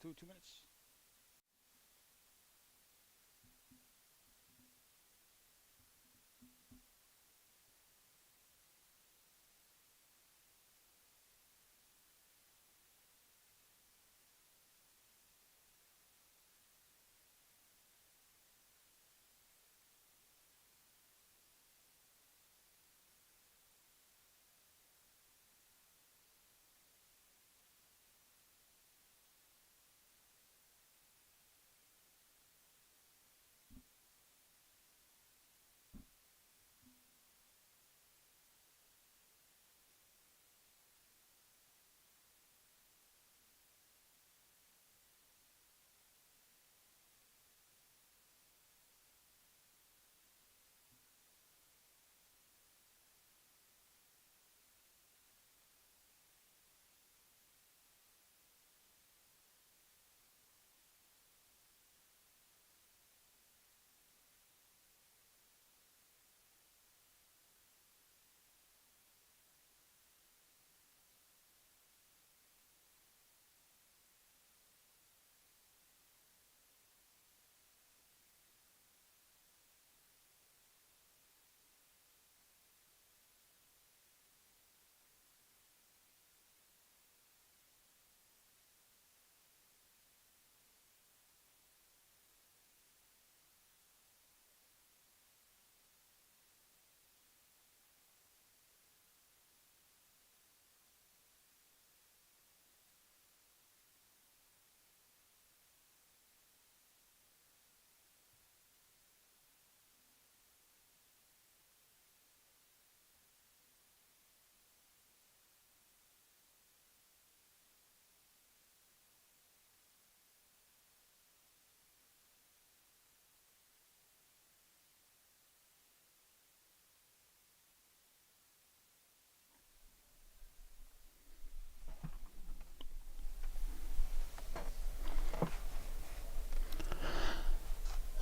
Wait 2 minutes.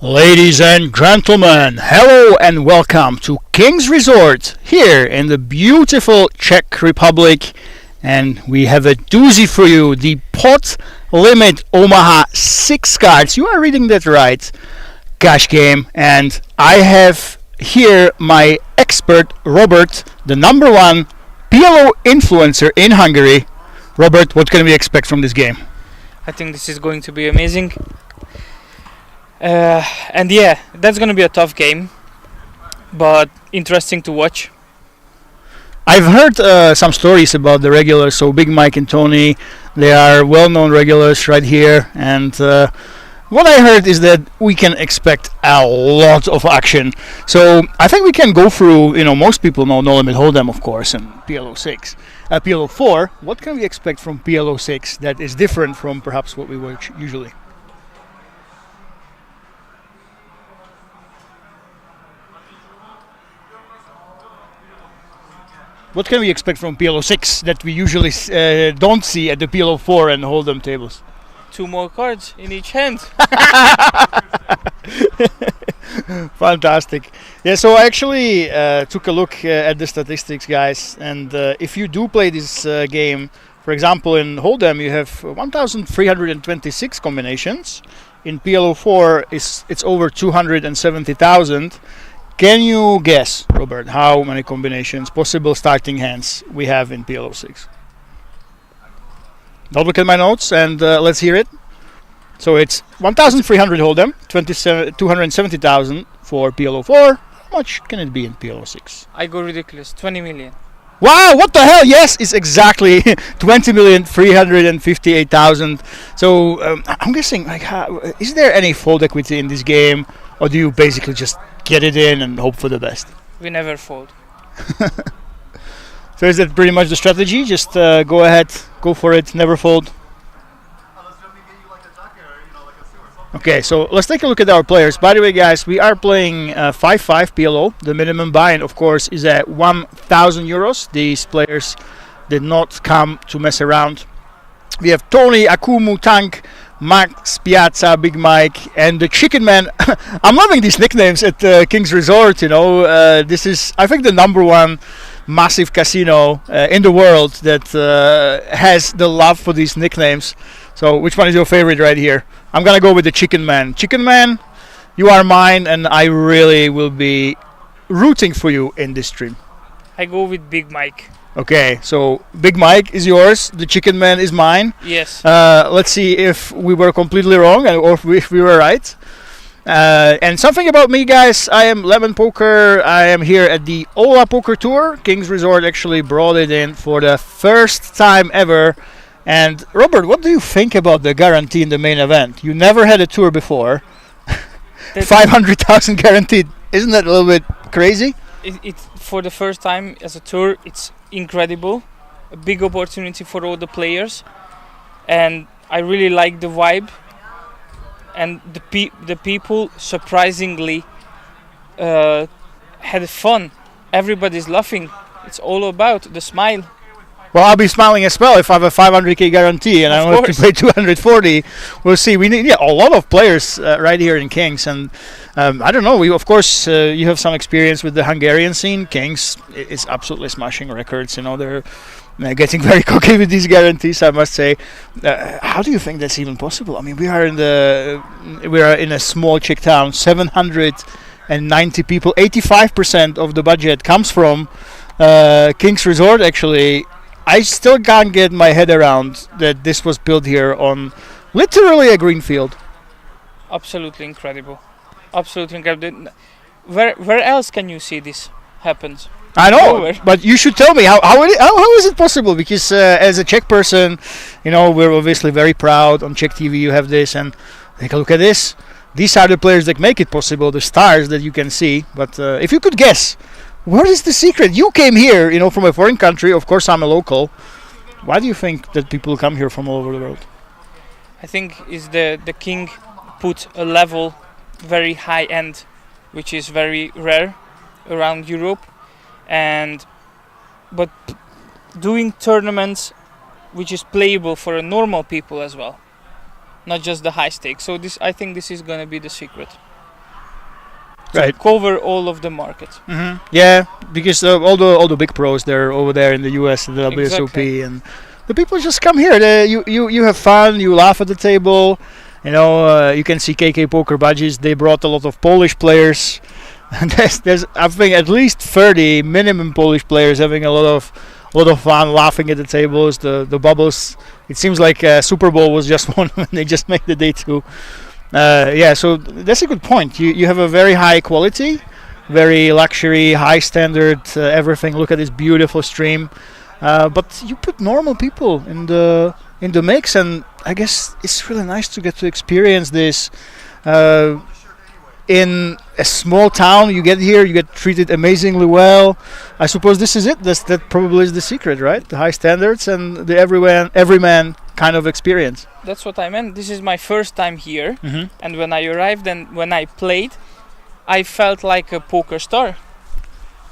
Ladies and gentlemen, hello and welcome to King's Resort here in the beautiful Czech Republic. And we have a doozy for you, the Pot Limit Omaha 6 cards. You are reading that right. Cash game. And I have here my expert, Robert, the number one PLO influencer in Hungary. Robert, what can we expect from this game? I think this is going to be amazing. And yeah, that's going to be a tough game, but interesting to watch. I've heard some stories about the regulars, so Big Mike and Tony, they are well-known regulars right here, and what I heard is that we can expect a lot of action. So I think we can go through, most people know No Limit Hold'em, of course, and PLO 4. What can we expect from PLO 6 that is different from perhaps what we watch usually? What can we expect from PLO 6 that we usually don't see at the PLO 4 and Hold'em tables? 2 more cards in each hand. Fantastic. Yeah, so I actually took a look at the statistics, guys, and if you do play this game, for example, in Hold'em you have 1,326 combinations. In PLO 4 it's over 270,000. Can you guess, Robert, how many combinations, possible starting hands we have in PLO 6? I'll look at my notes and let's hear it. So it's 1,300 Hold'em, 270,000 for PLO 4. How much can it be in PLO 6? I go ridiculous, 20 million. Wow, what the hell? Yes, it's exactly 20,358,000. So I'm guessing, is there any fold equity in this game, or do you basically just get it in and hope for the best? We never fold. So is that pretty much the strategy? Just go ahead, go for it, never fold. Okay, so let's take a look at our players. By the way, guys, we are playing 5-5 PLO. The minimum buy-in, of course, is at 1,000 euros. These players did not come to mess around. We have Tony, Akumu, Tank, Max, Piazza, Big Mike, and the Chicken Man. I'm loving these nicknames at King's Resort. This is, I think, the number one massive casino in the world that has the love for these nicknames. So which one is your favorite right here? I'm gonna go with the Chicken Man. Chicken Man, you are mine, and I really will be rooting for you in this stream. I go with Big Mike. Okay, so Big Mike is yours. The Chicken Man is mine. Yes. Let's see if we were completely wrong or if we were right. And something about me, guys. I am Lemon Poker. I am here at the Ola Poker Tour. Kings Resort actually brought it in for the first time ever. And Robert, what do you think about the guarantee in the main event? You never had a tour before. 500,000 guaranteed. Isn't that a little bit crazy? It for the first time as a tour, it's incredible. A big opportunity for all the players, and I really like the vibe. And the people surprisingly had fun. Everybody's laughing. It's all about the smile. Well, I'll be smiling as well if I have a 500k guarantee and I don't have to pay 240. We'll see. We need a lot of players right here in Kings, and I don't know. Of course, you have some experience with the Hungarian scene. Kings is absolutely smashing records. You know, they're getting very cocky with these guarantees, I must say. How do you think that's even possible? I mean, we are in a small Czech town, 790 people. 85% of the budget comes from Kings Resort. Actually, I still can't get my head around that this was built here on literally a green field. Absolutely incredible. Absolutely incredible. Where else can you see this happens? I know, Nowhere. but you should tell me how is it possible? Because as a Czech person, you know, we're obviously very proud. On Czech TV, you have this, and take a look at this. These are the players that make it possible, the stars that you can see. But if you could guess, what is the secret? You came here, you know, from a foreign country. Of course, I'm a local. Why do you think that people come here from all over the world? I think is the king put a level very high end, which is very rare around Europe, but doing tournaments which is playable for a normal people as well, not just the high stakes. So I think this is going to be the secret. Right. Cover all of the market. Mm-hmm. Yeah, because all the big pros, they're over there in the US, the WSOP, Exactly. and the people just come here. You have fun, you laugh at the table. You know, you can see KK Poker badges. They brought a lot of Polish players. And there's I think at least 30 minimum Polish players having a lot of fun, laughing at the tables. The bubbles. It seems like Super Bowl was just one when they just made the day two. Yeah, so that's a good point. You have a very high quality, very luxury, high standard, everything. Look at this beautiful stream, but you put normal people in the mix, and I guess it's really nice to get to experience this in a small town. You get here, you get treated amazingly well. I suppose this is it. That probably is the secret, right? The high standards and the everyman kind of experience. That's what I meant. This is my first time here, Mm-hmm. and when I arrived and when I played, I felt like a poker star,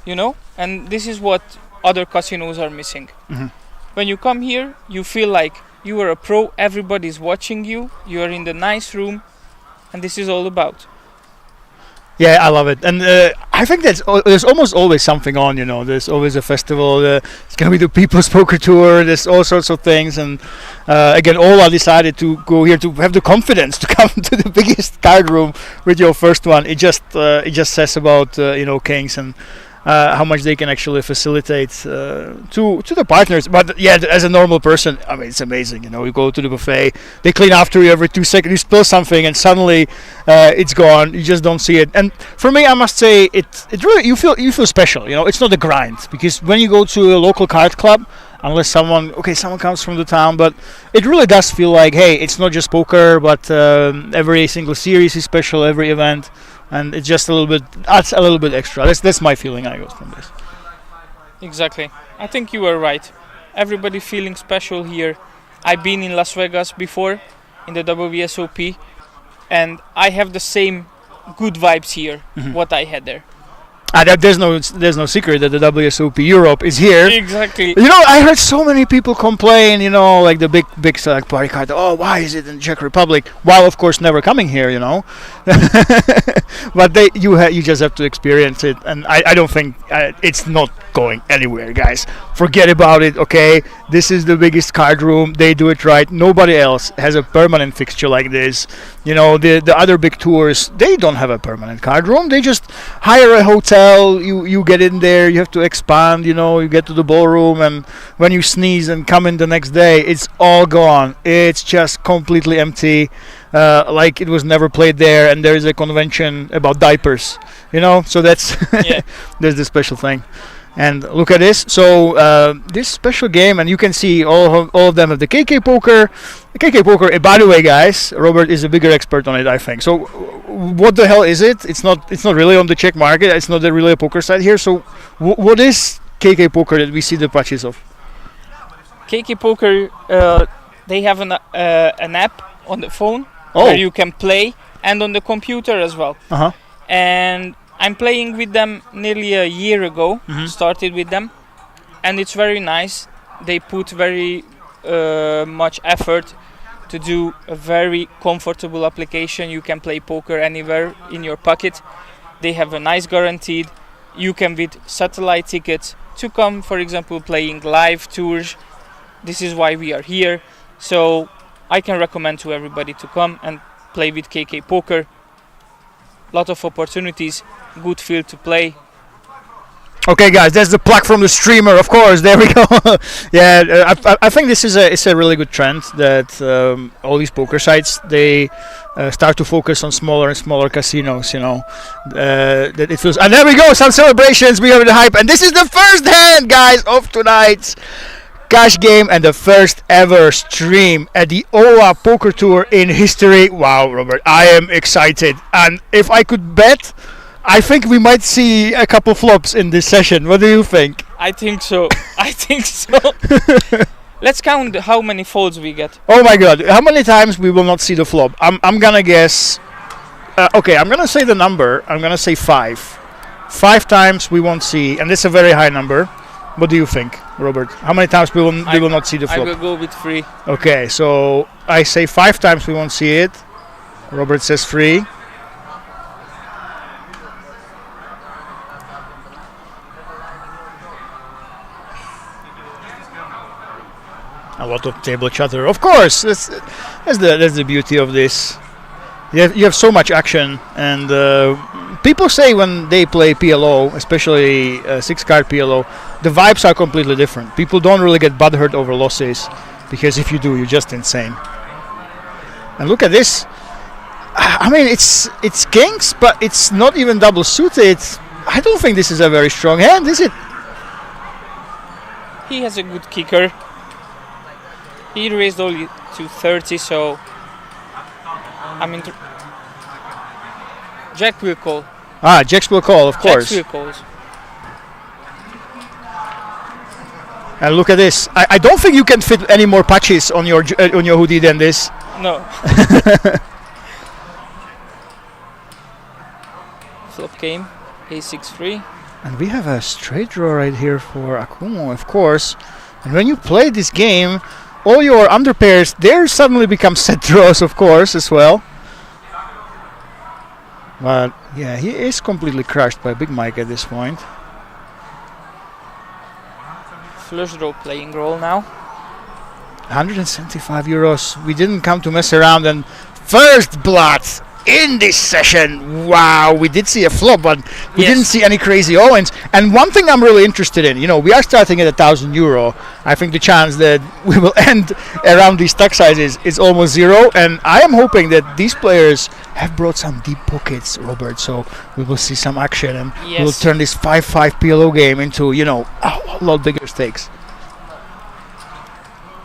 you know. And this is what other casinos are missing. Mm-hmm. When you come here, you feel like you are a pro. Everybody's watching you. You are in the nice room, and this is all about. Yeah, I love it, and I think there's almost always something on. You know, there's always a festival. It's gonna be the People's Poker Tour. There's all sorts of things, and again, Ola decided to go here to have the confidence to come to the biggest card room with your first one. It just says about Kings and how much they can actually facilitate to the partners. But yeah, as a normal person, I mean, it's amazing. You know, you go to the buffet, they clean after you every 2 seconds. You spill something, and suddenly it's gone. You just don't see it. And for me, I must say, it really you feel special. You know, it's not a grind, because when you go to a local card club, unless someone comes from the town, but it really does feel like, hey, it's not just poker, but every single series is special, every event. And it's just adds a little bit extra. That's my feeling I got from this. Exactly. I think you are right. Everybody feeling special here. I've been in Las Vegas before, in the WSOP, and I have the same good vibes here, what I had there. There's no secret that the WSOP Europe is here. Exactly. You know, I heard so many people complain, you know, like the big like party card. Oh, why is it in Czech Republic? While of course never coming here, you know. But you just have to experience it, and I don't think it's not going anywhere, guys. Forget about it, okay? This is the biggest card room. They do it right. Nobody else has a permanent fixture like this. You know, the other big tours, they don't have a permanent card room. They just hire a hotel. You get in there. You have to expand. You know, you get to the ballroom, and when you sneeze and come in the next day, it's all gone. It's just completely empty. Like it was never played there, and there is a convention about diapers, you know, so that's that's the special thing. And look at this. So this special game, and you can see all of them have the KK poker. The KK poker. By the way, guys, Robert is a bigger expert on it, I think. So what the hell is it? It's not really on the Czech market. It's not really a poker site here. So what is KK poker that we see the patches of? KK Poker, they have an app on the phone Oh. where you can play, and on the computer as well. Uh-huh. And I'm playing with them nearly a year ago. Mhm. Started with them, and it's very nice. They put very much effort to do a very comfortable application. You can play poker anywhere in your pocket. They have a nice guaranteed. You can with satellite tickets to come, for example, playing live tours. This is why we are here. So I can recommend to everybody to come and play with KK Poker. Lot of opportunities, good field to play. Okay, guys, that's the plug from the streamer, of course. There we go. Yeah, I think this is a really good trend that all these poker sites they start to focus on smaller and smaller casinos. You know, that it feels. And there we go, some celebrations. We have the hype, and this is the first hand, guys, of tonight's cash game and the first ever stream at the OA Poker Tour in history. Wow, Robert, I am excited. And if I could bet, I think we might see a couple flops in this session. What do you think? I think so. I think so. Let's count how many folds we get. Oh my god, how many times we will not see the flop? I'm gonna guess. Okay, I'm gonna say the number. I'm gonna say 5. 5 times we won't see, and it's a very high number. What do you think, Robert? How many times we will not see the I flop? will go with 3. Okay, so I say 5 times we won't see it. Robert says 3. A lot of table chatter, of course. That's the beauty of this. You have so much action, and people say when they play PLO, especially 6-card PLO, the vibes are completely different. People don't really get butthurt over losses, because if you do, you're just insane. And look at this. I mean, it's kings, but it's not even double suited. I don't think this is a very strong hand, is it? He has a good kicker. He raised only to 30, so I mean, Jack will call. Jacks will call, of course. Jacks will calls. And look at this. I don't think you can fit any more patches on your hoodie than this. No. Flop came, A6-3. And we have a straight draw right here for Akumo, of course. And when you play this game, all your underpairs, there suddenly become set draws, of course, as well. But yeah, he is completely crushed by Big Mike at this point. Flush draw playing role now. 175 euros. We didn't come to mess around, and first blood in this session. Wow, we did see a flop, but we didn't see any crazy Owens. And one thing I'm really interested in, you know, we are starting at €1,000. I think the chance that we will end around these stack sizes is almost zero, and I am hoping that these players have brought some deep pockets, Robert, so we will see some action, and we will turn this 5-5 PLO game into, you know, a lot bigger stakes.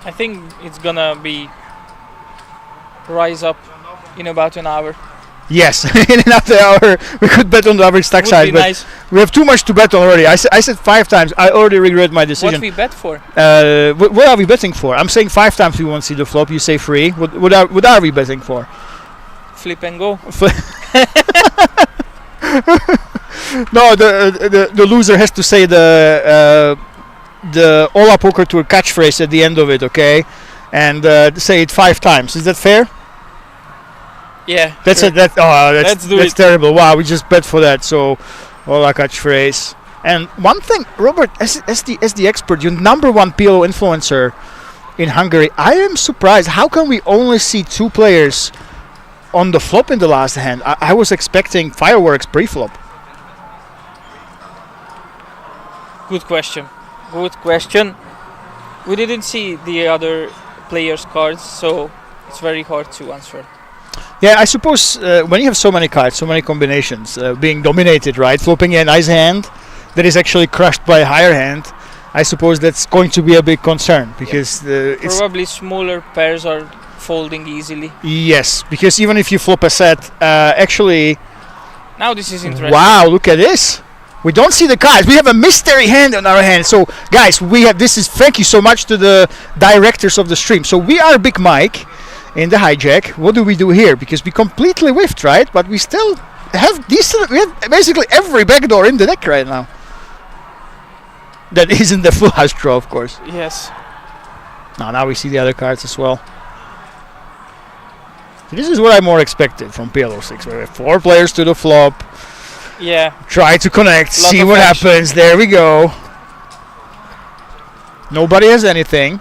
I think it's gonna be rise up in about an hour. Yes, in another hour we could bet on the average stack size, but nice. We have too much to bet on already. I said 5 times. I already regret my decision. What we bet for? What are we betting for? I'm saying 5 times we won't see the flop. You say 3. What are we betting for? Flip and go. No, the loser has to say the Ola Poker Tour catchphrase at the end of it, okay? And say it 5 times. Is that fair? Yeah. That's sure. it. That's do that's it. terrible. Wow, we just bet for that. So, Ola catchphrase. And one thing, Robert, as the expert, you number one PLO influencer in Hungary, I am surprised. How can we only see two players on the flop in the last hand? I was expecting fireworks pre-flop. Good question. Good question. We didn't see the other players' cards, so it's very hard to answer. Yeah, I suppose when you have so many cards, so many combinations, being dominated, right? Flopping a nice hand that is actually crushed by a higher hand, I suppose that's going to be a big concern because it's Probably smaller pairs are folding easily. yes, because even if you flop a set, actually, Now this is interesting. wow, look at this. We don't see the cards. We have a mystery hand on our hand. So, guys, we have this is thank you so much to the directors of the stream. So we are Big Mike in the hijack. What do we do here? Because we completely whiffed, right? But we still have decent. We have basically every backdoor in the deck right now. That isn't the full house draw, of course. Yes. Now we see the other cards as well. This is what I more expected from PLO 6. We have 4 players to the flop. Yeah. Try to connect, Lot see of what action. happens. There we go. Nobody has anything.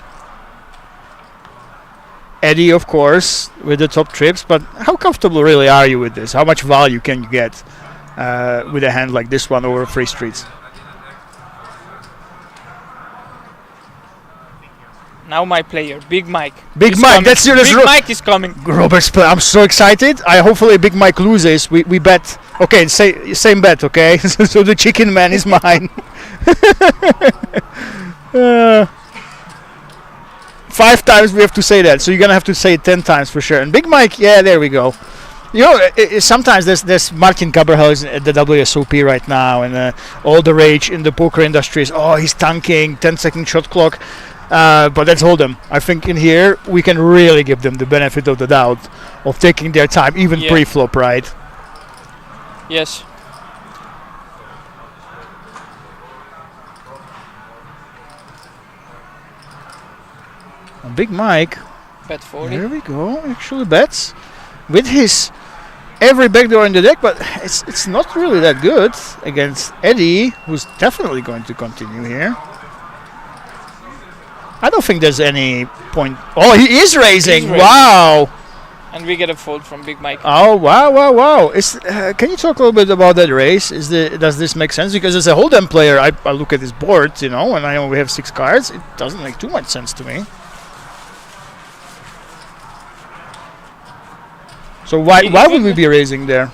Eddie, of course, with the top trips. But how comfortable really are you with this? How much value can you get with a hand like this one over free streets? Now my player, Big Mike. Big is Mike, coming. that's your Big Mike is coming. Robert's play. I'm so excited. Hopefully Big Mike loses. We bet. Okay, same bet. Okay, so the chicken man is mine. 5 times we have to say that, so you're gonna have to say it 10 times for sure. And Big Mike, yeah, there we go. You know, sometimes there's Martin Cabral is at the WSOP right now, and all the rage in the poker industry is, oh, he's tanking, 10-second shot clock. But let's hold them. I think in here we can really give them the benefit of the doubt of taking their time, even Yeah. pre-flop, right? Yes. And Big Mike, Bet 40. there we go, actually bets with his every backdoor in the deck, but it's not really that good against Eddie, who's definitely going to continue here. I don't think there's any point. Oh, he is raising. He's raising. Wow. And we get a fold from Big Mike. Oh, wow. Can you talk a little bit about that race? Does this make sense? Because as a hold'em player, I look at this board, and I know we have 6 cards. It doesn't make too much sense to me. So why would we be raising there?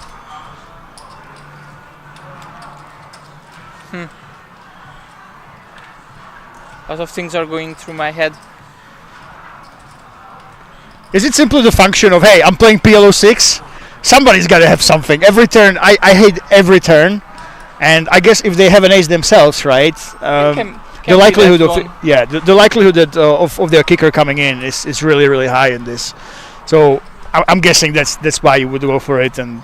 A lot of things are going through my head. Is it simply the function of, hey, I'm playing PLO 6? Somebody's got to have something. Every turn, I hate every turn. And I guess if they have an ace themselves, right? Can The likelihood be of left the likelihood that of their kicker coming in is really, really high in this. So I'm guessing that's why you would go for it. And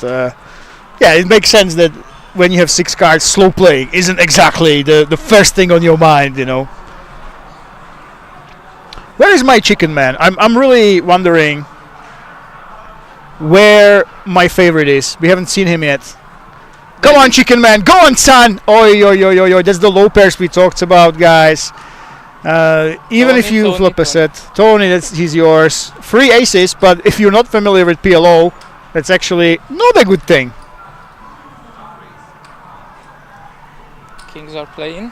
it makes sense that when you have 6 cards, slow playing isn't exactly the first thing on your mind, Where is my chicken man? I'm really wondering where my favorite is. We haven't seen him yet. Come on, chicken man. Go on, son. Oi, oi, oi, oi, oi. That's the low pairs we talked about, guys. Even if you flip a set. Tony, he's yours. 3 aces, but if you're not familiar with PLO, that's actually not a good thing. Kings are playing.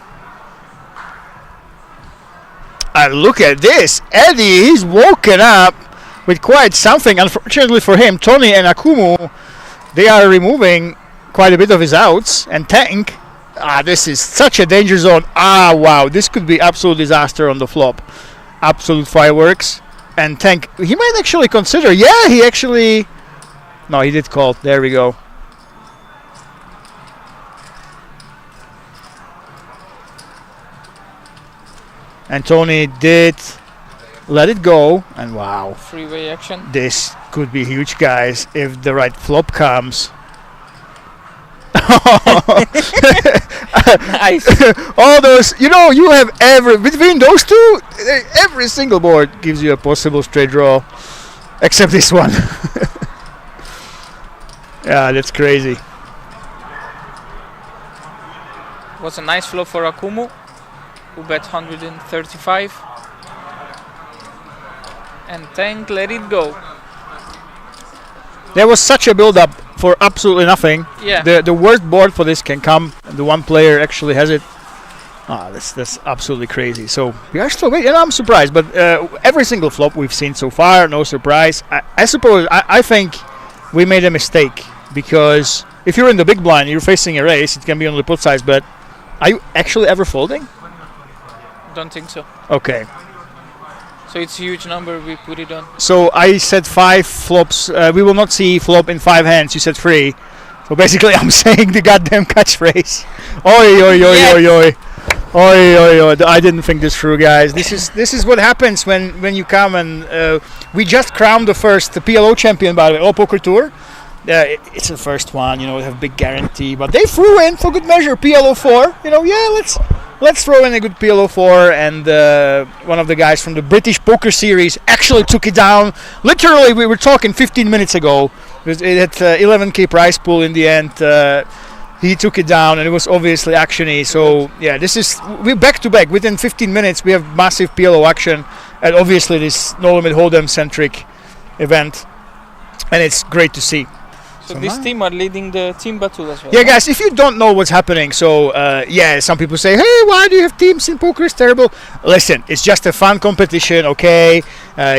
And look at this. Eddie, he's woken up with quite something. Unfortunately for him, Tony and Akumu, they are removing quite a bit of his outs. And Tank, this is such a danger zone. Wow, this could be absolute disaster on the flop. Absolute fireworks. And Tank, he might actually consider. Yeah, he actually... No, he did call. There we go. And Tony did let it go, and wow, Freeway action. this could be huge, guys, if the right flop comes. Nice. All those, you have between those two, every single board gives you a possible straight draw, except this one. Yeah, that's crazy. Was a nice flop for Akumu, who bet 135. And Tank let it go. There was such a build-up for absolutely nothing. Yeah. The worst board for this can come. The one player actually has it. That's absolutely crazy. So we are still waiting. I'm surprised, but every single flop we've seen so far, no surprise. I suppose I think we made a mistake, because if you're in the big blind, you're facing a raise. It can be on the pot size bet. Are you actually ever folding? Don't think so. Okay. So it's a huge number we put it on. So I said 5 flops. We will not see flop in 5 hands. You said 3. So basically, I'm saying the goddamn catchphrase. Oi, oi, oi, Yes. oi, oi. Oi, oi, oi. I didn't think this through, guys. This is what happens when you come and we just crowned the first PLO champion, by the way, All Poker Tour. It's the first one, we have big guarantee, but they threw in for good measure PLO 4. Let's throw in a good PLO 4, and one of the guys from the British Poker Series actually took it down. Literally, we were talking 15 minutes ago. It had 11k prize pool in the end. He took it down, and it was obviously actiony. So yeah, we're back to back. Within 15 minutes, we have massive PLO action, and obviously this No Limit Hold'em centric event, and it's great to see. So this team are leading the team battle as well. Yeah, guys, if you don't know what's happening, so some people say, hey, why do you have teams in poker? It's terrible. Listen, it's just a fun competition, okay?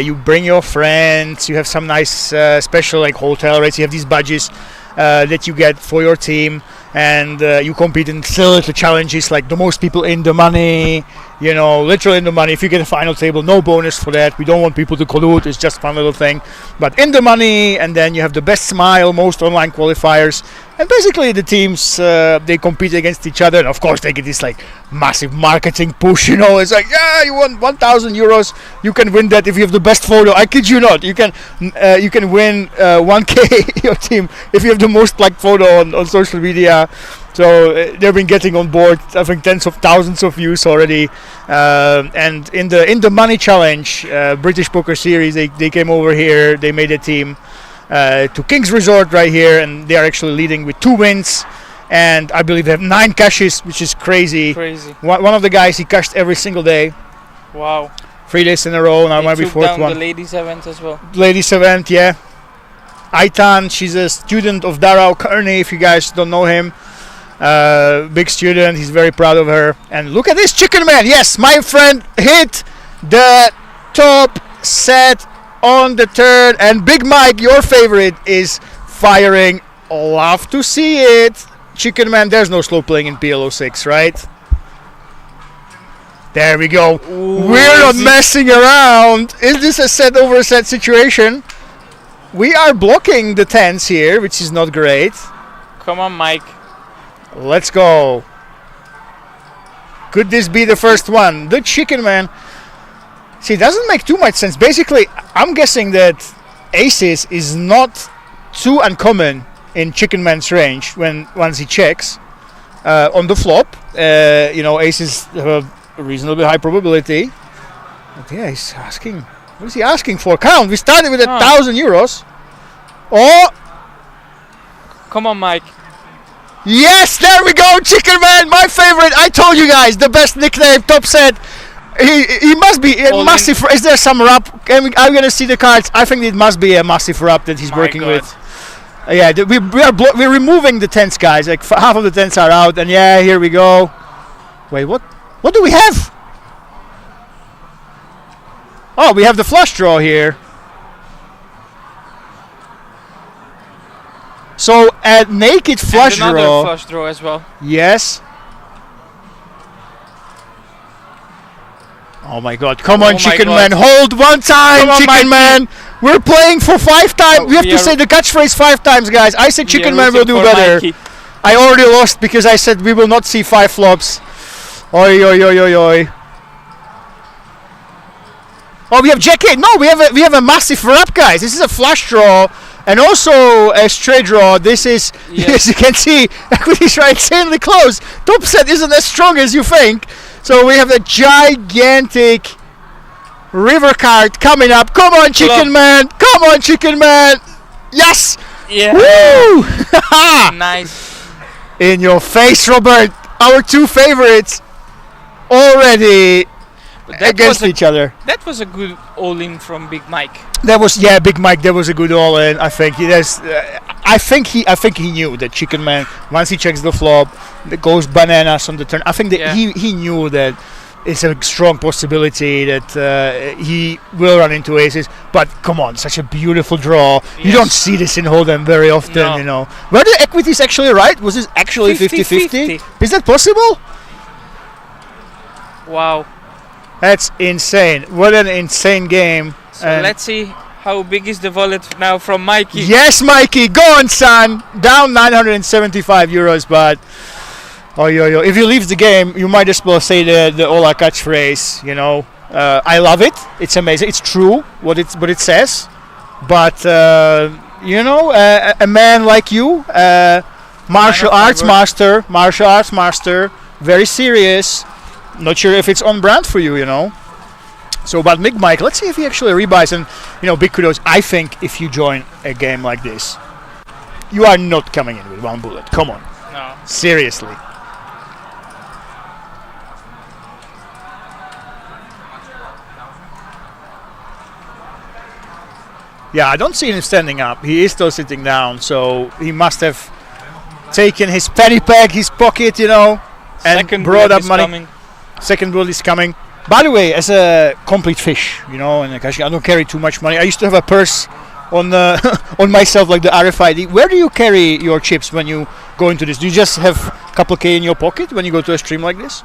You bring your friends, you have some nice special like hotel rates, you have these badges that you get for your team, and you compete in silly little challenges like the most people in the money, literally in the money. If you get a final table, no bonus for that. We don't want people to collude. It's just a fun little thing. But in the money, and then you have the best smile, most online qualifiers. And basically the teams, they compete against each other. And of course they get this like massive marketing push, It's like, yeah, you won 1,000 euros. You can win that if you have the best photo. I kid you not. You can win 1k your team if you have the most liked photo on social media. So they've been getting on board, I think, tens of thousands of views already. And in the money challenge, British Poker Series, they came over here. They made a team to King's Resort right here, and they are actually leading with 2 wins. And I believe they have 9 cashes, which is crazy. One of the guys, he cashed every single day. Wow. 3 days in a row. Now might be 4th one. The ladies event as well. Ladies event, yeah. Aitan, she's a student of Darrell Kearney, if you guys don't know him. Big student, he's very proud of her. And look at this Chicken Man. Yes, my friend hit the top set on the turn, and Big Mike, your favorite, is firing. Love to see it. Chicken Man, there's no slow playing in PLO 6, right? There we go. Ooh, we're not messing around. Is this a set over a set situation? We are blocking the 10s here, which is not great. Come on, Mike. Let's go. Could this be the first one? The Chicken Man. See, it doesn't make too much sense. Basically, I'm guessing that aces is not too uncommon in Chicken Man's range once he checks on the flop. Aces have a reasonably high probability. But yeah, he's asking. What is he asking for? Count. We started with 1,000 euros. Oh! Come on, Mike. Yes, there we go, Chicken Man, my favorite. I told you guys, the best nickname, top set. He must be a massive. Is there some rub? I'm gonna see the cards. I think it must be a massive rub that he's working with. Yeah, we're removing the tens, guys. Like half of the tens are out, and yeah, here we go. Wait, what? What do we have? Oh, we have the flush draw here. So a naked flush and another draw. flush draw as well. Yes. Oh my God! Come on, Chicken Man! Hold one time, Chicken Man. We're playing for 5 times. We have to say the catchphrase 5 times, guys. I said Chicken Man will do better. Mikey. I already lost because I said we will not see 5 flops. Oi, oi, oi, oi, oi. Oh, we have Jack 8. No, we have a massive wrap, guys. This is a flush draw and also a straight draw. This is, as you can see, equities are insanely close. Top set isn't as strong as you think. So we have a gigantic river card coming up. Come on, Chicken Man. Come on, Chicken Man. Yes. Yeah. Woo. Nice. In your face, Robert. our two favorites already But that against was each other. that was a good all-in from Big Mike. That was Big Mike. That was a good all-in. I think I think he knew that Chicken Man once he checks the flop, that goes bananas on the turn. I think that Yeah. he knew that it's a strong possibility that he will run into aces. But come on, such a beautiful draw. You Yes. don't see this in Hold'em very often, No. you know. Were the equities actually right? Was this actually 50-50? Is that possible? Wow. That's insane. What an insane game. So And let's see how big is the wallet now from Mikey. yes, Mikey, go on, son. Down 975 euros, but if you leave the game, you might as well say the Ola catchphrase. You know, I love it. It's amazing. It's true what it says. But a man like you, martial arts master, very serious. Not sure if it's on brand for you, you know. So, but Big Mike, let's see if he actually rebuys. And, big kudos. I think if you join a game like this, you are not coming in with one bullet. Come on. No. Seriously. Yeah, I don't see him standing up. He is still sitting down, so he must have taken his penny pack, his pocket, and Second brought bullet up is money. coming. Second bullet is coming. By the way, as a complete fish, and I don't carry too much money. I used to have a purse on on myself like the RFID. Where do you carry your chips when you go into this? Do you just have a couple K in your pocket when you go to a stream like this?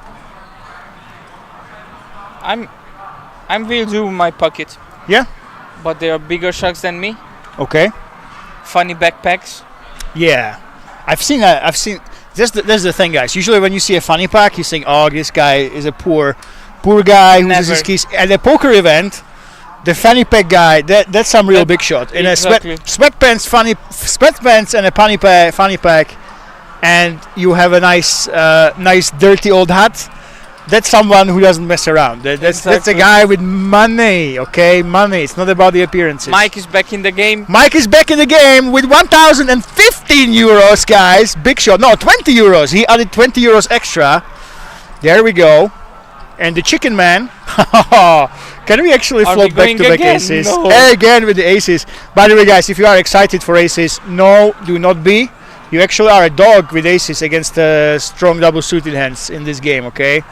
I'm will do my pocket. Yeah. But they are bigger sharks than me. Okay. Funny backpacks. Yeah, I've seen. That's the thing, guys. Usually, when you see a funny pack, you think, "Oh, this guy is a poor guy who uses his keys." At a poker event, the fanny pack guy, that's some real big shot. In exactly. a sweatpants and a fanny pack, and you have a nice dirty old hat. That's someone who doesn't mess around. That's a guy with money, okay? Money. It's not about the appearances. Mike is back in the game. Mike is back in the game with 1,015 euros, guys. Big shot. No, 20 euros. He added 20 euros extra. There we go. And the Chicken Man. Can we actually Are flop we going back-to-back again? aces? No. Again with the aces. By the way, guys, if you are excited for aces, no, do not be. You actually are a dog with aces against strong double suited hands in this game, okay?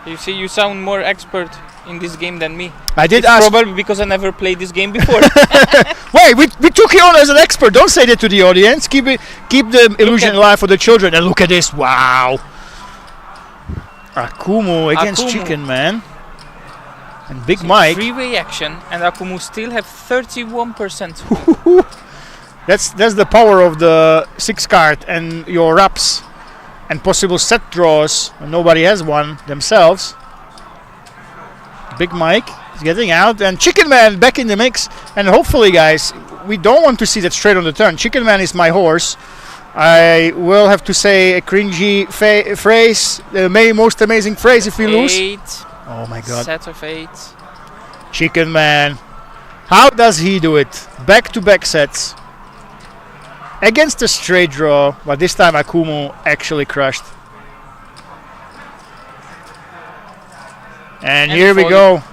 You see, you sound more expert in this game than me. I did It's ask. probably because I never played this game before. Wait, we took you on as an expert. Don't say that to the audience. Keep the illusion alive for the children. And look at this! Wow, Akumu against Akumu. Chicken Man and Big Mike. Three-way action, and Akumu still have 31%. That's the power of the 6 card and your wraps and possible set draws. Nobody has one themselves. Big Mike is getting out, and Chicken Man back in the mix. And hopefully, guys, we don't want to see that straight on the turn. Chicken Man is my horse. I will have to say a cringy phrase, the most amazing phrase if we lose. 8. Oh my god. Set of 8. Chicken Man. How does he do it? Back-to-back sets. Against a straight draw, but this time Akumu actually crushed. And here we go.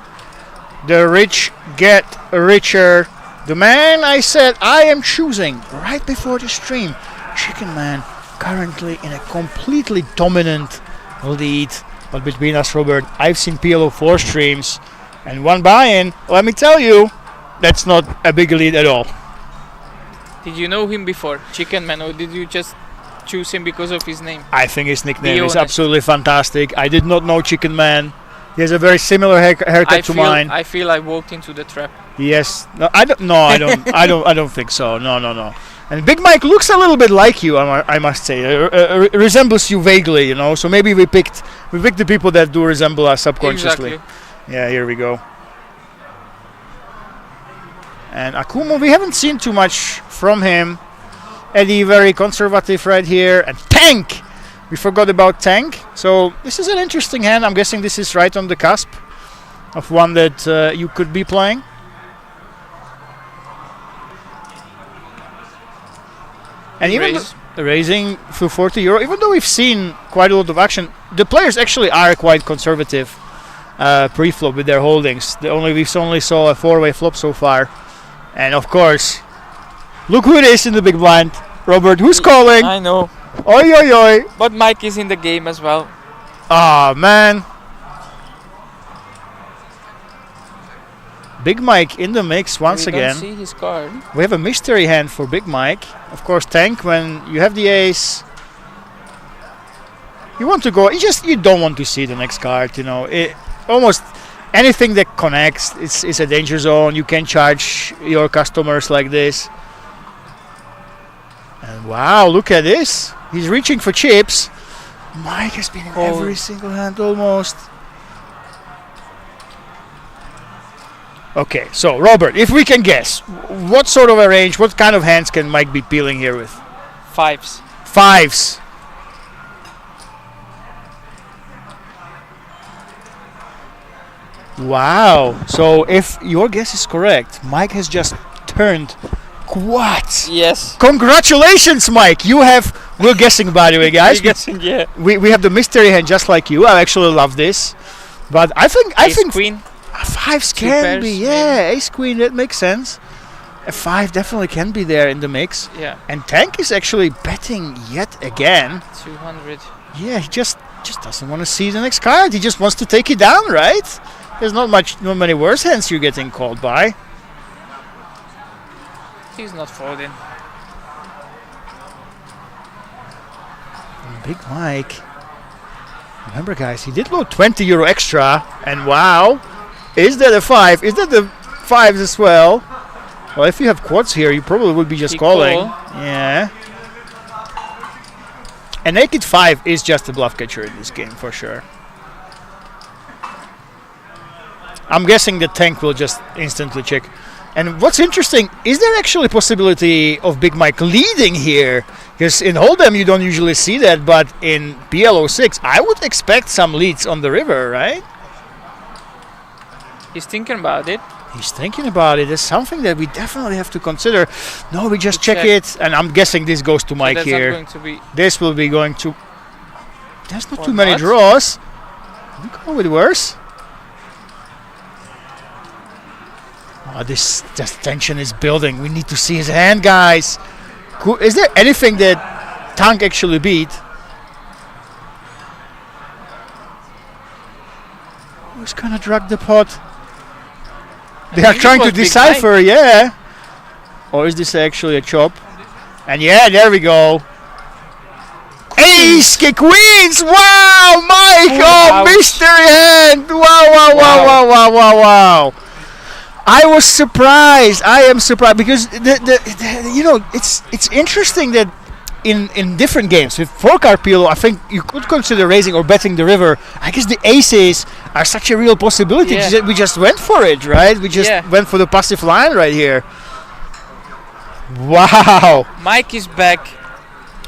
The rich get richer. The man I said I am choosing right before the stream. Chicken Man currently in a completely dominant lead. But between us, Robert, I've seen PLO 4 streams and one buy-in. Let me tell you, that's not a big lead at all. Did you know him before, Chicken Man, or did you just choose him because of his name? I think his nickname is honest. absolutely fantastic. I did not know Chicken Man. He has a very similar haircut to mine. I feel I walked into the trap. Yes. No, I don't. No, I don't. I don't think so. No. And Big Mike looks a little bit like you. I must say, resembles you vaguely. So maybe we picked the people that do resemble us subconsciously. Exactly. Yeah. Here we go. And Akumu, we haven't seen too much from him. Eddie, very conservative right here. And Tank! We forgot about Tank. So this is an interesting hand. I'm guessing this is right on the cusp of one that you could be playing. And even Raise. raising to €40, even though we've seen quite a lot of action, the players actually are quite conservative pre-flop with their holdings. We've only saw a four-way flop so far. And of course, look who it is in the big blind. Robert, who's calling? I know. Oi, oi, oi. But Mike is in the game as well. Ah, man. Big Mike in the mix once we again. don't see his card. We have a mystery hand for Big Mike. Of course, tank when you have the ace. You want to go. You don't want to see the next card. You know, almost anything that connects is a danger zone. You can charge your customers like this. And wow, look at this. He's reaching for chips. Mike has been in every single hand almost. Okay, so Robert, if we can guess, what sort of a range, what kind of hands can Mike be peeling here with? Fives. Fives. Wow. So if your guess is correct, Mike has just turned quads. Yes. Congratulations, Mike. We're guessing, by the way, guys. We're guessing, yeah. We have the mystery hand just like you. I actually love this. But I think Queen. Fives Two can pairs, be, yeah. Ace queen, that makes sense. A five definitely can be there in the mix. Yeah. And Tank is actually betting yet again. 200. Yeah, he just doesn't want to see the next card. He just wants to take it down, right? There's not many worse hands you're getting called by. He's not folding. Big Mike. Remember, guys, he did load €20 extra, and wow, is that a five? Is that the fives as well? Well, if you have quads here, you probably would be just calling. Yeah. A naked five is just a bluff catcher in this game for sure. I'm guessing the tank will just instantly check. And what's interesting, is there actually a possibility of Big Mike leading here? Because in Hold'em you don't usually see that, but in PL06 I would expect some leads on the river, right? He's thinking about it. He's thinking about it. It's something that we definitely have to consider. No, we just check it, and I'm guessing this goes to Mike that's here. Not going to be this will be going to... There's not or too many not. draws. We go with worse. Oh, this tension is building. We need to see his hand, guys. Is there anything that Tank actually beat? Who's gonna drag the pot? They are trying to decipher, yeah. Or is this actually a chop? And yeah, there we go. Ace, queens! Wow, Mike! Oh, mystery hand! Wow! I was surprised. I am surprised because it's interesting that in different games with 4-card PLO, I think you could consider raising or betting the river. I guess the aces are such a real possibility. Yeah. We just went for it, right? We just went for the passive line right here. Wow! Mike is back.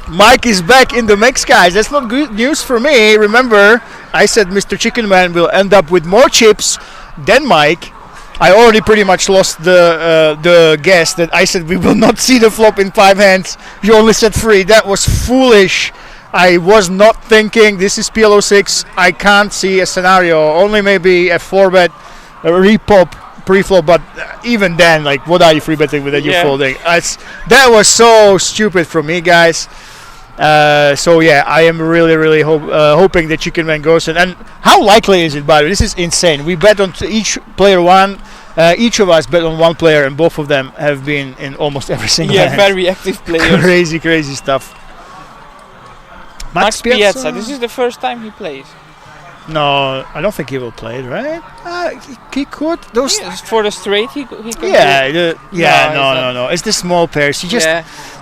Mike is back in the mix, guys. That's not good news for me. Remember, I said Mr. Chicken Man will end up with more chips than Mike. I already pretty much lost the guess that I said we will not see the flop in 5 hands. You only said 3. That was foolish. I was not thinking this is PL06. I can't see a scenario. Only maybe a 4-bet repop pre-flop, but even then, like, what are you free betting with that you're folding? That was so stupid from me, guys. So yeah, I am really hoping that Chicken Man goes in. And how likely is it, by the way? This is insane. We bet on each player one. Each of us bet on one player, and both of them have been in almost every single hand. Very active players. Crazy stuff. Max Piazza, this is the first time he plays. No, I don't think he will play it, right? He could. Those for the straight, he could. No. It's the small pairs.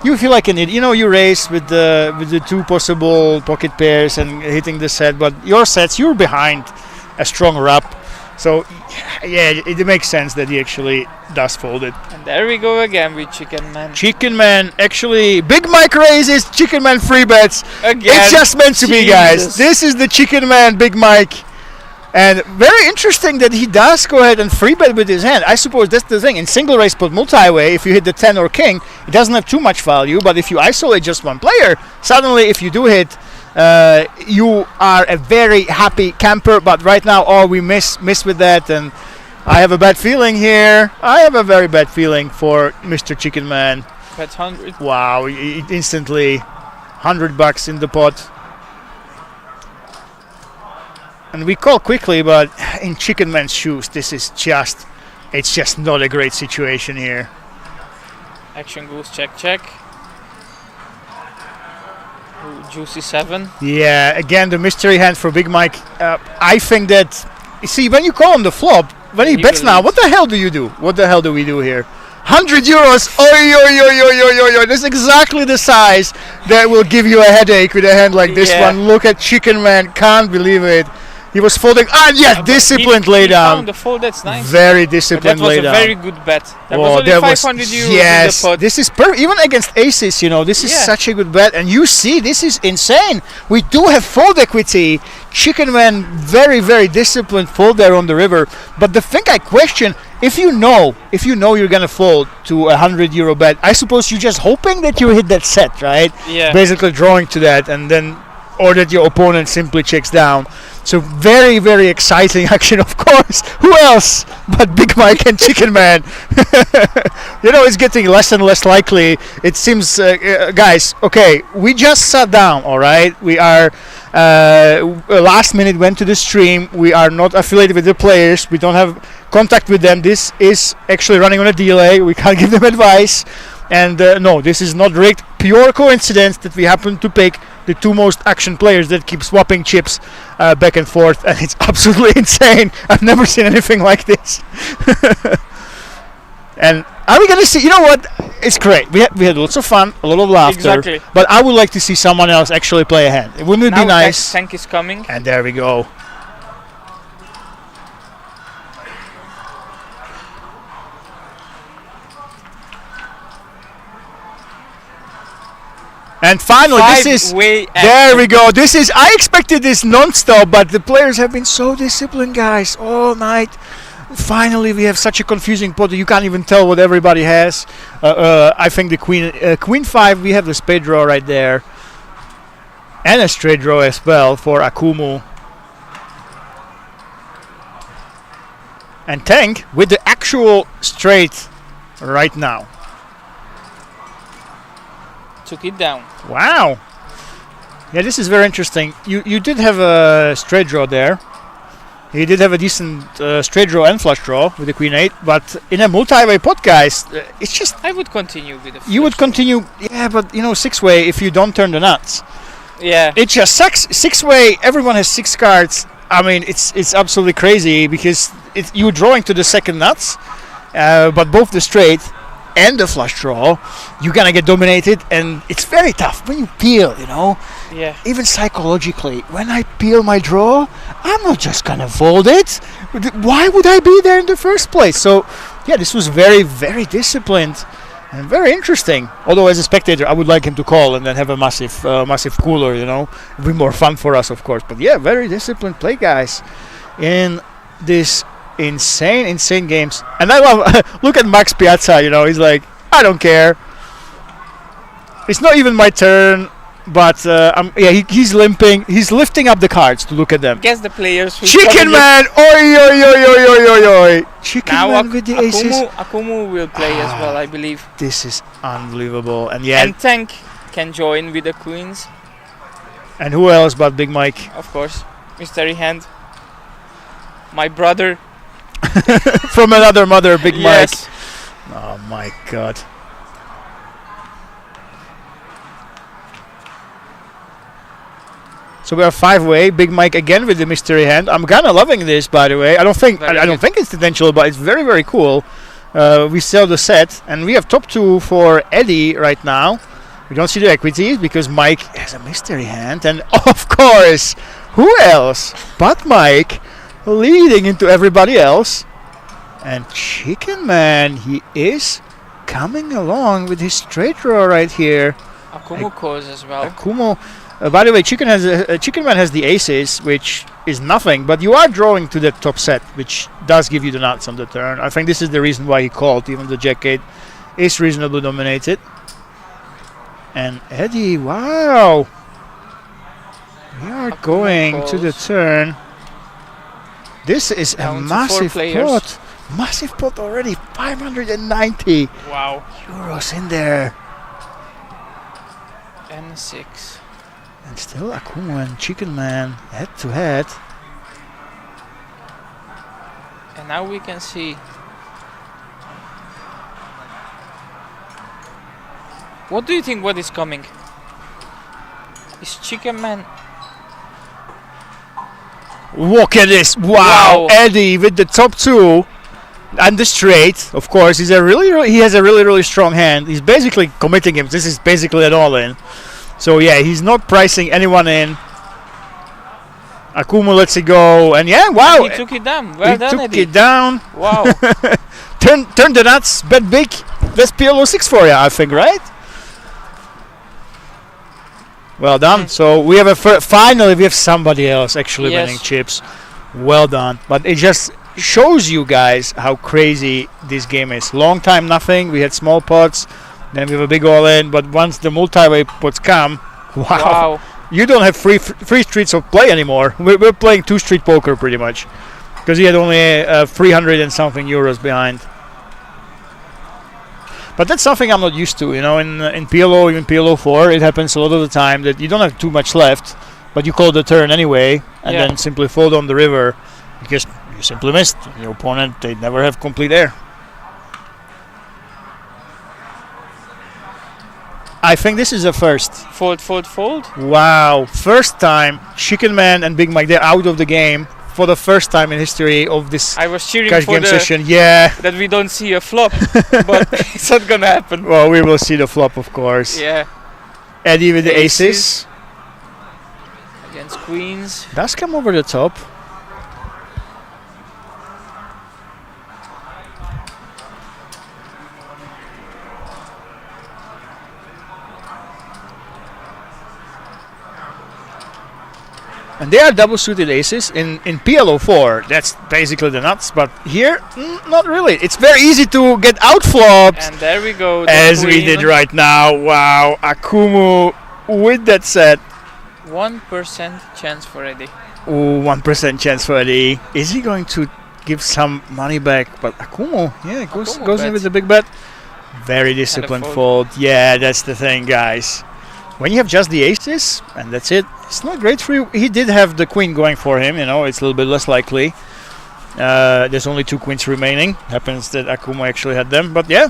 You feel like an idiot. You know, you race with the 2 possible pocket pairs and hitting the set, but your sets you're behind a strong rub. So yeah, it makes sense that he actually does fold it. And there we go again with Chicken Man. Chicken Man, actually, Big Mike raises, Chicken Man free bets. Again. It's just meant to be, guys. This is the Chicken Man, Big Mike. And very interesting that he does go ahead and free bet with his hand. I suppose that's the thing. In single race but multi-way, if you hit the 10 or king, it doesn't have too much value. But if you isolate just one player, suddenly if you do hit, you are a very happy camper. But right now, we miss with that. And I have a bad feeling here. I have a very bad feeling for Mr. Chicken Man. That's 100. Wow, instantly $100 in the pot. And we call quickly, but in Chicken Man's shoes, it's just not a great situation here. Action goes check. Ooh, juicy 7. Yeah, again, the mystery hand for Big Mike. I think that, you see, when you call on the flop, when he bets now, what the hell do you do? What the hell do we do here? €100. Oi, oi, oi, oi, oi, oi. That's exactly the size that will give you a headache with a hand like this one. Look at Chicken Man. Can't believe it. He was folding. Disciplined lay down. Found the fold. That's nice. Very disciplined lay down. That was a very good bet. That was only €500 in the pot. This is even against aces. This is such a good bet. And you see, this is insane. We do have fold equity. Chicken Man, very, very disciplined fold there on the river. But the thing I question, if you know you're gonna fold to a €100 bet, I suppose you're just hoping that you hit that set, right? Yeah. Basically drawing to that, and then, or that your opponent simply checks down. So very, very exciting action, of course. Who else but Big Mike and Chicken Man? It's getting less and less likely. It seems, guys, okay, we just sat down, all right? We are, last minute went to the stream. We are not affiliated with the players. We don't have contact with them. This is actually running on a delay. We can't give them advice. And no, this is not rigged. Pure coincidence that we happen to pick the two most action players that keep swapping chips back and forth, and it's absolutely insane. I've never seen anything like this. And are we gonna see? You know what? It's great. We had lots of fun, a lot of laughter. Exactly. But I would like to see someone else actually play a hand. Wouldn't it be nice? Tank is coming. And there we go. And finally, there we go. I expected this non-stop, but the players have been so disciplined, guys, all night. Finally, we have such a confusing pot that you can't even tell what everybody has. I think the queen 5, we have the spade draw right there. And a straight draw as well for Akumu. And Tank with the actual straight right now. Took it down. Wow. Yeah, this is very interesting. You did have a straight draw there. He did have a decent straight draw and flush draw with the queen 8, but in a multi-way pot, guys, it's just... I would continue with the flush. You would continue, yeah, but 6-way if you don't turn the nuts. Yeah. It just sucks. 6-way, everyone has 6 cards. I mean, it's absolutely crazy because you're drawing to the second nuts, but both the straight and the flush draw, you're gonna get dominated, and it's very tough when you peel, Yeah. Even psychologically, when I peel my draw, I'm not just gonna fold it. Why would I be there in the first place? So, yeah, this was very, very disciplined and very interesting. Although, as a spectator, I would like him to call and then have a massive cooler, It'd be more fun for us, of course. But yeah, very disciplined play, guys, in this insane games. And I love look at Max Piazza, he's like, I don't care, it's not even my turn, but he's limping, he's lifting up the cards to look at them. Guess the players who Chicken Man, oi oi oi oi oi oi oi. Chicken Man with the aces. Akumu will play as well, I believe. This is unbelievable. And and Tank can join with the queens. And who else but Big Mike? Of course, mystery hand, my brother. From another mother, Big Yes. Mike. Oh my God. So we are 5-way. Big Mike again with the mystery hand. I'm kind of loving this, by the way. I don't think it's intentional, but it's very, very cool. We sell the set, and we have top 2 for Eddie right now. We don't see the equities because Mike has a mystery hand, and of course, who else but Mike leading into everybody else? And Chicken Man, he is coming along with his straight draw right here. Akumu calls as well. Akumu. By the way, Chicken Man has the aces, which is nothing, but you are drawing to the top set, which does give you the nuts on the turn. I think this is the reason why he called, even the Jack 8 is reasonably dominated. And Eddie, wow! We are going to the turn. This is a massive pot. Massive pot already, 590 Wow. euros in there. And 6. And still Akumu and Chicken Man head to head. And now we can see. What do you think what is coming? Is Chicken Man... Look at this! Wow. Eddie with the top 2 and the straight. Of course, he has a really strong hand. He's basically committing him. This is basically an all-in. So yeah, he's not pricing anyone in. Akumu lets it go, and yeah, wow! He took it down. Well done, Eddie. Eddie. He took it down. Wow. turn the nuts, bet big. That's PLO 6 for you, I think, right? Well done. So we have finally we have somebody else actually winning chips. Well done. But it just shows you guys how crazy this game is. Long time nothing. We had small pots, then we have a big all in. But once the multi-way pots come, wow. You don't have free streets of play anymore. We're playing 2 street poker pretty much, because he had only 300 and something euros behind. But that's something I'm not used to, you know. In PLO, even PLO 4, it happens a lot of the time that you don't have too much left, but you call the turn anyway, and then simply fold on the river, because you simply missed. Your opponent, they never have complete air. I think this is a first. Fold. Wow. First time, Chicken Man and Big Mike, they're out of the game for the first time in history of this I was cheering cash for game session. Yeah. That we don't see a flop, but it's not gonna happen. Well, we will see the flop, of course. Yeah. Eddie with the aces. Against queens. Does come over the top. And they are double suited aces. In PLO 4, that's basically the nuts. But here, not really. It's very easy to get outflopped. And there we go. As we did right now. Wow. Akumu with that set. 1% chance for Eddie. Ooh, 1% chance for Eddie. Is he going to give some money back? But Akumu, yeah, goes in with the big bet. Very disciplined fold. Yeah, that's the thing, guys. When you have just the aces, and that's it, it's not great for you. He did have the queen going for him, you know, it's a little bit less likely. There's only 2 queens remaining. Happens that Akumu actually had them, but yeah.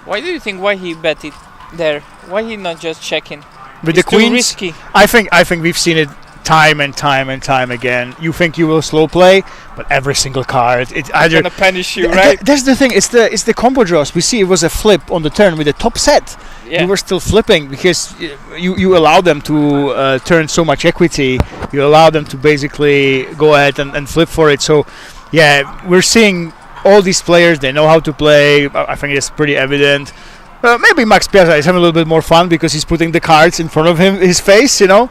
Why do you think why he bet it there? Why he not just checking? With it's the queens, too risky. I think we've seen it time and time again. You think you will slow play, but every single card, it's either gonna punish you, right? That's the thing. It's the combo draws. We see it was a flip on the turn with the top set. Yeah. You were still flipping because you allow them to turn so much equity. You allow them to basically go ahead and flip for it. So, yeah, we're seeing all these players. They know how to play. I think it's pretty evident. Maybe Max Piazza is having a little bit more fun because he's putting the cards in front of his face, you know.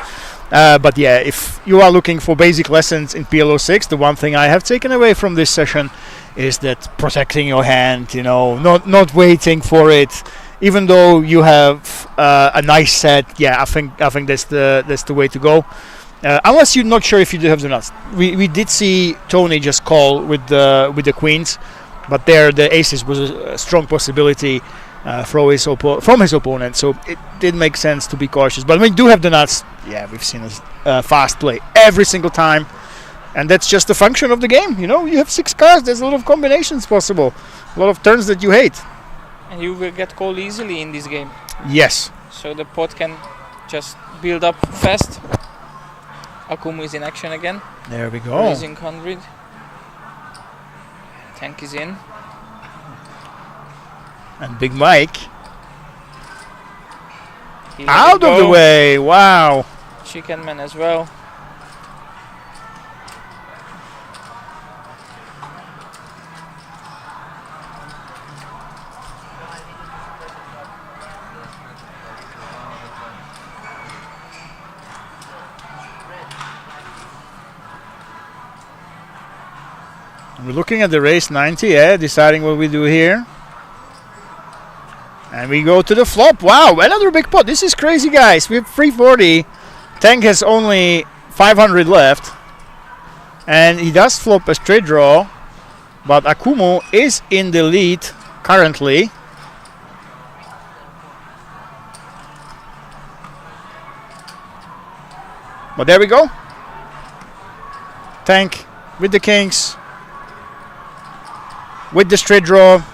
But yeah, if you are looking for basic lessons in PLO 6, the one thing I have taken away from this session is that protecting your hand, you know, not waiting for it. Even though you have a nice set, yeah, I think that's the way to go. Unless you're not sure if you do have the nuts. We did see Tony just call with the queens, but there the aces was a strong possibility from his opponent, so it did make sense to be cautious. But when you do have the nuts, yeah, we've seen a fast play every single time, and that's just a function of the game. You know, you have 6 cards. There's a lot of combinations possible, a lot of turns that you hate. And you will get called easily in this game. Yes. So the pot can just build up fast. Akumu is in action again. There we go. Raising 100. Tank is in. And Big Mike out of the way. Wow. Chicken Man as well. We're looking at the race 90, deciding what we do here. And we go to the flop. Wow, another big pot. This is crazy, guys. We have 340. Tank has only 500 left. And he does flop a straight draw. But Akumu is in the lead currently. But there we go. Tank with the kings. With the straight draw.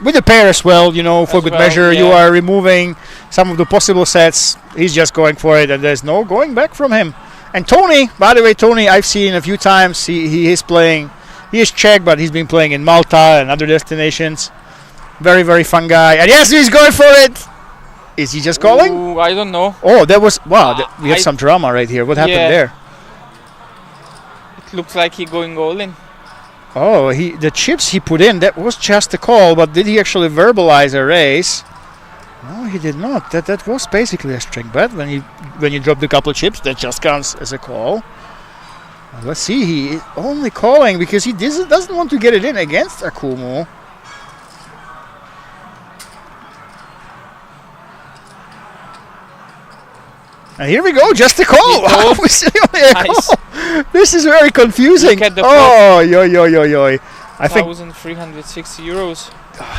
With the pair as well, you know, for good measure. Yeah. You are removing some of the possible sets. He's just going for it, and there's no going back from him. And Tony, by the way, Tony, I've seen a few times. He is playing. He is Czech, but he's been playing in Malta and other destinations. Very, very fun guy. And yes, he's going for it. Is he just calling? Ooh, I don't know. Oh, that was... Wow, we have some drama right here. What happened there? It looks like he's going all in. Oh, the chips he put in, that was just a call, but did he actually verbalize a raise? No, he did not. That was basically a string bet. When you dropped a couple of chips, that just counts as a call. Let's see, he is only calling because he doesn't want to get it in against Akumu. And here we go, just a call. Wow, nice. This is very confusing. Oh, yo. I think 1,360 euros.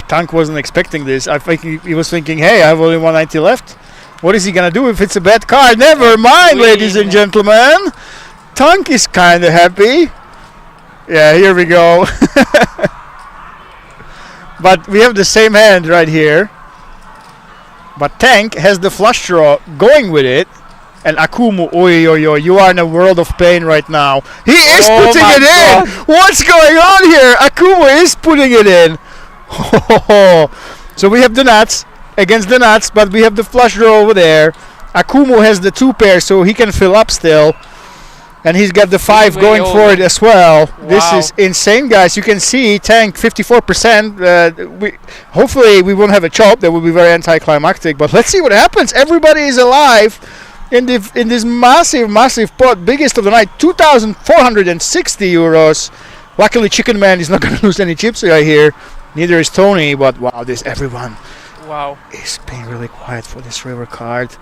Tank wasn't expecting this. I think he was thinking, hey, I have only 190 left. What is he going to do if it's a bad card? Never mind, ladies and gentlemen. Tank is kind of happy. Yeah, here we go. But we have the same hand right here. But Tank has the flush draw going with it. And Akumu, you are in a world of pain right now. He is putting it in! What's going on here? Akumu is putting it in. So we have the nuts against the nuts, but we have the flush draw over there. Akumu has the 2 pair, so he can fill up still. And he's got the 5 going for it as well. Wow. This is insane, guys. You can see Tank 54%. Hopefully we won't have a chop. That would be very anticlimactic. But let's see what happens. Everybody is alive in this massive pot. Biggest of the night. 2,460 euros. Luckily Chicken Man is not going to lose any chips right here. Neither is Tony. But wow, everyone is being really quiet for this river card.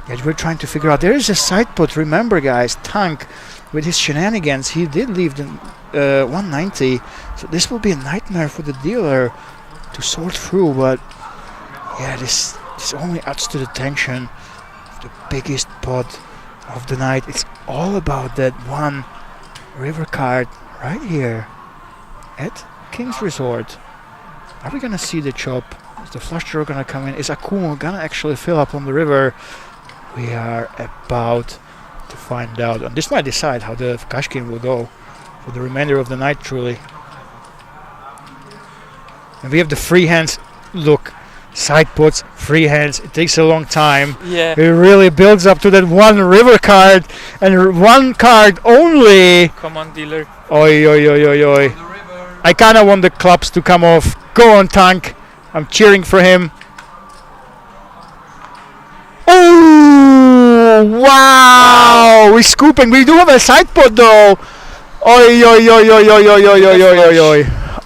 Yeah, we're trying to figure out. There is a side pot. Remember, guys, Tank with his shenanigans, he did leave the 190. So this will be a nightmare for the dealer to sort through. But yeah, this only adds to the tension of the biggest pot of the night. It's all about that one river card right here at King's Resort. Are we gonna see the chop? Is the flush draw gonna come in? Is Akumu gonna actually fill up on the river? We are about to find out, and this might decide how the cash game will go for the remainder of the night, truly. And we have the free hands. Look, side pots, free hands. It takes a long time. Yeah. It really builds up to that one river card, and one card only. Come on, dealer. Oi. I kind of want the clubs to come off. Go on, Tank. I'm cheering for him. Oh, wow! We're scooping. We do have a side pot though. Oi.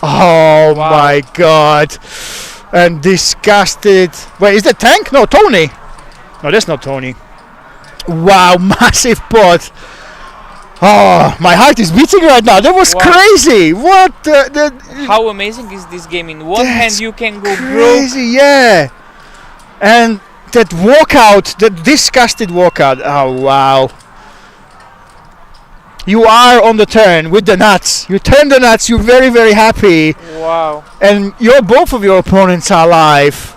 Oh my god. And disgusted. Wait, is that Tank? No, Tony. No, that's not Tony. Wow, massive pot. Oh, my heart is beating right now. That was crazy. What How amazing is this game? In one hand you can go crazy, broke. Yeah. And that walkout, that disgusted walkout. Oh, wow. You are on the turn with the nuts. You turn the nuts, you're very, very happy. Wow. And both of your opponents are alive.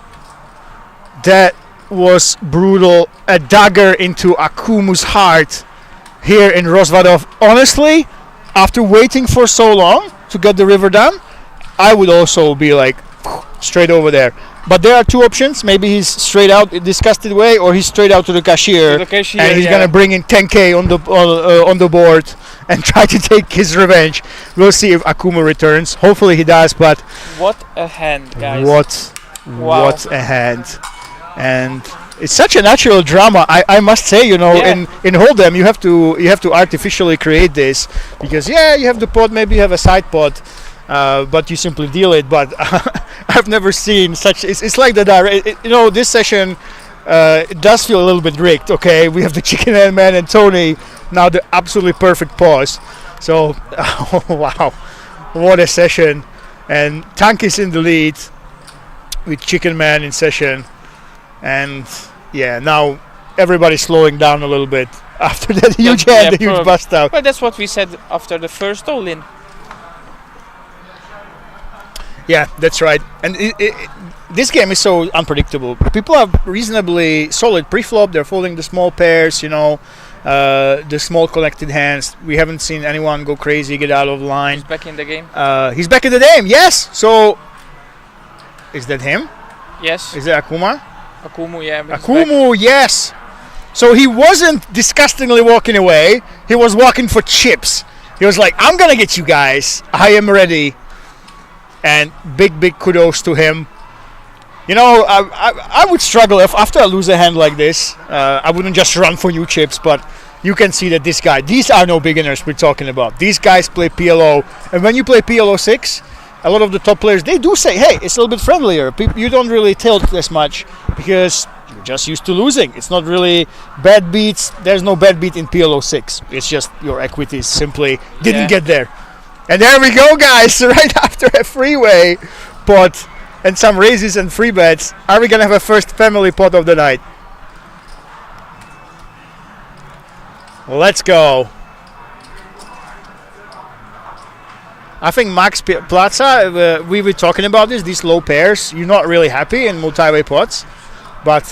That was brutal. A dagger into Akumu's heart here in Rozvadov. Honestly, after waiting for so long to get the river done, I would also be like straight over there. But there are two options. Maybe he's straight out in disgusted way, or he's straight out to the cashier, and he's gonna bring in 10k on the board and try to take his revenge. We'll see if Akumu returns. Hopefully he does. But what a hand, guys! What a hand! And It's such a natural drama. I must say, Yeah. in Hold'em you have to artificially create this because you have the pot, maybe you have a side pot, but you simply deal it. But I've never seen such. It's like the this session. It does feel a little bit rigged. Okay, we have the Chicken Man and Tony now, the absolutely perfect pause. So wow, what a session! And Tank is in the lead with Chicken Man in session. And now everybody's slowing down a little bit after that huge hand, the huge bust out. But that's what we said after the first all-in. Yeah, that's right. And this game is so unpredictable. People are reasonably solid pre-flop. They're folding the small pairs, the small connected hands. We haven't seen anyone go crazy, get out of line. He's back in the game. He's back in the game, yes. So, is that him? Yes. Is that Akuma? Akumu, yeah. Akumu, yes. So he wasn't disgustingly walking away. He was walking for chips. He was like, I'm going to get you guys. I am ready. And big kudos to him. I would struggle if after I lose a hand like this, I wouldn't just run for new chips, but you can see that these are no beginners we're talking about. These guys play PLO. And when you play PLO 6, a lot of the top players, they do say, hey, it's a little bit friendlier. You don't really tilt as much because you're just used to losing. It's not really bad beats. There's no bad beat in PLO 6. It's just your equities simply didn't get there. And there we go, guys. Right after a freeway pot and some raises and free bets, are we going to have a first family pot of the night? Let's go. I think Max Plaza, we were talking about these low pairs. You're not really happy in multi-way pots. But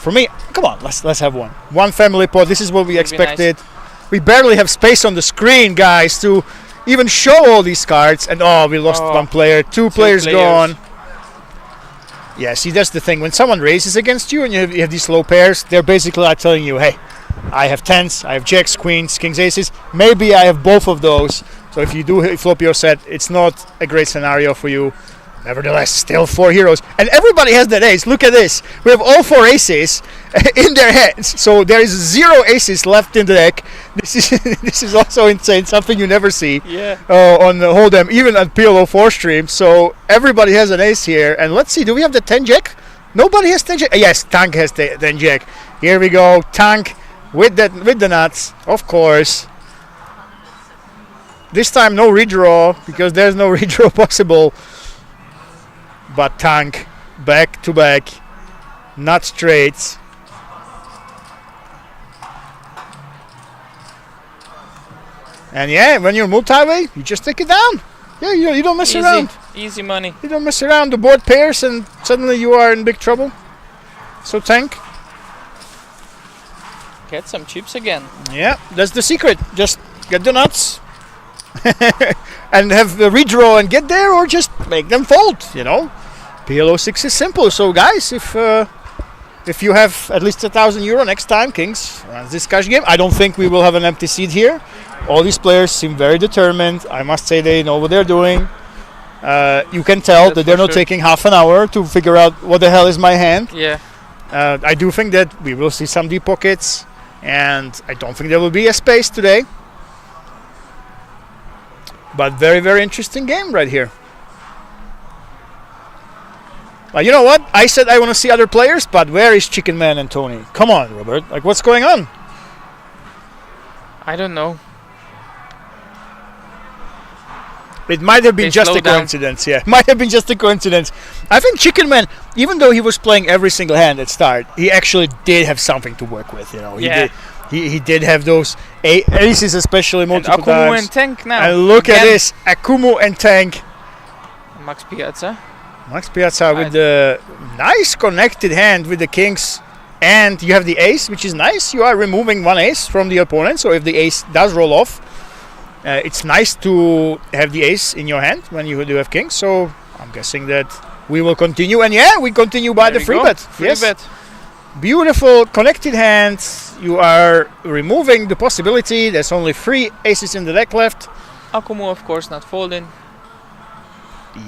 for me, come on, let's have one. One family pot, this is what we expected. Nice. We barely have space on the screen, guys, to even show all these cards. And we lost one player, two players gone. Yeah, see, that's the thing. When someone raises against you and you have these low pairs, they're basically like telling you, hey, I have tens, I have jacks, queens, kings, aces. Maybe I have both of those. So if you do flop your set, it's not a great scenario for you. Nevertheless, still 4 heroes. And everybody has that ace. Look at this. We have all 4 aces in their hands. So there is 0 aces left in the deck. This is also insane. Something you never see on the Hold'em, even at PLO 4 stream. So everybody has an ace here. And let's see, do we have the 10 jack? Nobody has 10 jack. Yes, Tank has the 10 jack. Here we go. Tank with the nuts, of course. This time no redraw because there's no redraw possible. But Tank back to back, nut straights. And when you're multi-way, you just take it down. Yeah, you don't mess around. Easy money. You don't mess around. The board pairs and suddenly you are in big trouble. So Tank. Get some chips again. Yeah, that's the secret. Just get the nuts. And have the redraw and get there, or just make them fold. PLO 6 is simple. So guys, if you have at least €1,000 next time, Kings runs this cash game. I don't think we will have an empty seat here. All these players seem very determined. I must say they know what they're doing. You can tell that they're not taking half an hour to figure out what the hell is my hand. Yeah. I do think that we will see some deep pockets, and I don't think there will be a space today. But very, very interesting game right here. You know what? I said I want to see other players, but where is Chicken Man and Tony? Come on, Robert. What's going on? I don't know. It might have been just a coincidence. Yeah, might have been just a coincidence. I think Chicken Man, even though he was playing every single hand at start, he actually did have something to work with. He did have those aces, especially multiple times. Akumu and Tank now. And look at this, Akumu and Tank. Max Piazza with the nice connected hand with the kings, and you have the ace, which is nice. You are removing one ace from the opponent, so if the ace does roll off, it's nice to have the ace in your hand when you do have kings. So I'm guessing that we will continue, and we continue by the free bet. Bet. Beautiful connected hands. You are removing the possibility. There's only 3 aces in the deck left. Akumu, of course, not folding.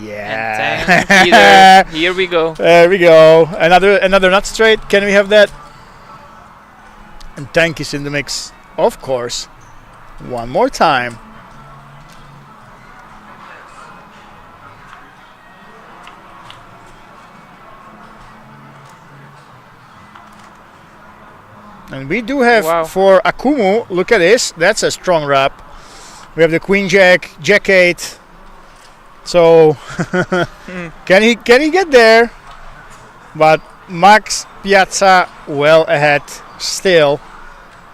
Yeah. Here we go. There we go. Another nut straight. Can we have that? And Tank is in the mix, of course. One more time. And we do have for Akumu, look at this, that's a strong wrap. We have the Queen Jack, Jack 8. So can he get there? But Max Piazza well ahead still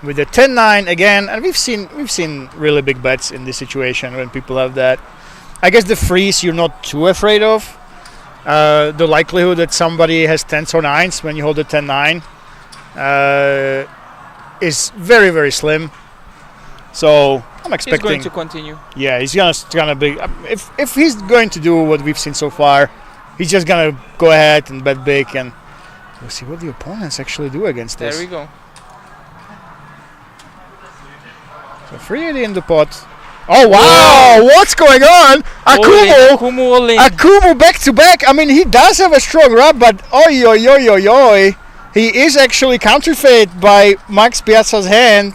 with the 10-9 again, and we've seen really big bets in this situation when people have that. I guess the freeze you're not too afraid of. The likelihood that somebody has 10s or 9s when you hold the 10-9 is very, very slim. So I'm expecting he's going to continue. Yeah, he's gonna be. If he's going to do what we've seen so far, he's just gonna go ahead and bet big, and we'll see what the opponents actually do against this. There we go. So 380 in the pot. Oh wow! Whoa. What's going on? Akumu back to back. I mean, he does have a strong rub, but oi oi oi oi oi. He is actually counterfeit by Max Piazza's hand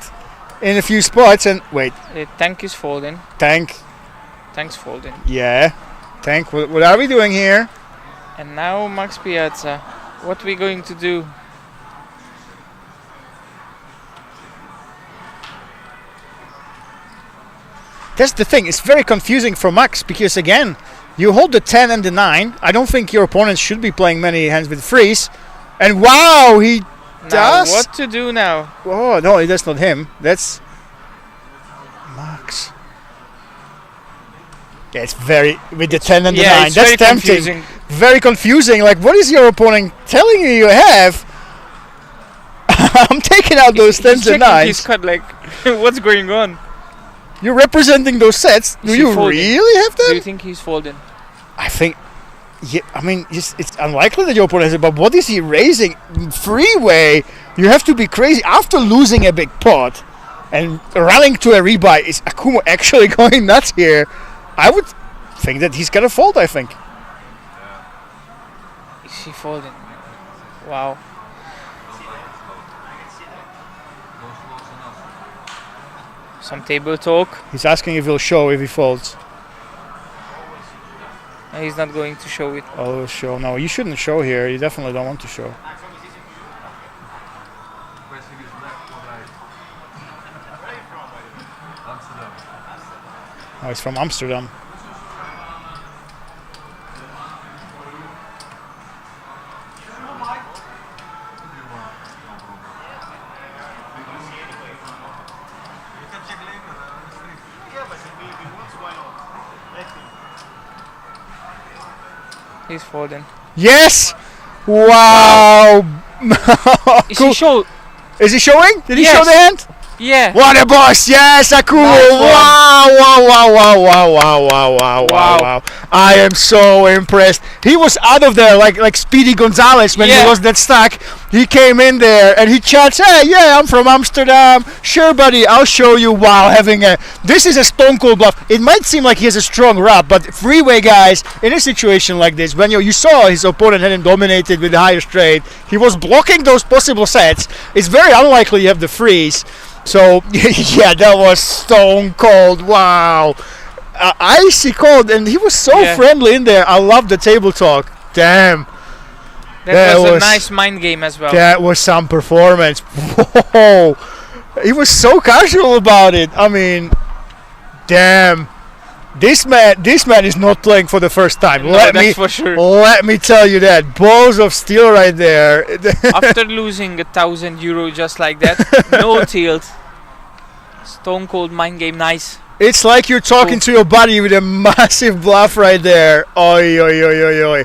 in a few spots. And wait, Tank is folding. Tank's folding. Yeah, Tank. What are we doing here? And now Max Piazza. What are we going to do? That's the thing. It's very confusing for Max because again, you hold the 10 and the 9. I don't think your opponent should be playing many hands with freeze. And wow, he does. What to do now? Oh no, that's not him. That's Max. Yeah, it's very with the 10 and the 9. That's tempting. Confusing. Very confusing. Like, what is your opponent telling you have? I'm taking out those 10s and 9s. He's cut like, what's going on? You're representing those sets. Do you really have them? Do you think he's folding? I think. Yeah, I mean, it's unlikely that your opponent has it, but what is he raising? Freeway, you have to be crazy. After losing a big pot and running to a rebuy, is Akumu actually going nuts here? I would think that he's going to fold, I think. Is he folding? Wow. Some table talk. He's asking if he'll show if he folds. He's not going to show it. Oh, show. No, you shouldn't show here. You definitely don't want to show. Oh, he's from Amsterdam. He's folding. Yes! Wow! Is he show? Is he showing? Did he show the hand? Yeah. What a boss! Yes, Akumu! Wow! Wow! I am so impressed. He was out of there like Speedy Gonzalez when he was that stuck. He came in there and he chats, "Hey, yeah, I'm from Amsterdam. Sure, buddy, I'll show you." Wow, this is a stone cold bluff. It might seem like he has a strong rub, but freeway guys in a situation like this, when you saw his opponent had him dominated with the higher straight, he was blocking those possible sets. It's very unlikely you have the freeze. So yeah, that was stone cold. Wow, icy cold, and he was so friendly in there. I love the table talk. Damn. That was a nice mind game as well. That was some performance. Whoa. He was so casual about it. I mean, damn. This man is not playing for the first time. No, that's for sure. Let me tell you that. Balls of steel right there. After losing €1,000 just like that, no tilt. Stone cold mind game, nice. It's like you're talking to your buddy with a massive bluff right there. Oi, oi, oi, oi, oi.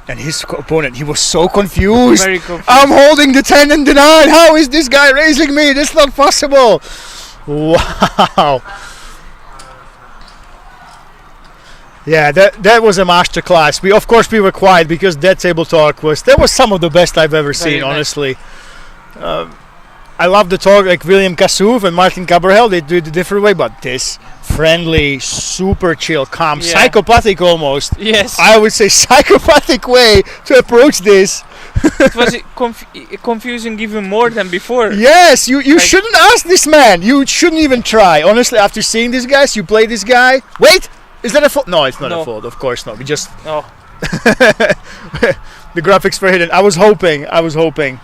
And his opponent, he was so confused. Very confused. I'm holding the 10 and the 9. How is this guy raising me? That's not possible. Wow. Yeah, that was a masterclass. We were quiet because that table talk was some of the best I've ever seen, honestly. I love the talk, like William Kassouf and Martin Cabrel, they do it a different way, but this friendly, super chill, calm, psychopathic almost. Yes. I would say psychopathic way to approach this. It was confusing even more than before. Yes, you Like- shouldn't ask this man. You shouldn't even try. Honestly, after seeing these guys, you play this guy. Wait, is that a fault? No, it's not No. a fault. Of course not. We just No. the graphics were hidden. I was hoping.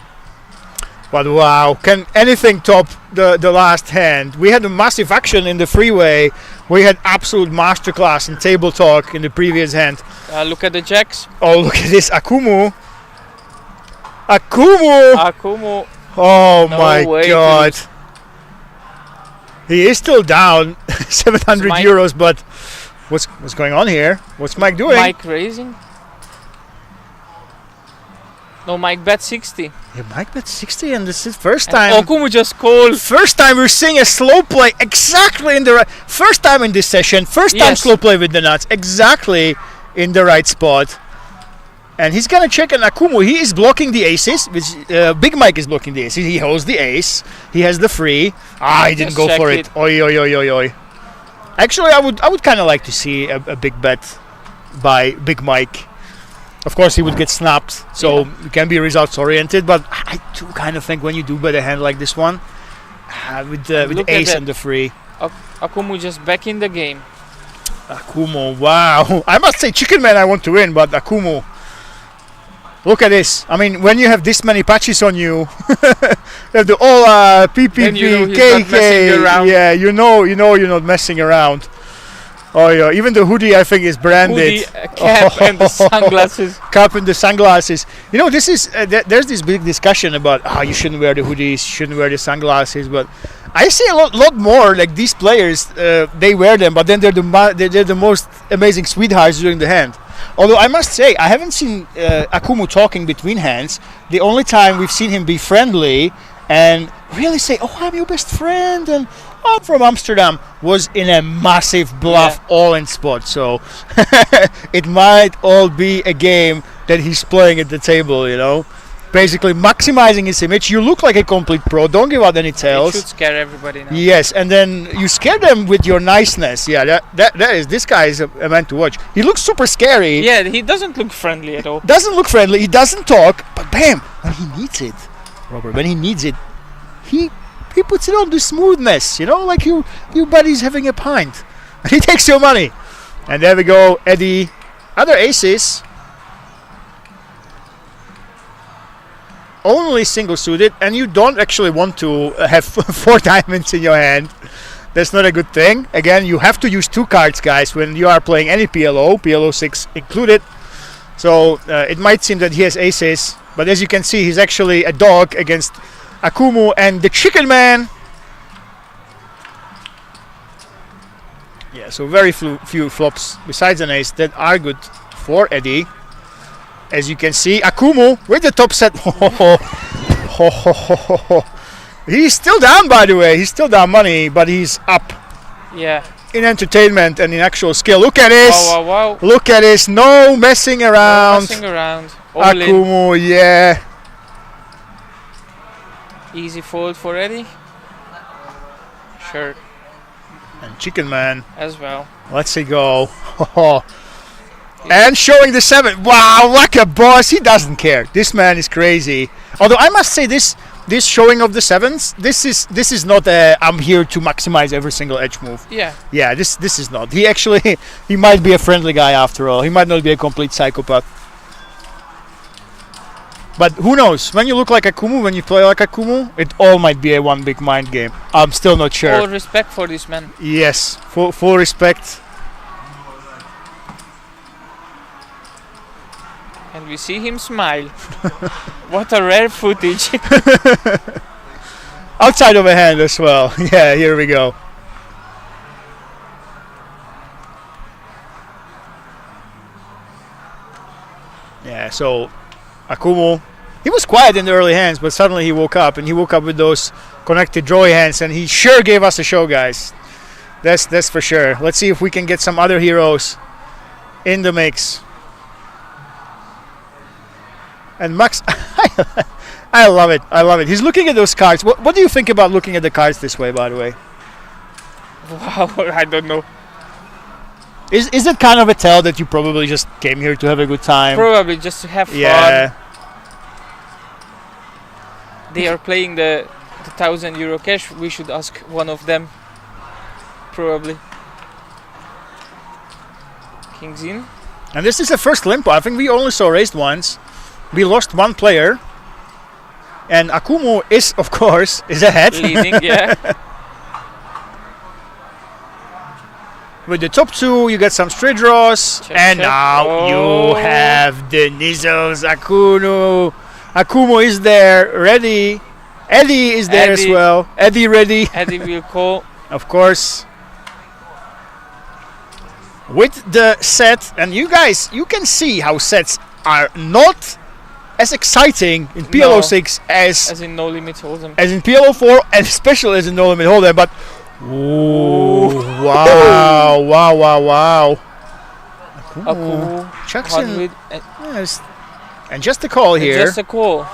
But wow, can anything top the last hand? We had a massive action in the freeway. We had absolute masterclass in table talk in the previous hand. Look at the jacks. Oh, look at this Akumu. Akumu! Akumu. Oh No my way, god. He is still down 700 Mike- euros, but what's going on here? What's Mike doing? Mike raising. No, Mike bet 60. Yeah, Mike bet 60 and this is first And time. Akumu just called. First time we're seeing a slow play exactly in the right. First time in this session. First time Yes. slow play with the nuts exactly in the right spot. And he's gonna check on Akumu. He is blocking the aces. Which Big Mike is blocking the aces. He holds the ace. He has the free. He didn't Just go check for it. it. Oi oi oi oi oi. Actually, I would kind of like to see a big bet by Big Mike. Of course, he would get snapped, so you can be results oriented. But I do kind of think when you do bet a hand like this one, with the Look at ace that. and the free. Akumu just back in the game. Akumu, wow. I must say, Chicken Man, I want to win, but Akumu. Look at this. I mean, when you have this many patches on you, you have the Ola, PPP, Then you know he's KK. not messing around. Yeah, you know you're not messing around. Oh yeah, even the hoodie I think is branded. Hoodie, cap, and the sunglasses. Cap and the sunglasses. You know, this is there's this big discussion about you shouldn't wear the hoodies, shouldn't wear the sunglasses, but I see a lot more like these players. They wear them, but then they're the most amazing sweethearts during the hand. Although I must say, I haven't seen Akumu talking between hands. The only time we've seen him be friendly and really say, "Oh, I'm your best friend," and I'm from Amsterdam, was in a massive bluff all in spot. So it might all be a game that he's playing at the table, you know. Basically maximizing his image. You look like a complete pro. Don't give out any It tails. should scare everybody now. Yes, and then you scare them with your niceness. Yeah, that is this guy is a man to watch. He looks super scary. Yeah, he doesn't look friendly at all. Doesn't look friendly. He doesn't talk. But bam, when he needs it, Robert, when he needs it, he puts it on the smoothness. You know, like you buddies having a pint, and he takes your money. And there we go, Eddie. Other aces. Only single suited, and you don't actually want to have 4 diamonds in your hand. That's not a good thing. Again, you have to use 2 cards, guys, when you are playing any PLO 6 included. So it might seem that he has aces, but as you can see, he's actually a dog against Akumu and the Chicken Man. Yeah, so very few flops besides an ace that are good for Eddie. As you can see, Akumu with the top set. He's still down, by the way. He's still down money, but he's up Yeah. in entertainment and in actual skill. Look at this. Wow, wow, wow. Look at this. No messing No around. messing around. All in. Akumu, yeah. Easy fold for Eddie. Sure, And Chicken Man. as well. Let's see go. And showing the 7. Wow, like a boss. He doesn't care. This man is crazy. Although I must say this showing of the 7s, this is not a I'm here to maximize every single edge move. Yeah. Yeah, this is not. He actually he might be a friendly guy after all. He might not be a complete psychopath. But who knows? When you look like Akumu, when you play like Akumu, it all might be a one big mind game. I'm still not sure. All respect for this man. Yes, full respect. And we see him smile. What a rare footage. Outside of a hand as well. Yeah, here we go. Yeah, so Akumu, he was quiet in the early hands, but suddenly he woke up, and he woke up with those connected drawy hands, and he sure gave us a show, guys. That's for sure. Let's see if we can get some other heroes in the mix. And Max, I love it. I love it. He's looking at those cards. What do you think about looking at the cards this way, by the way? Wow, I don't know. Is it kind of a tell that you probably just came here to have a good time? Probably just to have fun. Yeah. They are playing the €1,000 cash. We should ask one of them, probably. Kings in. And this is the first limpo. I think we only saw raised once. We lost one player. And Akumu is, of course, is ahead. Leading, yeah. With the top two, you get some straight draws. Check. Now you Oh. have the Nizzles. Akumu is there, ready. Eddie is there as Eddie. well. Eddie ready, Eddie will call. of course. With the set, and you guys, you can see how sets are not as exciting in PLO6 As in No Limit Hold'em. as in PLO4, and especially as in No Limit Hold'em. But wow! Akumu, Chucks in, 100, yes, and just a call and here. just a call.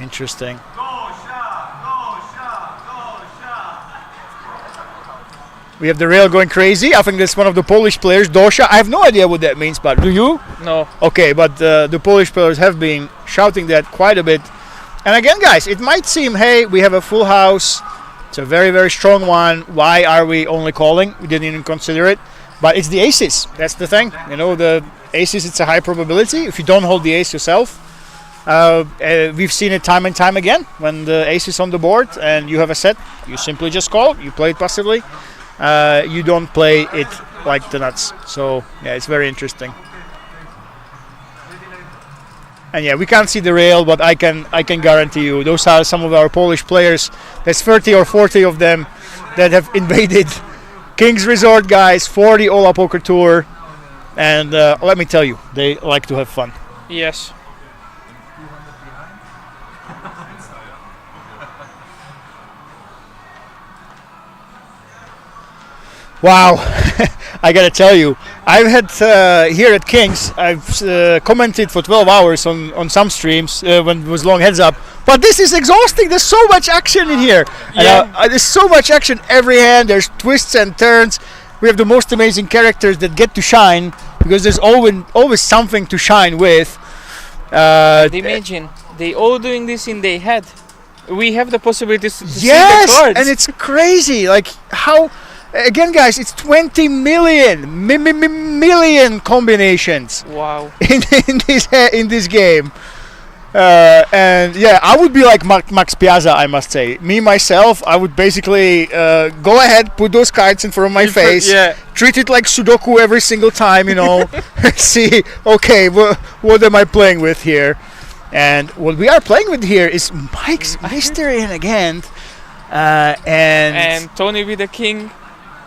Interesting. We have the rail going crazy. I think that's one of the Polish players, Dosha. I have no idea what that means, but do you? No. Okay, but the Polish players have been shouting that quite a bit. And again, guys, it might seem, hey, we have a full house. It's a very, very strong one. Why are we only calling? We didn't even consider it. But it's the aces. That's the thing. You know, the aces, it's a high probability. If you don't hold the ace yourself, we've seen it time and time again. When the ace is on the board and you have a set, you simply just call. You play it passively. You don't play it like the nuts. So, yeah, it's very interesting. And yeah, we can't see the rail, but I can guarantee you those are some of our Polish players. There's 30 or 40 of them that have invaded King's Resort, guys, for the Ola Poker Tour. And let me tell you, they like to have fun. Yes. Wow, I gotta tell you, I've had here at Kings, I've commented for 12 hours on some streams when it was long heads up, but this is exhausting. There's so much action in here. Yeah. And, there's so much action every hand. There's twists and turns. We have the most amazing characters that get to shine because there's always something to shine with. Imagine, they all doing this in their head. We have the possibility to see the Yes, cards. and it's crazy. Like how, again, guys, it's 20 million combinations Wow. in this game. And yeah, I would be like Max Piazza, I must say. Me myself, I would basically go ahead, put those cards in front of my face, Yeah. treat it like Sudoku every single time, you know. See, okay, what am I playing with here? And what we are playing with here is Mike's Mystery and again, And Tony with the king,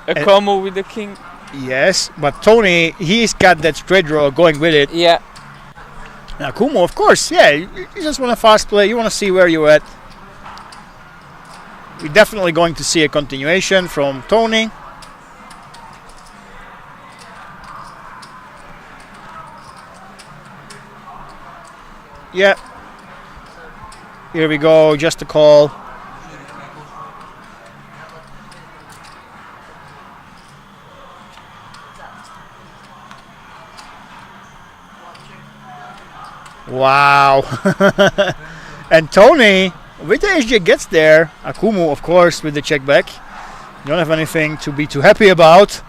a combo with the king. yes, but Tony, he's got that straight draw going with it. Yeah. Now Kumo, of course, yeah, you just want to fast play, you want to see where you're at. We're definitely going to see a continuation from Tony. Yeah. Here we go, just a call. Wow. And Tony, with the SJ gets there. Akumu, of course, with the check back. You don't have anything to be too happy about.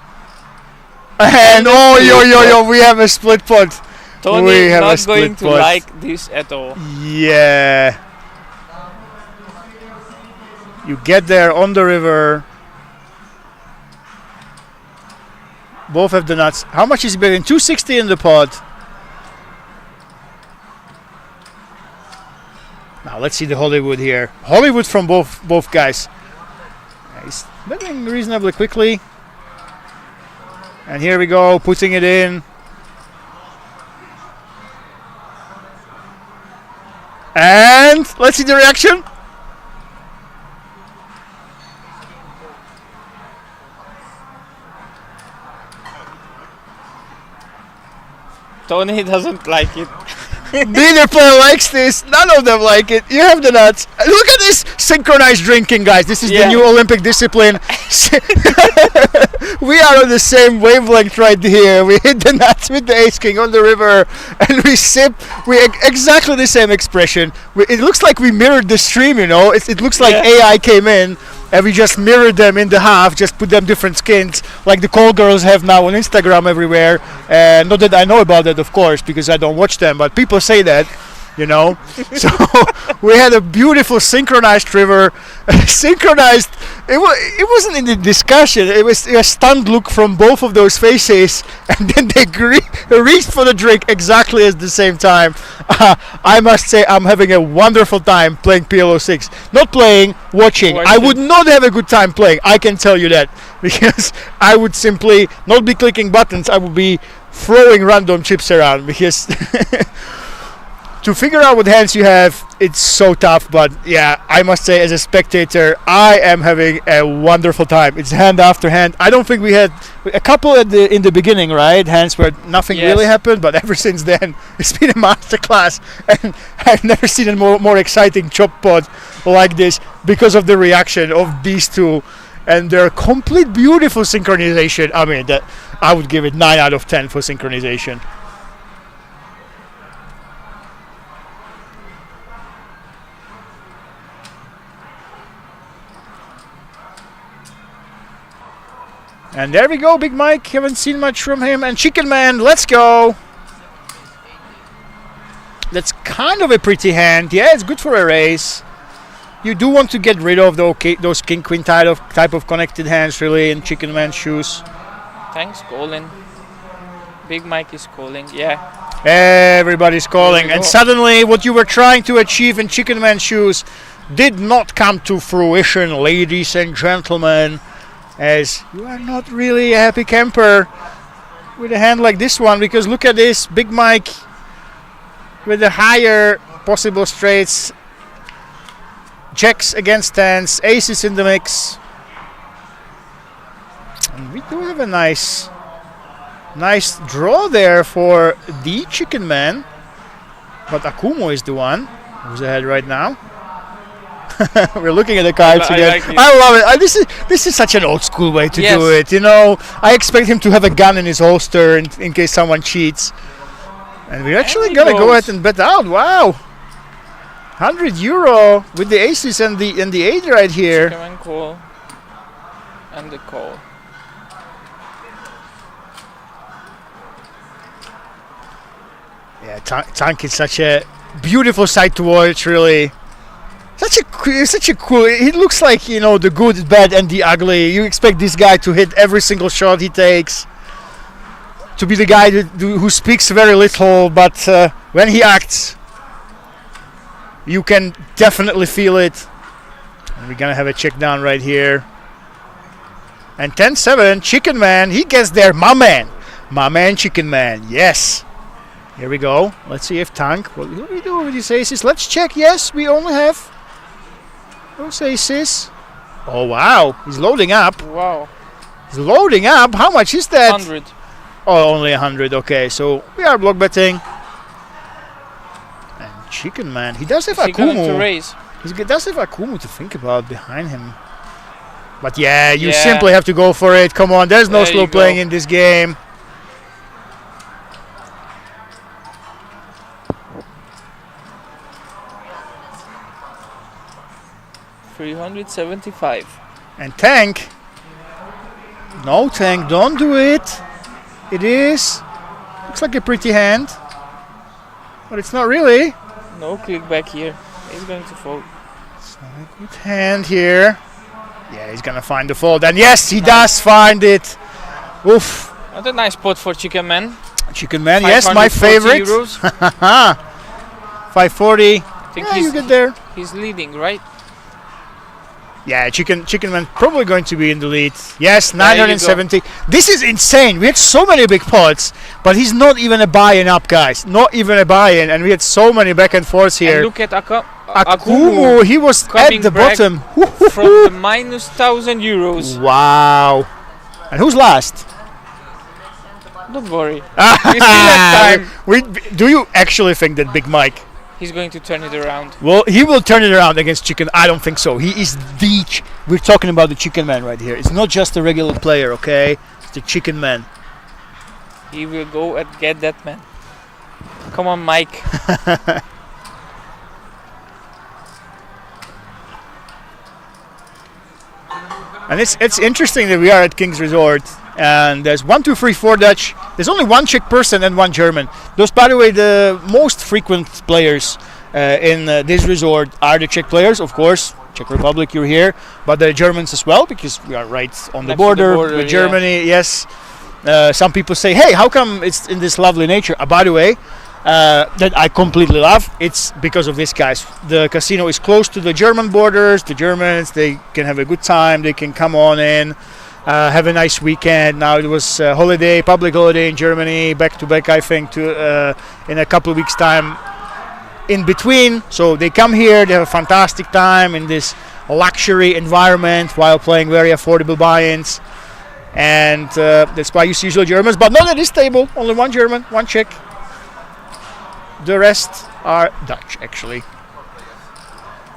And yo, we have a split pot. Tony We have a not split going to pot. like this at all. Yeah. You get there on the river. Both have the nuts. How much is he betting? 260 in the pot. Now let's see the Hollywood here. Hollywood from both guys. He's betting reasonably quickly. And here we go, putting it in. And let's see the reaction. Tony doesn't like it. Neither player likes this. None of them like it. You have the nuts. Look at this. synchronized drinking, guys. This is the Yeah. new Olympic discipline. We are on the same wavelength right here. We hit the nuts with the Ace King on the river, and we sip. Exactly the same expression. It looks like we mirrored the stream. It looks like Yeah. AI came in, and we just mirrored them in the half. Just put them different skins, like the call girls have now on Instagram everywhere. And not that I know about that, of course, because I don't watch them, but people say that. So we had a beautiful synchronized river. Synchronized. It wasn't in the discussion. It was a stunned look from both of those faces, and then they reached for the drink exactly at the same time. I must say I'm having a wonderful time playing PLO6. Not playing, watching. I would not have a good time playing, I can tell you that, because I would simply not be clicking buttons. I would be throwing random chips around, because to figure out what hands you have, it's so tough. But yeah, I must say, as a spectator, I am having a wonderful time. It's hand after hand. I don't think we had a couple in the beginning, right? Hands where nothing really happened, but ever since then, it's been a masterclass, and I've never seen a more exciting chop pod like this because of the reaction of these two and their complete beautiful synchronization. I mean, that I would give it 9 out of 10 for synchronization. And there we go, Big Mike. Haven't seen much from him. And Chicken Man, let's go. That's kind of a pretty hand. Yeah, it's good for a race. You do want to get rid of those king-queen type of connected hands, really, in Chicken Man's shoes. Thanks, calling. Big Mike is calling. Yeah. Everybody's calling. And suddenly, what you were trying to achieve in Chicken Man's shoes did not come to fruition, ladies and gentlemen. As you are not really a happy camper with a hand like this one, because look at this, Big Mike with the higher possible straights, jacks against tens, aces in the mix, and we do have a nice draw there for the Chicken Man, but Akumo is the one who's ahead right now. We're looking at the cards again. I love it. This is such an old school way to do it. I expect him to have a gun in his holster in case someone cheats. And we're actually gonna go ahead and bet out. Wow, €100 with the aces and the 8 right here. Chicken call and the call. Yeah, Tank is such a beautiful sight to watch. Really. Such a cool. He looks like the good, bad, and the ugly. You expect this guy to hit every single shot he takes, to be the guy who speaks very little, but when he acts, you can definitely feel it. And we're gonna have a check down right here. And 10-7, Chicken Man. He gets there, my man, Chicken Man. Yes. Here we go. Let's see if Tank. What do we do with these aces? Let's check. Yes, we only have those aces. Oh wow, he's loading up. Wow. He's loading up. How much is that? 100. Oh, only 100. Okay, so we are block betting. And Chicken Man, he does have Akumu. To raise? He does have Akumu to think about behind him. But yeah, you simply have to go for it. Come on, there's no slow playing in this game. $375. And Tank. No, Tank, don't do it. It is. Looks like a pretty hand. But it's not really. No click back here. He's going to fold. It's not a good hand here. Yeah, he's going to find the fold. And yes, he does find it. Oof. What a nice pot for Chicken Man. Chicken Man, yes, my favorite. Euros. 540. I think you get there. He's leading, right? Yeah, Chicken Man probably going to be in the lead. Yes, 970. This is insane. We had so many big pots, but he's not even a buy-in up, guys. Not even a buy-in, and we had so many back and forth here. And look at Akumu. He was at the bottom. From the minus €1,000. Wow. And who's last? Don't worry. We still have time. Do you actually think that Big Mike He's going to turn it around. Well, he will turn it around against Chicken. I don't think so. He is the. We're talking about the Chicken Man right here. It's not just a regular player, okay? It's the Chicken Man. He will go and get that man. Come on, Mike. And it's interesting that we are at King's Resort, and there's 1, 2, 3, 4 Dutch. There's only one Czech person and one German. Those, by the way, the most frequent players in this resort are the Czech players, of course. Czech Republic, you're here, but the Germans as well, because we are right on the border with Germany. Yes. Some people say, "Hey, how come it's in this lovely nature?" By the way, that I completely love. It's because of this, guys. The casino is close to the German borders. The Germans, they can have a good time. They can come on in, have a nice weekend. Now it was holiday, public holiday in Germany, back to back, I think, to in a couple of weeks' time. In between, so they come here. They have a fantastic time in this luxury environment while playing very affordable buy-ins. And that's why you see usually Germans, but not at this table. Only one German, one Czech. The rest are Dutch, actually.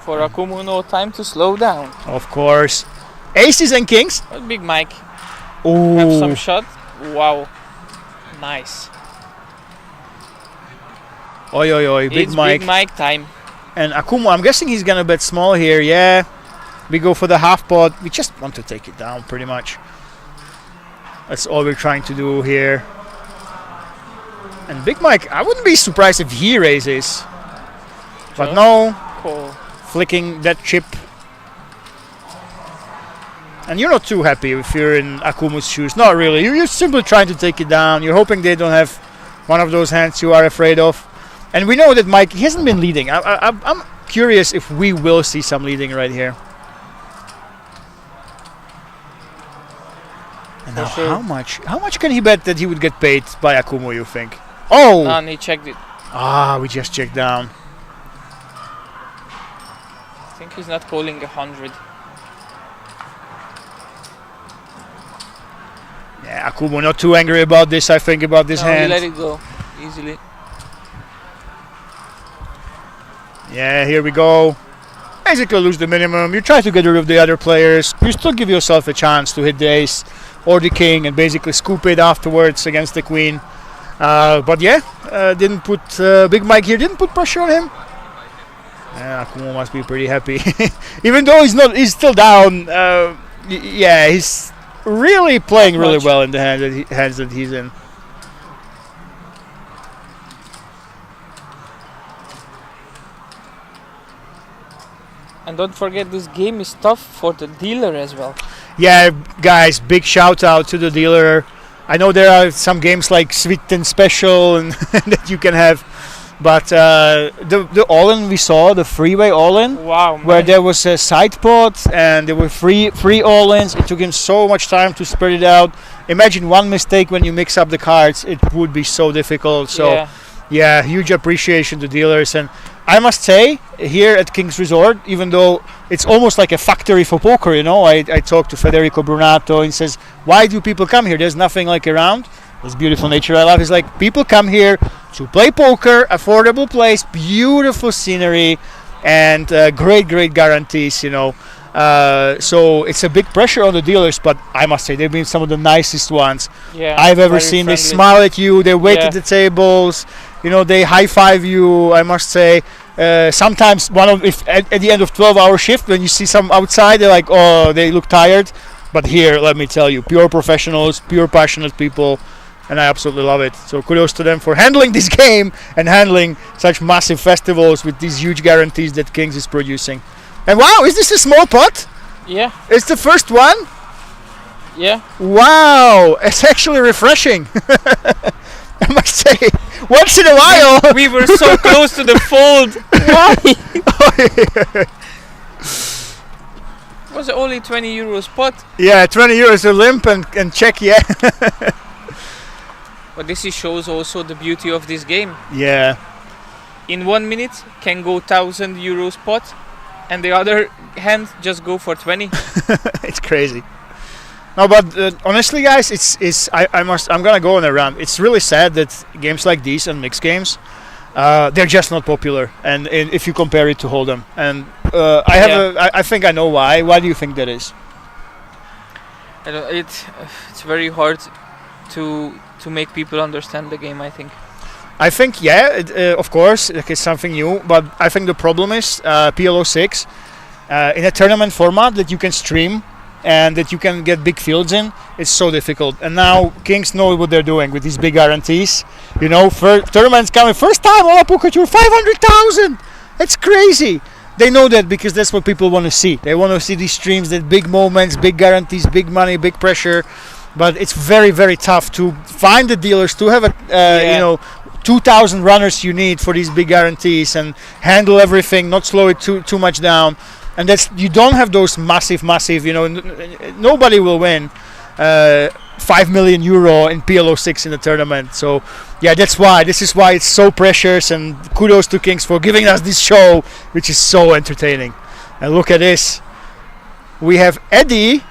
For Akumu, no time to slow down. Of course. Aces and kings. But Big Mike. Ooh. Have some shot. Wow. Nice. Oi, oi, oi. Big It's Mike. Big Mike time. And Akumu, I'm guessing he's going to bet small here. Yeah. We go for the half pot. We just want to take it down, pretty much. That's all we're trying to do here. And Big Mike, I wouldn't be surprised if he raises. But no. Call. Flicking that chip. And you're not too happy if you're in Akumu's shoes. Not really. You're simply trying to take it down. You're hoping they don't have one of those hands you are afraid of. And we know that Mike, he hasn't been leading. I'm curious if we will see some leading right here. And now sure. How much can he bet that he would get paid by Akumu, you think? Oh! None, he checked it. We just checked down. I think he's not calling 100. Yeah, Akumu not too angry about this, I think, about this hand. He let it go easily. Yeah, here we go. Basically lose the minimum. You try to get rid of the other players. You still give yourself a chance to hit the ace or the king and basically scoop it afterwards against the queen. But yeah, didn't put Big Mike here. Didn't put pressure on him. Yeah, Akumu must be pretty happy, even though he's still down. Yeah, he's really playing really well in the hands that he's in. And don't forget, this game is tough for the dealer as well. Yeah, guys, big shout out to the dealer. I know there are some games like Sweet and Special and that you can have, but the all-in we saw, the freeway all-in, wow, man. where there was a side pot and there were free all-ins. It took him so much time to spread it out. Imagine one mistake when you mix up the cards, it would be so difficult. So yeah, huge appreciation to dealers. And I must say, here at King's Resort, even though it's almost like a factory for poker, you know, I talked to Federico Brunato and says, why do people come here? There's nothing like around. This beautiful nature I love. It's like people come here to play poker, affordable place, beautiful scenery, and great guarantees, you know. So it's a big pressure on the dealers, but I must say they've been some of the nicest ones I've ever seen. Friendly. They smile at you, they wait at the tables, you know, they high five you. I must say, sometimes at the end of 12-hour shift, when you see some outside, they're like, oh, they look tired. But here, let me tell you, pure professionals, pure passionate people, and I absolutely love it. So kudos to them for handling this game and handling such massive festivals with these huge guarantees that Kings is producing. And wow, is this a small pot? Yeah. It's the first one? Yeah. Wow, it's actually refreshing. I must say, once in a while. We were so close to the fold. Why? Was it only 20 euros pot? Yeah, 20 euros a limp and check, yeah. But this shows also the beauty of this game. Yeah. In 1 minute can go 1,000 euros pot, and the other hand just go for 20. It's crazy. No, but honestly, guys, I'm gonna go on a rant. It's really sad that games like these and mixed games, they're just not popular. And if you compare it to Hold'em, and I think I know why. Why do you think that is? It's very hard to make people understand the game, I think. I think, of course, it's something new, but I think the problem is PLO6 in a tournament format that you can stream and that you can get big fields in, it's so difficult. And now Kings know what they're doing with these big guarantees. You know, tournaments coming, first time on a poker tour, 500,000! It's crazy! They know that because that's what people want to see. They want to see these streams, that big moments, big guarantees, big money, big pressure. But it's very, very tough to find the dealers, to have 2,000 runners you need for these big guarantees and handle everything, not slow it too much down. And you don't have those massive, nobody will win 5 million euro in PLO6 in the tournament. So yeah, this is why it's so precious, and kudos to Kings for giving us this show, which is so entertaining. And look at this. We have Eddie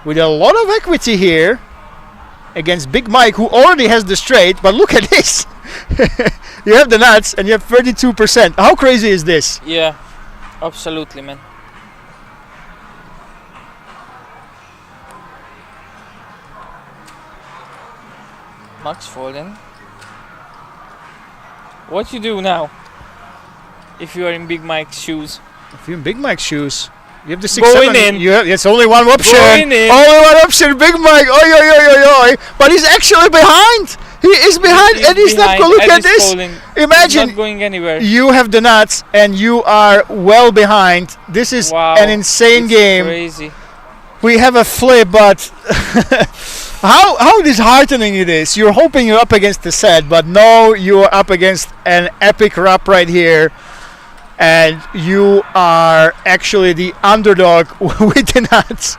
with a lot of equity here against Big Mike, who already has the straight, but look at this. You have the nuts and you have 32%. How crazy is this? Yeah, absolutely, man. Max folding. What you do now if you are in Big Mike's shoes? If you're in Big Mike's shoes, you have the 6-7. Going in. It's only one option. Going in. Only one option. Big Mike. Oi, oi, oi, oi, oi. But he's actually behind. He is behind. Eddie's not going. Look at this. Folding. Imagine. He's not going anywhere. You have the nuts and you are well behind. This is an insane game. Crazy. We have a flip, but how disheartening it is. You're hoping you're up against the set, but no, you're up against an epic wrap right here. And you are actually the underdog with the nuts.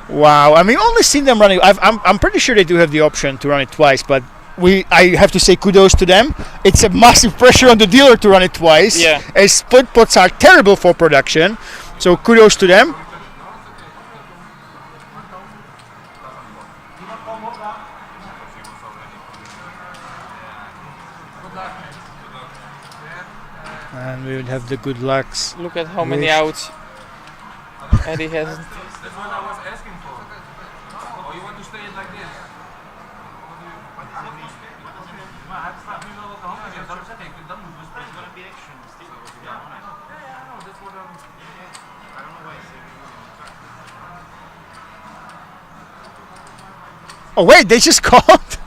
Wow, I mean, only seen them running. I'm pretty sure they do have the option to run it twice, but I have to say kudos to them. It's a massive pressure on the dealer to run it twice. Yeah. As split pots are terrible for production, so kudos to them. And we will have the good lucks. Look at how many outs Eddie has. That's what I was asking for. Oh, you want to stay it like this? Oh wait, they just called?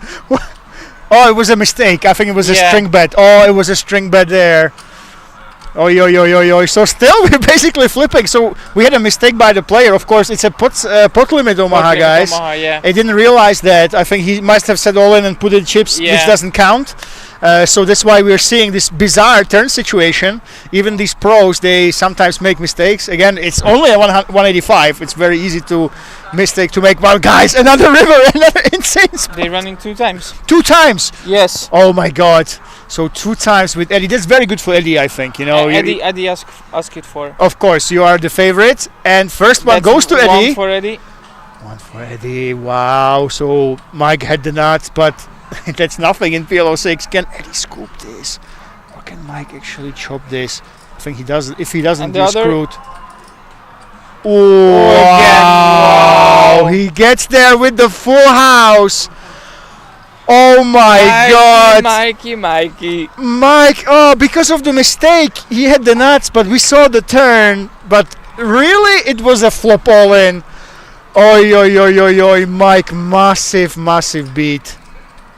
Oh, it was a mistake. I think it was a string bet. Oh, it was a string bet there. Oh, yo. So still we're basically flipping. So we had a mistake by the player. Of course, it's a pot limit Omaha, guys. I didn't realize that. I think he must have said all in and put in chips, which doesn't count. So that's why we're seeing this bizarre turn situation. Even these pros, they sometimes make mistakes. Again, it's only a 185. It's very easy to make one. Guys, another river, another insane spot. They're running 2 times. 2 times? Yes. Oh my God. So 2 times with Eddie. That's very good for Eddie, I think. You know, Eddie ask it for. Of course, you are the favorite, and first one goes to Eddie. One for Eddie. One for Eddie. Wow. So Mike had the nuts, but that's nothing in PLO6. Can Eddie scoop this, or can Mike actually chop this? I think he does. If he doesn't, he's screwed. Oh, wow. He gets there with the full house. Oh my God! Mikey. Mike, because of the mistake, he had the nuts, but we saw the turn. But really, it was a flop all in. Oi, Mike, massive beat.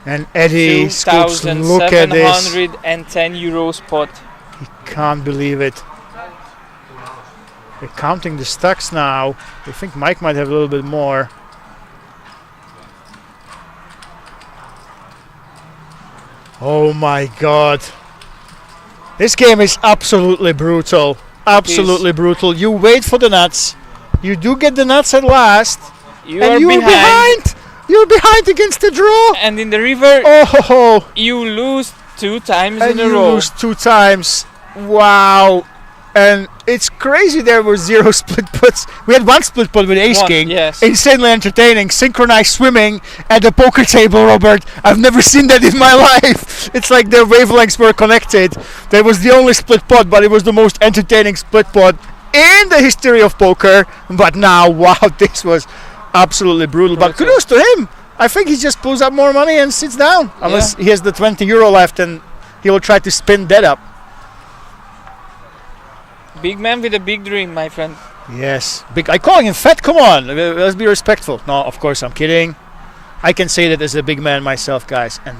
And Eddie scoops. Look at this. 2,710 euro spot. He can't believe it. They're counting the stacks now. I think Mike might have a little bit more. Oh my God. This game is absolutely brutal. Absolutely brutal. You wait for the nuts. You do get the nuts at last. You're behind. You're behind against the draw. And in the river, you lose 2 times in a row. You lose 2 times. Wow. And it's crazy there were 0 split puts. We had 1 split put with Ace King. Yes. Insanely entertaining. Synchronized swimming at the poker table, Robert. I've never seen that in my life. It's like their wavelengths were connected. That was the only split pot, but it was the most entertaining split pot in the history of poker. But now, wow, this was absolutely brutal. But kudos to him. I think he just pulls up more money and sits down. Unless he has the 20 euro left and he will try to spin that up. Big man with a big dream, my friend. Yes, big. I calling him fat. Come on, let's be respectful. No, of course I'm kidding. I can say that as a big man myself, guys. And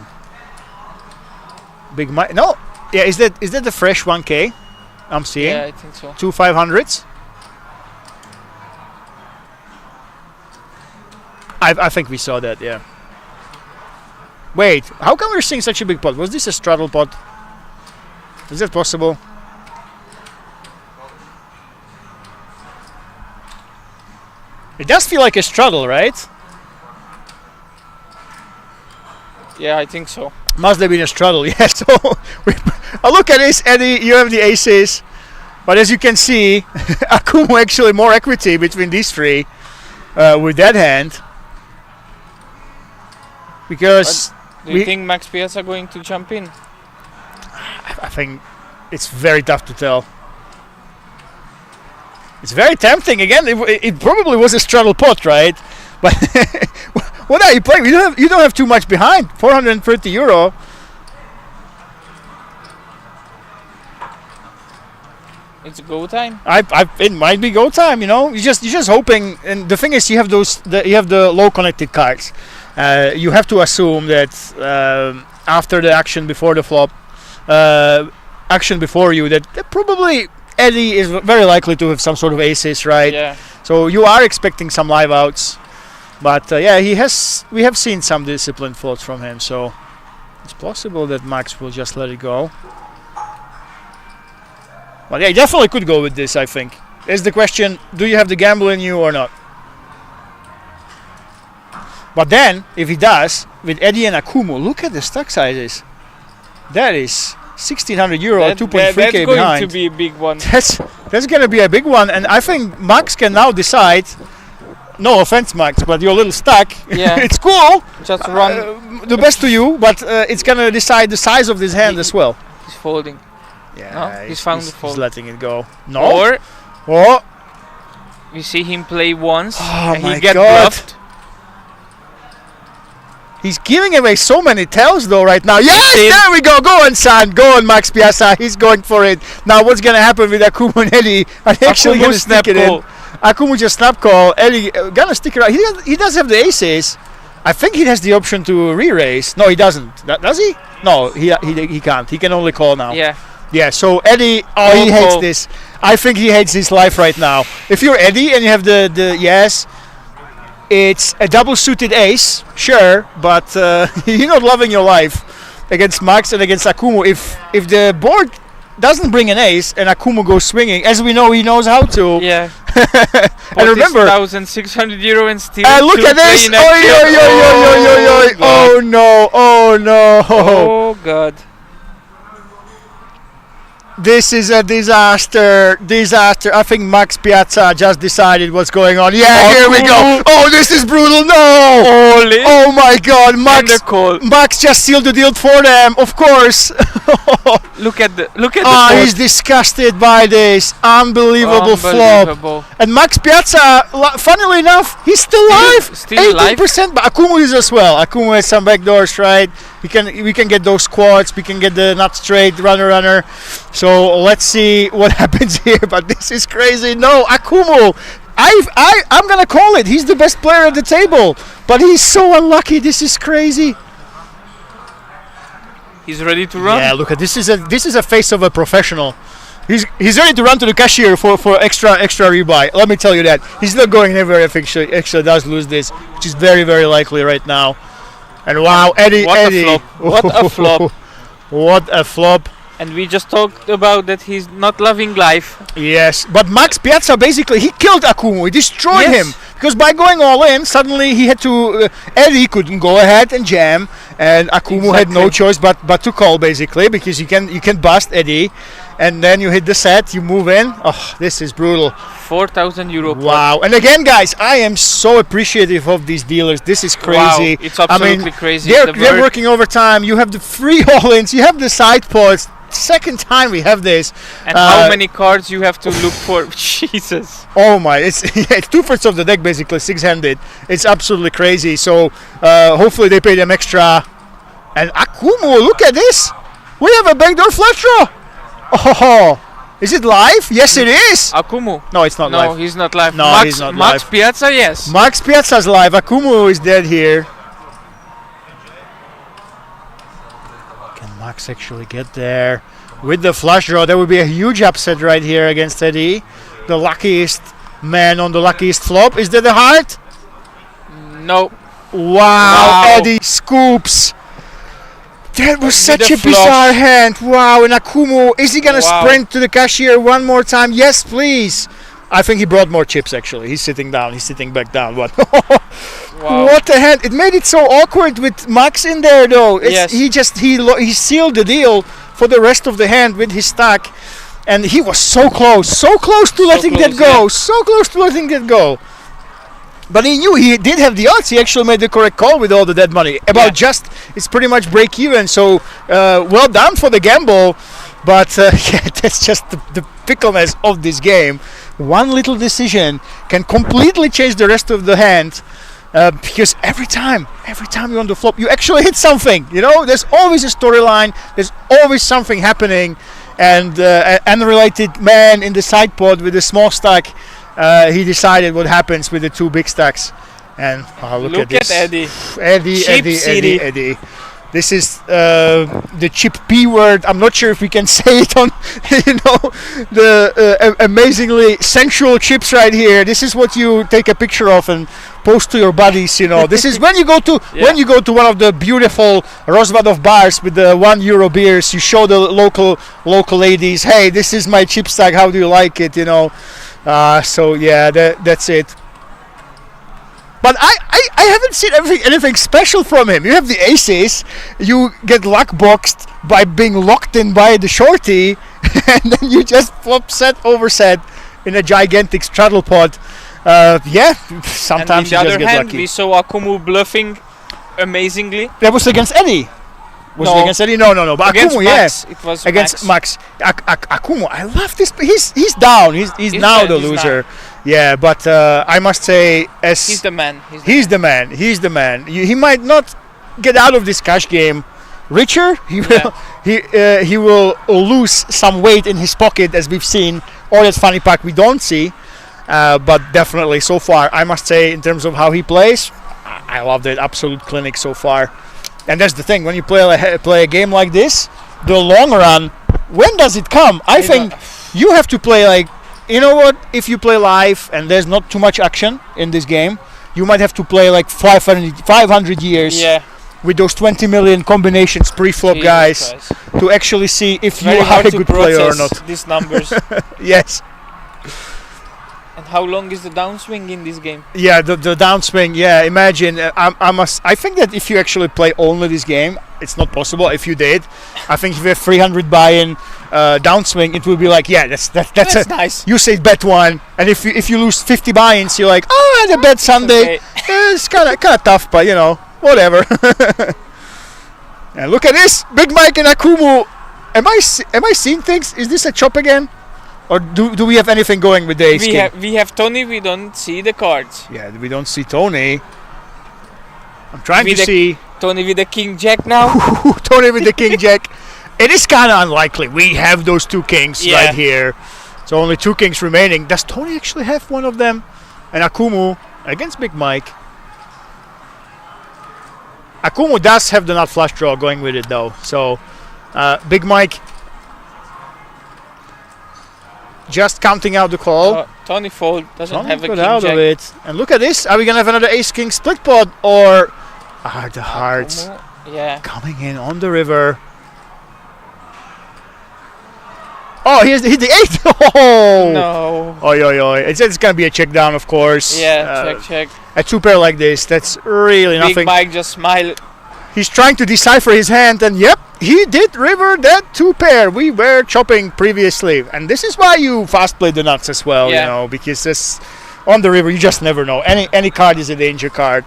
big no, yeah. Is that the fresh 1K? I'm seeing. Yeah, I think so. 2 500s. I think we saw that. Yeah. Wait, how come we're seeing such a big pot? Was this a straddle pot? Is that possible? It does feel like a straddle, right? Yeah, I think so. Must have been a straddle, yeah. So, look at this, Eddie. You have the aces. But as you can see, Akumu actually more equity between these three with that hand. Because... Do you think Max Piazza going to jump in? I think it's very tough to tell. It's very tempting. Again, it probably was a straddle pot, right? But what are you playing? You don't have too much behind. 430 euro. It's go time. It might be go time. You know, you're just hoping. And the thing is, you have the low connected cards. You have to assume that after the action before the flop, action before you, that probably Eddie is very likely to have some sort of aces, right? Yeah. So you are expecting some live outs, but yeah, we have seen some disciplined floats from him, so it's possible that Max will just let it go. But yeah, he definitely could go with this, I think. Is the question, do you have the gamble in you or not? But then, if he does, with Eddie and Akumu, look at the stack sizes. That is 1,600 euro, 2.3k behind. That's going to be a big one. That's going to be a big one, and I think Max can now decide. No offense, Max, but your little stack, yeah. It's cool. Just run. The best to you, but it's going to decide the size of this hand as well. He's folding. Yeah, no? He's found the fold. He's letting it go. No. Or we see him play once and my he get God. bluffed. He's giving away so many tells though right now. Yes, there we go. Go on, son. Go on, Max Piazza. He's going for it. Now what's going to happen with Akumu and Eddie? Are they actually going to stick it in? Akumu just snap call. Eddie going to stick it out. He does have the aces. I think he has the option to re-raise. No, he doesn't. Does he? No, he can't. He can only call now. Yeah. Yeah, so Eddie, he hates this. I think he hates his life right now. If you're Eddie and you have the yes, it's a double suited ace, sure, but you're not loving your life against Max and against Akumu. If the board doesn't bring an ace and Akumu goes swinging, as we know he knows how to. Yeah. And remember, 1,600 euro and still. Look at this! Oh no! Oh no! Oh God! This is a disaster. I think Max Piazza just decided what's going on. Yeah, here we go. Oh, this is brutal. No. Oh my God, Max just sealed the deal for them. Of course. Look at the he's disgusted by this unbelievable flop. And Max Piazza, funnily enough, he's still alive. Still 18%, but Akumu is as well. Akumu has some backdoors, right? We can get those quads. We can get the nut straight runner. So let's see what happens here. But this is crazy. No, Akumu. I'm gonna call it. He's the best player at the table, but he's so unlucky. This is crazy. He's ready to run. Yeah, look at this. Is a face of a professional. He's ready to run to the cashier for extra rebuy. Let me tell you that he's not going anywhere if actually does lose this, which is very very likely right now. And wow, Eddie. What a flop. What a flop. And we just talked about that he's not loving life. Yes, but Max Piazza basically, he killed Akumu. He destroyed him. Because by going all in, suddenly he had to... Eddie couldn't go ahead and jam. And Akumu had no choice but to call, basically. Because you can bust Eddie. and then you hit the set, you move in. Oh, this is brutal. 4,000 euro. Wow. And again, guys, I am so appreciative of these dealers. This is crazy. Wow, it's absolutely crazy. They're working overtime. You have the free all-ins, you have the side pods. Second time we have this. And how many cards you have to look for? Jesus. Oh my, it's 2/3 of the deck basically, six-handed. It's absolutely crazy. So hopefully they pay them extra. And Akumu, look at this. We have a backdoor flush draw. Oh, is it live? Yes, it is. Akumu. No, it's not live. No, he's not live. No, he's not Max live. Piazza, yes. Max Piazza's live. Akumu is dead here. Can Max actually get there with the flush draw? That would be a huge upset right here against Eddie. The luckiest man on the luckiest flop. Is that the heart? No. Wow. Eddie scoops. That was such a flush. bizarre hand. Wow, and Akumu, is he going to Wow. sprint to the cashier one more time? Yes, please. I think he brought more chips, actually. He's sitting down. He's sitting back down. What? Wow. What a hand. It made it so awkward with Max in there, though. Yes. He sealed the deal for the rest of the hand with his stack. And he was so close to letting close, that go. yeah. So close to letting that go. But he knew he did have the odds. He actually made the correct call with all the dead money. It's pretty much break even. So well done for the gamble. But yeah, that's just the fickleness of this game. One little decision can completely change the rest of the hand. Because every time you're on the flop, you actually hit something. You know, there's always a storyline. There's always something happening. And an unrelated man in the side pod with a small stack. He decided what happens with the two big stacks. And look at this. Eddie. Eddie. This is the chip P word. I'm not sure if we can say it on, the amazingly sensual chips right here. This is what you take a picture of and post to your buddies. This is when you go to when you go to one of the beautiful Rozvadov bars with the €1 beers. You show the local ladies, hey, this is my chip stack. How do you like it? So yeah, that's it. But I haven't seen anything special from him. You have the aces, you get luck boxed by being locked in by the shorty, and then you just flop set over set in a gigantic straddle pot. Sometimes And on you the just other get hand, lucky. we saw Akumu bluffing amazingly. That was against Eddie. Was it against Eddie? No. But Against Akumu, Max, it was against Max. Akumu, I love this. He's down. He's now dead, the he's loser. Yeah, but I must say, He's the man. He's the man. He might not get out of this cash game richer. He will. He will lose some weight in his pocket, as we've seen, or that funny pack we don't see. But definitely, so far, I must say, in terms of how he plays, I love that absolute clinic so far. And that's the thing, when you play a game like this, the long run, when does it come? I think you have to play like, you know what, if you play live and there's not too much action in this game, you might have to play like 500 years with those 20 million combinations pre-flop, guys, to actually see if you are a good player or not. These numbers. Yes. And how long is the downswing in this game? Yeah, the downswing. Yeah, imagine. I think that if you actually play only this game, it's not possible. If you did, I think if you have 300 buy-in downswing, it will be like, yeah, that's nice. You say bet one, and if you lose 50 buy-ins, you're like, oh, I had a bet Sunday. It's kind of tough, but whatever. And look at this, Big Mike and Akumu. Am I seeing things? Is this a chop again? Or do we have anything going with the ace king? We have Tony, we don't see the cards. Yeah, we don't see Tony. I'm trying to see Tony with the king jack now. Tony with the king jack. It is kind of unlikely. We have those two kings right here. So only two kings remaining. Does Tony actually have one of them? And Akumu against Big Mike. Akumu does have the nut flush draw going with it though. So Big Mike just counting out the call. Tony fold doesn't have a king out jack. of it. And look at this. Are we gonna have another ace king split pot or the hearts coming in on the river? Oh, here's the 8. Oh no. Oi. It's gonna be a check down, of course. Yeah, check. A two pair like this, that's really nothing. Big Mike just smile. He's trying to decipher his hand, and yep, he did river that 2 pair. We were chopping previously, and this is why you fast play the nuts as well, Yeah. you know, because this, on the river you just never know. Any card is a danger card.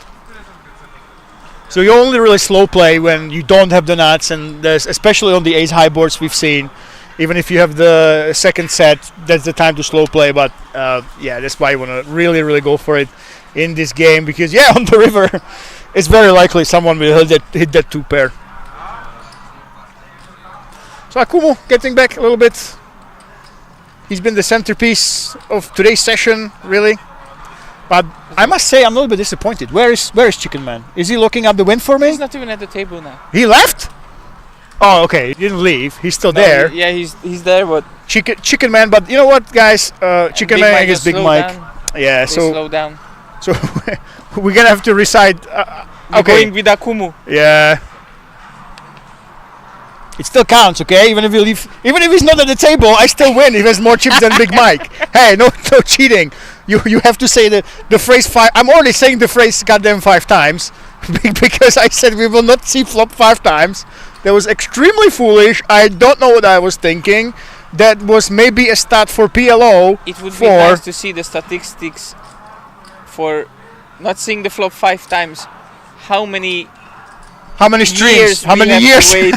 So you only really slow play when you don't have the nuts, and there's, especially on the ace high boards we've seen. Even if you have the second set, that's the time to slow play. But yeah, that's why you want to really, really go for it in this game, because yeah, on the river, it's very likely someone will hit that 2 pair. So Akumu getting back a little bit. He's been the centerpiece of today's session, really. But I must say, I'm a little bit disappointed. Where is Chicken Man? Is he looking up the win for me? He's not even at the table now. He left? Oh, okay. He didn't leave. He's still there. Yeah, he's there, but Chicken Man. But you know what, guys? Chicken Big Man Mike against has Big slowed Mike. down. Yeah. They So slow down. we're gonna have to recite. You're Okay. going with Akumu. Yeah. It still counts, okay? Even if you leave, even if he's not at the table, I still win. He has more chips than Big Mike. Hey, no cheating. You have to say the phrase 5. I'm already saying the phrase goddamn 5 times because I said we will not see flop 5 times. That was extremely foolish. I don't know what I was thinking. That was maybe a stat for PLO. It would be for nice to see the statistics for not seeing the flop 5 times. How many streams? years? How we many have to years? wait?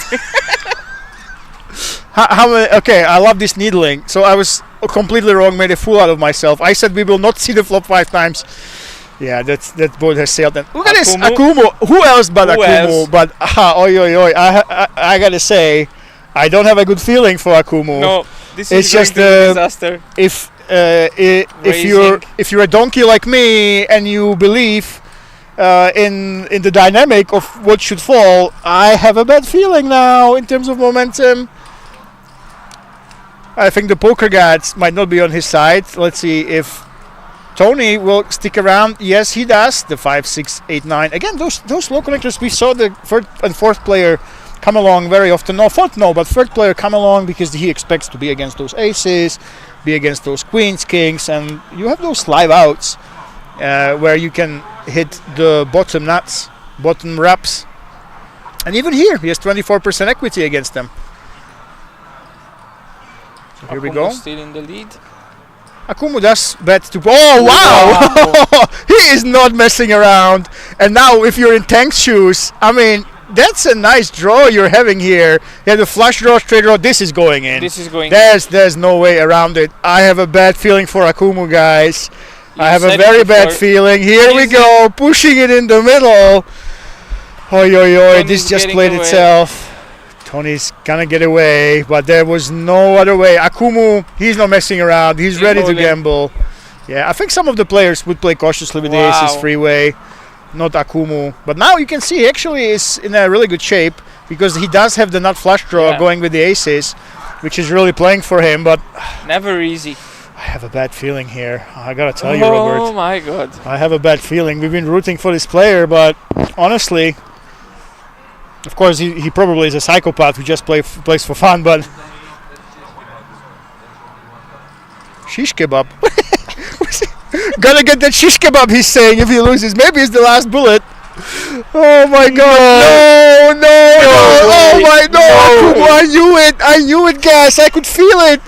How many? Okay, I love this needling. So I was completely wrong, made a fool out of myself. I said we will not see the flop 5 times. Yeah, that boat has sailed. And look at this, Akumu. Who else but Who Akumu? else? But oi oi oi! I gotta say, I don't have a good feeling for Akumu. No, this It's is going just to be a disaster. If you're a donkey like me and you believe in the dynamic of what should fall, I have a bad feeling now in terms of momentum. I think the poker gods might not be on his side. Let's see if Tony will stick around. Yes, he does. The 5, 6, 8, 9. Again, those low connectors, we saw the third and fourth player come along very often. No, fourth no, but third player come along because he expects to be against those aces, be against those queens, kings, and you have those live outs where you can hit the bottom nuts, bottom wraps. And even here, he has 24% equity against them. So here we go. Still in the lead. Akumu does bet to. Oh wow! He is not messing around. And now, if you're in Tank's shoes, I mean, that's a nice draw you're having here. You have the flush draw, straight draw. This is going in. This is going. There's no way around it. I have a bad feeling for Akumu, guys. I have a said very it bad before. feeling. Here we go, pushing it in the middle. Oi oi oi! Tony's This just getting played away. itself. Tony's gonna get away, but there was no other way. Akumu, he's not messing around. He's ready to rolling. gamble. Yeah, I think some of the players would play cautiously with the aces Wow. freeway, not Akumu. But now you can see he actually is in a really good shape because he does have the nut flush draw Yeah. going with the aces, which is really playing for him. But Never easy. I have a bad feeling here. I gotta tell you, Oh Robert. my god. I have a bad feeling. We've been rooting for this player, but honestly, of course, he probably is a psychopath who just plays for fun, but shish kebab. Gotta get that shish kebab, he's saying, if he loses. Maybe it's the last bullet. Oh my god. No. Oh my no. I knew it, guys. I could feel it.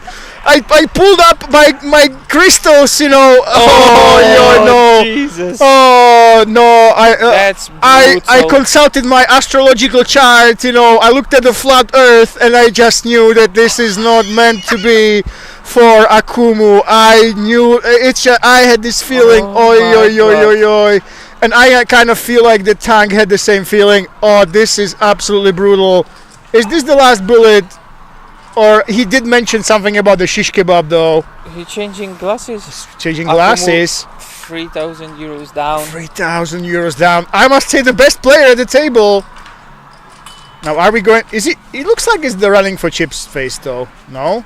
I pulled up my crystals, you know. Oh no. Jesus. Oh no. That's I brutal. consulted my astrological chart, you know. I looked at the flat earth and I just knew that this is not meant to be for Akumu. I knew it's just, I had this feeling. Oh my Oi. And I kind of feel like the tank had the same feeling. Oh, this is absolutely brutal. Is this the last bullet? Or he did mention something about the shish kebab though. He changing glasses. Changing Akumu. glasses. 3,000 euros down. 3,000 euros down. I must say the best player at the table. Now are we going? Is it? It looks like it's the running for chips face though. No.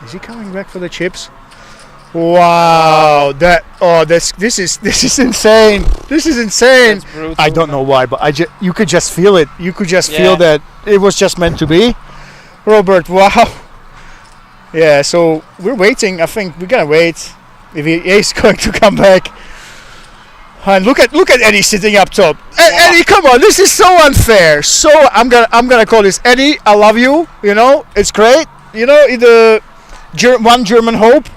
Is he coming back for the chips? Wow! This is insane. This is insane. That's brutal. I don't know why, but you could just feel it. You could just Yeah. feel that it was just meant to be. Robert, wow. Yeah, so we're waiting. I think we're gonna wait if he is going to come back. And look at Eddie sitting up top. Eddie, come on, this is so unfair. So I'm gonna call this Eddie. I love you. You know, it's great. You know, the one German hope.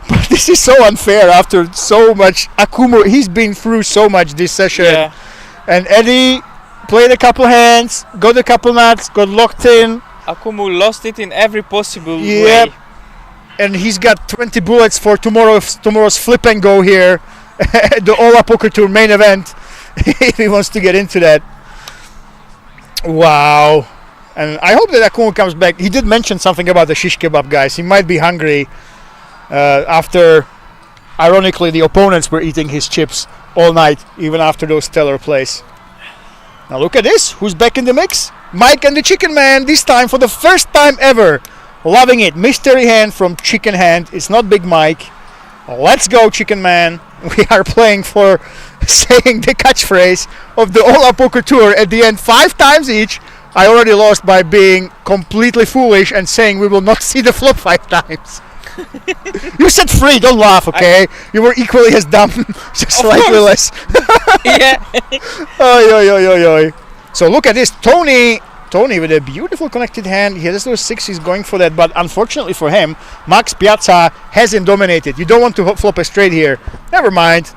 But this is so unfair after so much. Akumu, he's been through so much this session. Yeah. And Eddie played a couple hands, got a couple nuts, got locked in. Akumu lost it in every possible Yep. way. And he's got 20 bullets for tomorrow's flip and go here. The Ola Poker Tour main event. If he wants to get into that. Wow. And I hope that Akumu comes back. He did mention something about the shish kebab, guys. He might be hungry after, ironically, the opponents were eating his chips all night, even after those stellar plays. Now look at this. Who's back in the mix? Mike and the Chicken Man, this time for the first time ever. Loving it. Mystery hand from Chicken Hand. It's not Big Mike. Let's go, Chicken Man. We are playing for saying the catchphrase of the Ola Poker Tour at the end 5 times each. I already lost by being completely foolish and saying we will not see the flop 5 times. You said 3, don't laugh, okay? You were equally as dumb, just slightly less. Yeah. Oy, oy, oy, oy, oy. So look at this, Tony with a beautiful connected hand. He has those 6, he's going for that, but unfortunately for him, Max Piazza has him dominated. You don't want to flop a straight here. Never mind.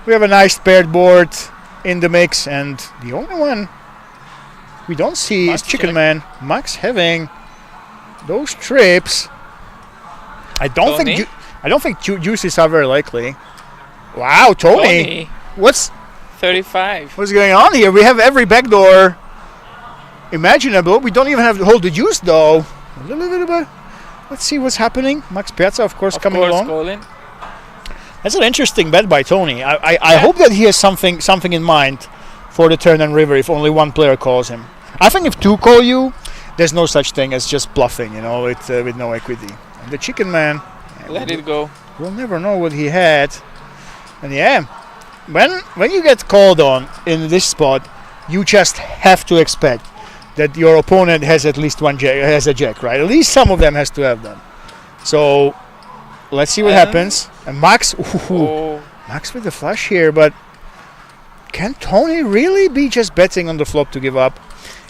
We have a nice paired board in the mix, and the only one we don't see is Chicken Man. Max having those trips. I don't think juices are very likely. Wow, Tony. What's 35. What's going on here? We have every backdoor imaginable. We don't even have to hold the juice though. Let's see what's happening. Max Piazza, of course, coming along. Calling. That's an interesting bet by Tony. I hope that he has something in mind for the turn and river if only one player calls him. I think if 2 call you, there's no such thing as just bluffing, you know, with no equity. And the Chicken Man, Let it go. we'll never know what he had. And yeah, when you get called on in this spot, you just have to expect that your opponent has at least one jack, has a jack, right? At least some of them has to have them. So let's see what happens. And Max, Max with the flush here, but can Tony really be just betting on the flop to give up?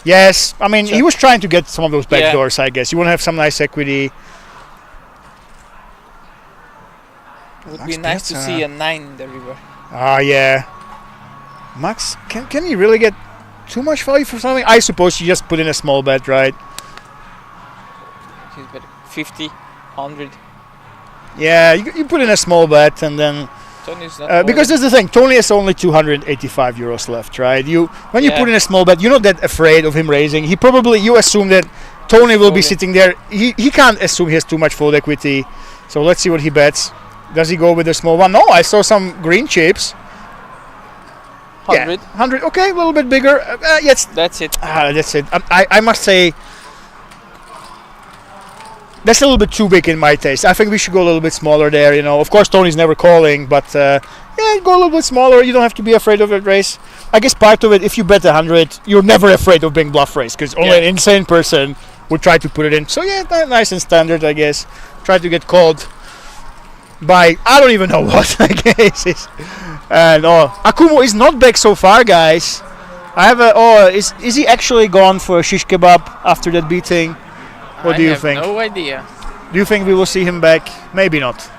Yes, I mean, he was trying to get some of those backdoors, I guess. You want to have some nice equity. It would be nice to see a 9 in the river. Ah, yeah. Max, can he really get too much value for something? I suppose you just put in a small bet, right? He's better. 50, 100. Yeah, you put in a small bet and then... Tony's not because there's the thing, Tony has only 285 euros left, right? When you put in a small bet, you're not that afraid of him raising. You assume that Tony will be sitting there. He can't assume he has too much fold equity. So let's see what he bets. Does he go with a small one? No, I saw some green chips. 100. Yeah, 100, okay, a little bit bigger. Yes. That's it. That's it. I must say, that's a little bit too big in my taste. I think we should go a little bit smaller there, you know. Of course, Tony's never calling, but yeah, go a little bit smaller. You don't have to be afraid of that race. I guess part of it, if you bet 100, you're never afraid of being bluff race, because only an insane person would try to put it in. So yeah, nice and standard, I guess. Try to get called by, I don't even know what, I guess. And Akumu is not back so far, guys. I have is he actually gone for a shish kebab after that beating? What do you think? No idea. Do you think we will see him back? Maybe not.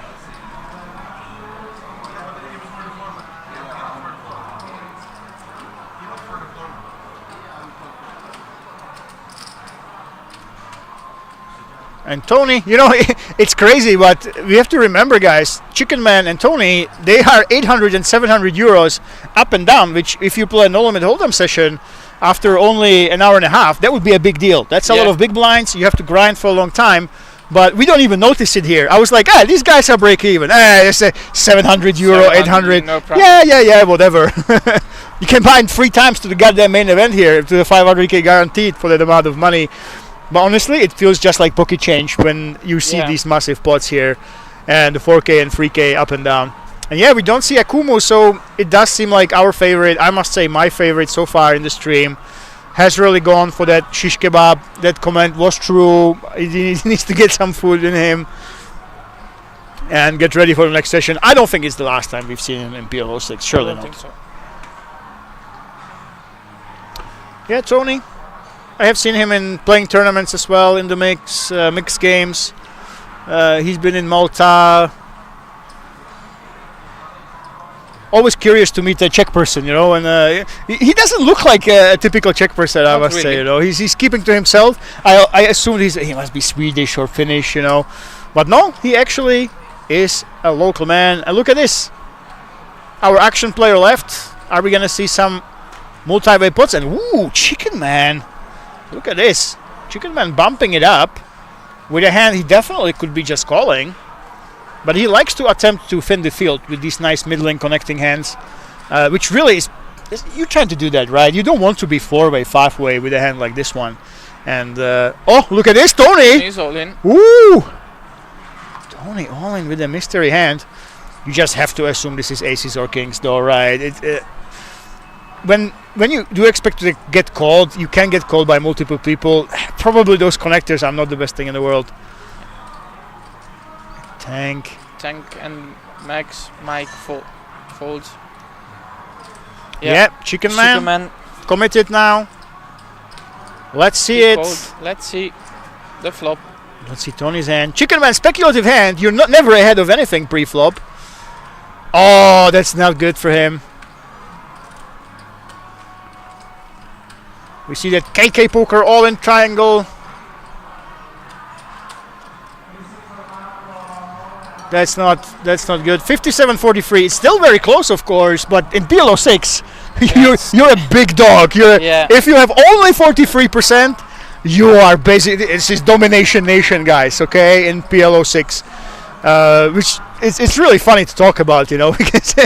And Tony, you know, it's crazy, but we have to remember, guys, Chicken Man and Tony, they are 800 and 700 euros up and down, which if you play a no-limit hold'em session after only an hour and a half, that would be a big deal. That's a lot of big blinds. You have to grind for a long time, but we don't even notice it here. I was like, these guys are break even. It's a 700 euro, 800. No problem. Yeah, whatever. You can buy it 3 times to the goddamn main event here, to the 500k guaranteed for that amount of money. But honestly, it feels just like pocket change when you see these massive pots here, and the 4k and 3k up and down. And yeah, we don't see Akumu, so it does seem like our favorite, I must say my favorite so far in the stream, has really gone for that shish kebab. That comment was true. He needs to get some food in him. and get ready for the next session. I don't think it's the last time we've seen him in PL06. Surely I don't not. think so. Yeah, Tony. I have seen him in playing tournaments as well in the mixed games. He's been in Malta. Always curious to meet a Czech person, you know, and he doesn't look like a typical Czech person, I Not must say, really. you know. He's keeping to himself. I assumed he must be Swedish or Finnish, you know. But no, he actually is a local man. And look at this. Our action player left. Are we going to see some multi-way puts? And ooh, Chicken Man. Look at this. Chicken Man bumping it up. With a hand he definitely could be just calling. But he likes to attempt to fin the field with these nice middling connecting hands. Which really is... You're trying to do that, right? You don't want to be 4-way, 5-way with a hand like this one. And... oh, look at this, Tony! He's all in. Ooh! Tony all in with a mystery hand. You just have to assume this is aces or kings, though, right? When you do expect to get called, you can get called by multiple people. Probably those connectors are not the best thing in the world. Tank and Mike folds. Yeah, Chicken Man. Chicken Man. Committed now. Let's see he it. folds. Let's see the flop. Let's see Tony's hand. Chicken Man, speculative hand. You're never ahead of anything pre-flop. Oh, that's not good for him. We see that KK poker all in triangle. That's not good. 57-43. It's still very close, of course, but in PL06, Yes. you're a big dog. Yeah. If you have only 43%, you are basically, this is domination nation, guys. Okay, in PL06, which it's really funny to talk about, you know, because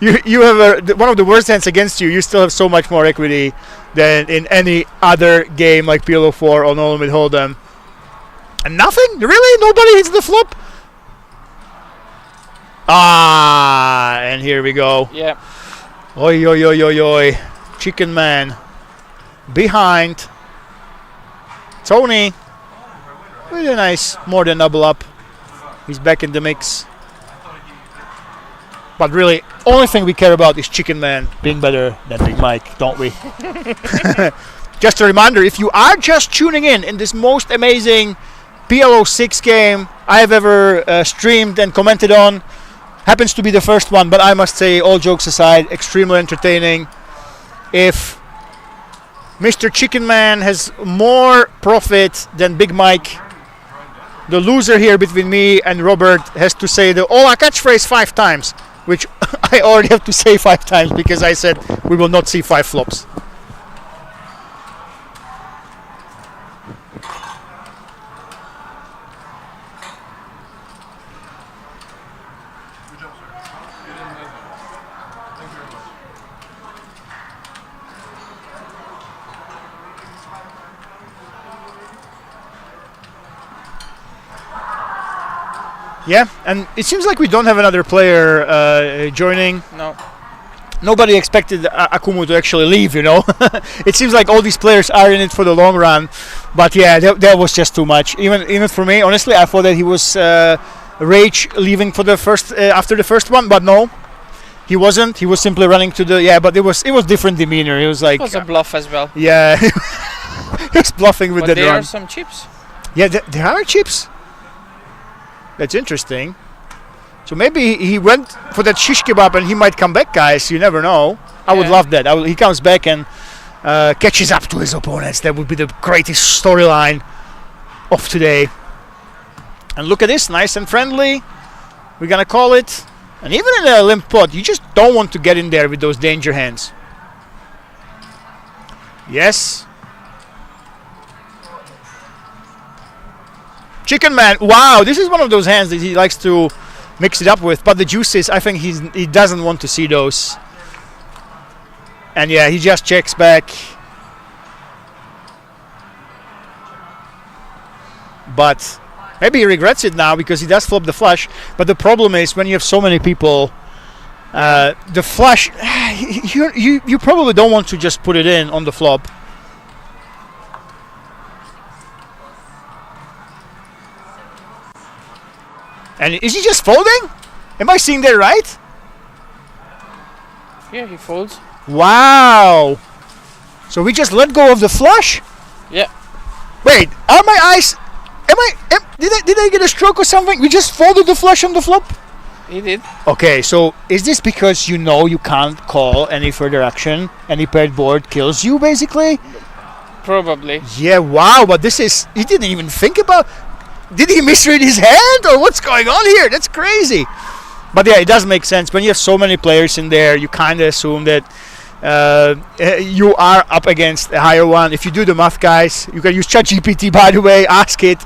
you have one of the worst hands against you. You still have so much more equity than in any other game like PL04 or No Limit Hold'em. And nothing? Really? Nobody hits the flop? Ah, and here we go. Yeah. Oi, oi, oi, oi, oi. Chicken Man. Behind. Tony. With a nice more than double up. He's back in the mix. But really, only thing we care about is Chicken Man being better than Big Mike, don't we? Just a reminder, if you are just tuning in this most amazing PL06 game I have ever streamed and commented on, happens to be the first one, but I must say, all jokes aside, extremely entertaining. If Mr. Chicken Man has more profit than Big Mike, the loser here between me and Robert has to say the Ola catchphrase 5 times, which I already have to say 5 times because I said we will not see 5 flops. Yeah, and it seems like we don't have another player joining. No. Nobody expected Akumu to actually leave, you know. It seems like all these players are in it for the long run. But yeah, that was just too much. Even for me, honestly, I thought that he was rage leaving for the first after the first one, but no. He wasn't. He was simply running to the but it was different demeanor. He was like It was a bluff as well. yeah. He was bluffing with But that there run. are some chips. Yeah, there are chips. That's interesting. So maybe he went for that shish kebab and he might come back, guys. You never know. I would Yeah. love that. He comes back and catches up to his opponents. That would be the greatest storyline of today. And look at this, nice and friendly. We're gonna call it. And even in a limp pot, you just don't want to get in there with those danger hands. Yes. Chicken Man, wow, this is one of those hands that he likes to mix it up with, but the juices, I think he doesn't want to see those. And yeah, he just checks back. But maybe he regrets it now because he does flop the flush. But the problem is when you have so many people, the flush, you probably don't want to just put it in on the flop. And is he just folding? Am I seeing that right? Yeah, he folds. Wow. So we just let go of the flush? Yeah. Wait, are my eyes... Did I get a stroke or something? We just folded the flush on the flop? He did. Okay, so is this because you know you can't call any further action? Any paired board kills you, basically? Probably. Yeah, wow, but this is... He didn't even think about... Did he misread his hand? Or what's going on here? That's crazy. But yeah, it does make sense. When you have so many players in there, you kind of assume that you are up against a higher one. If you do the math, guys, you can use ChatGPT, by the way, ask it.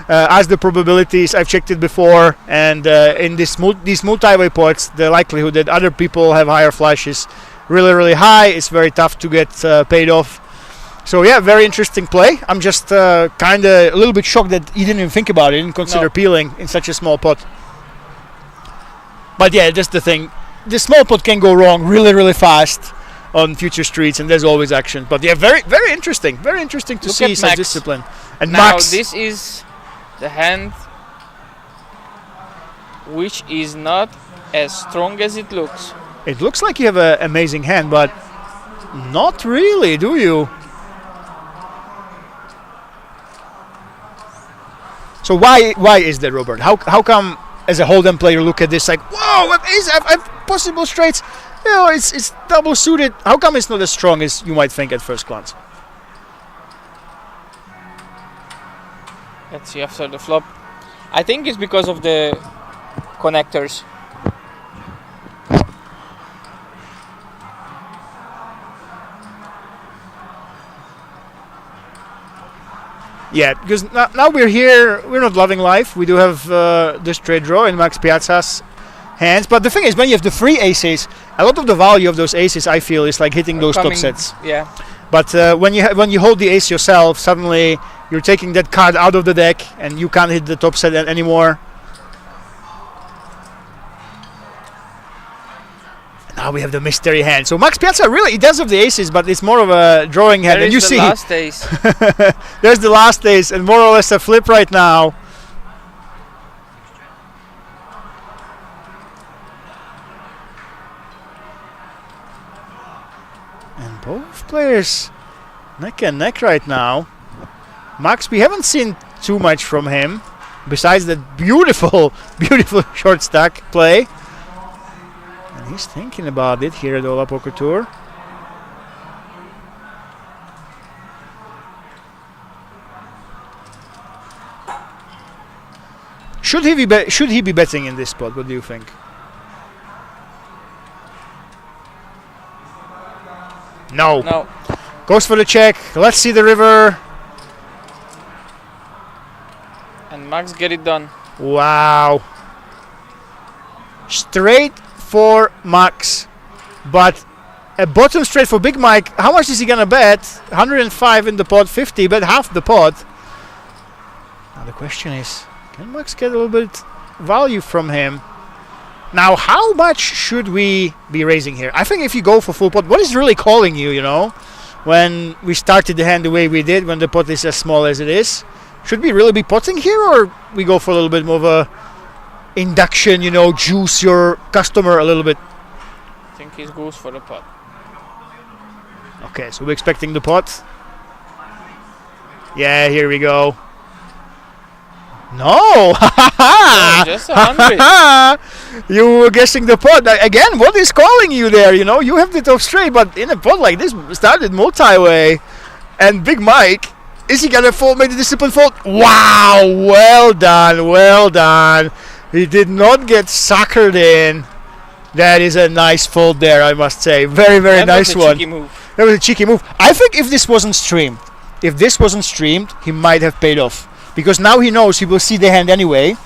Ask the probabilities. I've checked it before, and in these multi-way pots, the likelihood that other people have higher flush is really, really high. It's very tough to get paid off. So yeah, very interesting play. I'm just kind of a little bit shocked that he didn't even think about it, didn't consider peeling in such a small pot. But yeah, that's the thing. The small pot can go wrong really, really fast on future streets, and there's always action. But yeah, very, very interesting. Very interesting to see such discipline. And now Max, this is the hand which is not as strong as it looks. it looks like you have an amazing hand, but not really, do you? So why is that, Robert? How come as a hold'em player look at this like, whoa, I've possible straights. You know, it's double suited. How come it's not as strong as you might think at first glance? Let's see after the flop. I think it's because of the connectors. Yeah, because now we're here, we're not loving life. We do have the straight draw in Max Piazza's hands. But the thing is, when you have the free aces, a lot of the value of those aces, I feel, is like hitting those top sets. Yeah. But when you hold the ace yourself, suddenly you're taking that card out of the deck and you can't hit the top set anymore. Now we have the mystery hand. So Max Piazza really, he does have the aces, but it's more of a drawing hand. And you see, last ace. there's the last ace, and more or less a flip right now. And both players neck and neck right now. Max, we haven't seen too much from him, besides that beautiful, beautiful short stack play. And he's thinking about it here at Ola Poker Tour. Should he be betting in this spot? What do you think? No. No. Goes for the check. Let's see the river. And Max get it done. Wow. Straight for Max, but a bottom straight for Big Mike. How much is he gonna bet? 105 in the pot, 50, bet half the pot. Now the question is, can Max get a little bit value from him? Now, how much should we be raising here? I think if you go for full pot, what is really calling you, you know, when we started the hand the way we did, when the pot is as small as it is? Should we really be potting here, or we go for a little bit more of a induction, you know, juice your customer a little bit? I think he goes for the pot. Okay, so we're expecting the pot. Yeah, here we go. No! Oh, just 100. You were guessing the pot. Again, what is calling you there? You know, you have the top straight, but in a pot like this, started multi-way. And Big Mike, is he gonna fold, make the discipline fold? Wow! Well done, well done. He did not get suckered in. That is a nice fold there, I must say. Very, very nice one. Cheeky move. That was a cheeky move. I think if this wasn't streamed, he might have paid off. Because now he knows he will see the hand anyway.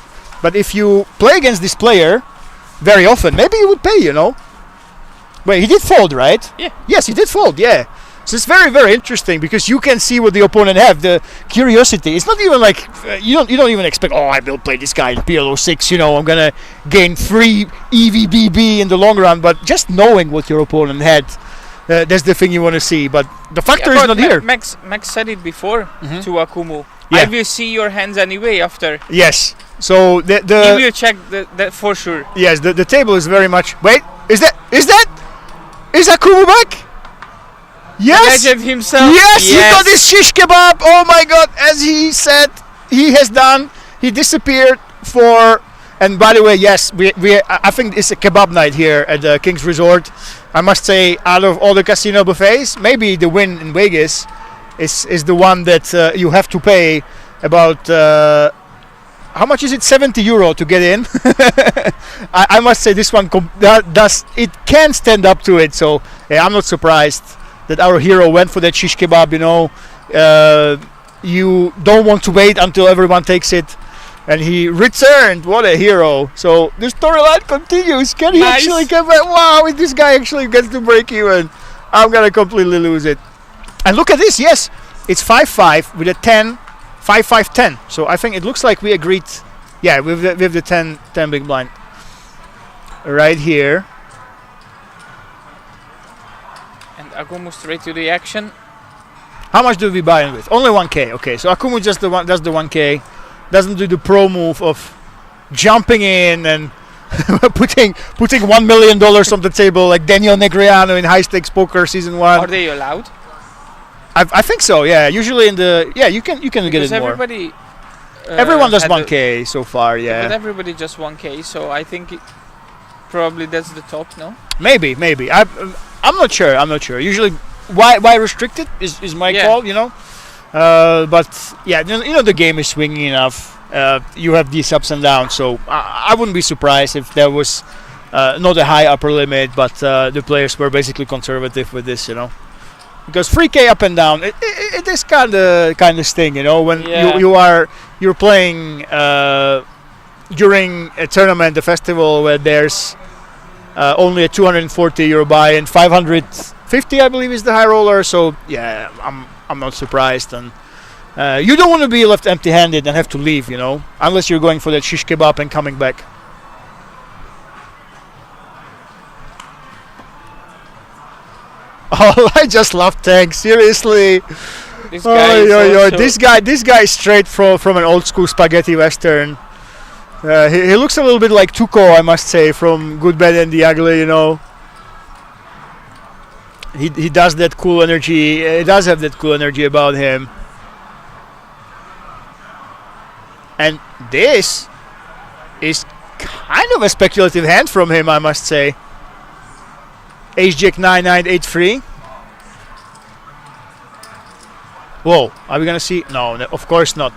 But if you play against this player very often, maybe he would pay, you know. Wait, he did fold, right? Yeah. Yes, he did fold, yeah. So it's very, very interesting because you can see what the opponent have. The curiosity. It's not even like you don't even expect. Oh, I will play this guy in PL06. You know, I'm gonna gain free EVBB in the long run. But just knowing what your opponent had that's the thing you want to see. But the factor is but not here. Max said it before to Akumu. Yeah. I will see your hands anyway after. Yes. So He will check that for sure. yes, the table is very much. Wait, is Akumu back? Yes. Legend himself. Yes, he got his shish kebab. Oh my God! As he said, he has done. He disappeared for. And by the way, yes, I think it's a kebab night here at the King's Resort. I must say, out of all the casino buffets, maybe the Wynn in Vegas is the one that you have to pay about. How much is it? 70 euro to get in. I must say this one it can stand up to it. So yeah, I'm not surprised that our hero went for that shish kebab. You know, you don't want to wait until everyone takes it. And he returned. What a hero. So the storyline continues. Can he actually come back? Wow, if this guy actually gets to break even, I'm going to completely lose it. And look at this. Yes, it's 5-5 with a 10. 5-5-10. So I think it looks like we agreed. Yeah, with the 10 big blind. Right here. And Akumu straight to the action. How much do we buy in with? Only 1k. Okay, so Akumu just does the 1k. Doesn't do the pro move of jumping in and putting $1 million on the table like Daniel Negreanu in High Stakes Poker Season 1. Are they allowed? I think so. Yeah, usually you can get it more. Everyone does 1k so far. Yeah, but everybody just 1k. So I think probably that's the top. No. Maybe. I'm not sure. Usually, why restrict it is my call. You know. But yeah, you know the game is swinging enough. You have these ups and downs, so I wouldn't be surprised if there was not a high upper limit, but the players were basically conservative with this, you know. Because 3k up and down, it is kind of sting, you know, when you're playing during a tournament, a festival where there's only a 240 euro buy and 550, I believe, is the high roller. So yeah, I'm not surprised, and you don't want to be left empty-handed and have to leave, you know, unless you're going for that shish kebab and coming back. Oh, I just love Tank. Seriously, this guy this guy is straight from an old school spaghetti western. He looks a little bit like Tuco, I must say, from Good, Bad, and the Ugly, you know. He does that cool energy. He does have that cool energy about him. And this is kind of a speculative hand from him, I must say. Ace Jack 9-9-8-3. Whoa, are we gonna see? No, of course not.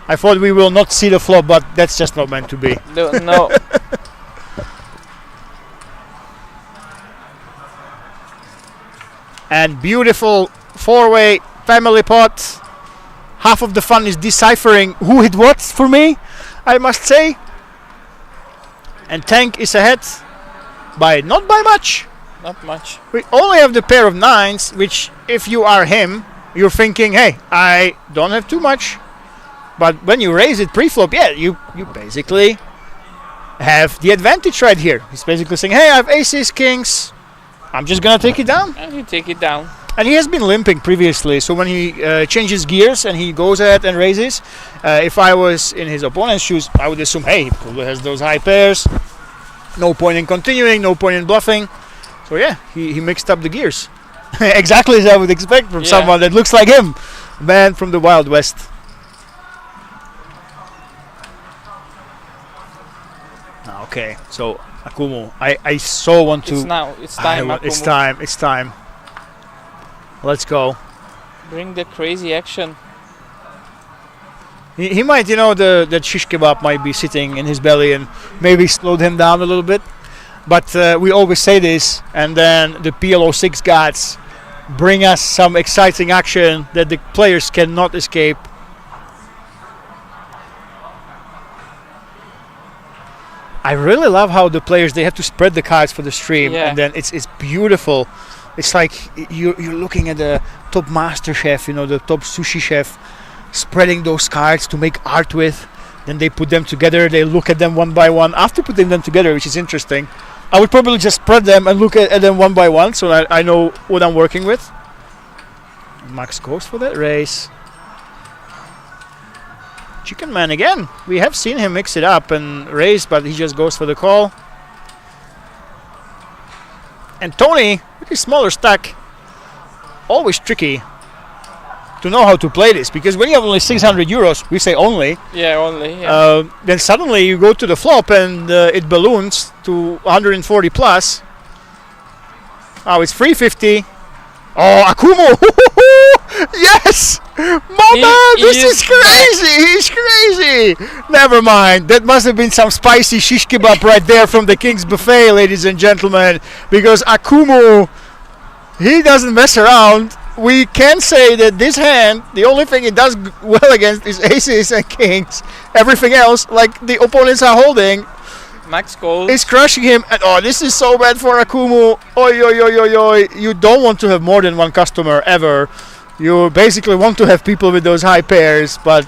I thought we will not see the flop, but that's just not meant to be. No. And beautiful four-way family pot. Half of the fun is deciphering who hit what for me, I must say. And Tank is ahead not by much. Not much. We only have the pair of nines, which if you are him, you're thinking, hey, I don't have too much. But when you raise it pre-flop, yeah, you basically have the advantage right here. He's basically saying, hey, I have aces, kings. I'm just going to take it down. And you take it down. And he has been limping previously, so when he changes gears and he goes ahead and raises, if I was in his opponent's shoes, I would assume, hey, he probably has those high pairs. No point in continuing, no point in bluffing. So yeah, he mixed up the gears. Exactly as I would expect from someone that looks like him. Man from the Wild West. Okay, so Akumu, I so want to... It's time, Akumu. It's time. Let's go. Bring the crazy action. He might, you know, that shish kebab might be sitting in his belly and maybe slowed him down a little bit. But we always say this, and then the PLO6 gods bring us some exciting action that the players cannot escape. I really love how the players, they have to spread the cards for the stream, and then it's beautiful. It's like you're looking at the top master chef, you know, the top sushi chef, spreading those cards to make art with. Then they put them together, they look at them one by one after putting them together, which is interesting. I would probably just spread them and look at them one by one, so I know what I'm working with. Max goes for that race. Chicken Man again. We have seen him mix it up and race, but he just goes for the call. And Tony, with his smaller stack, always tricky to know how to play this, because when you have only 600 euros, we say only. Yeah, only. Yeah. Then suddenly you go to the flop and it balloons to 140 plus. Oh, it's 350. Oh, Akumu! Yes! Mama, this is crazy! He's crazy! Never mind. That must have been some spicy shish kebab right there from the King's Buffet, ladies and gentlemen. Because Akumu, he doesn't mess around. We can say that this hand, the only thing it does well against is aces and kings. Everything else, like the opponents are holding, Max calls. is crushing him. And oh, this is so bad for Akumu. Oi, oi, oi, oi, oi. You don't want to have more than one customer ever. You basically want to have people with those high pairs, but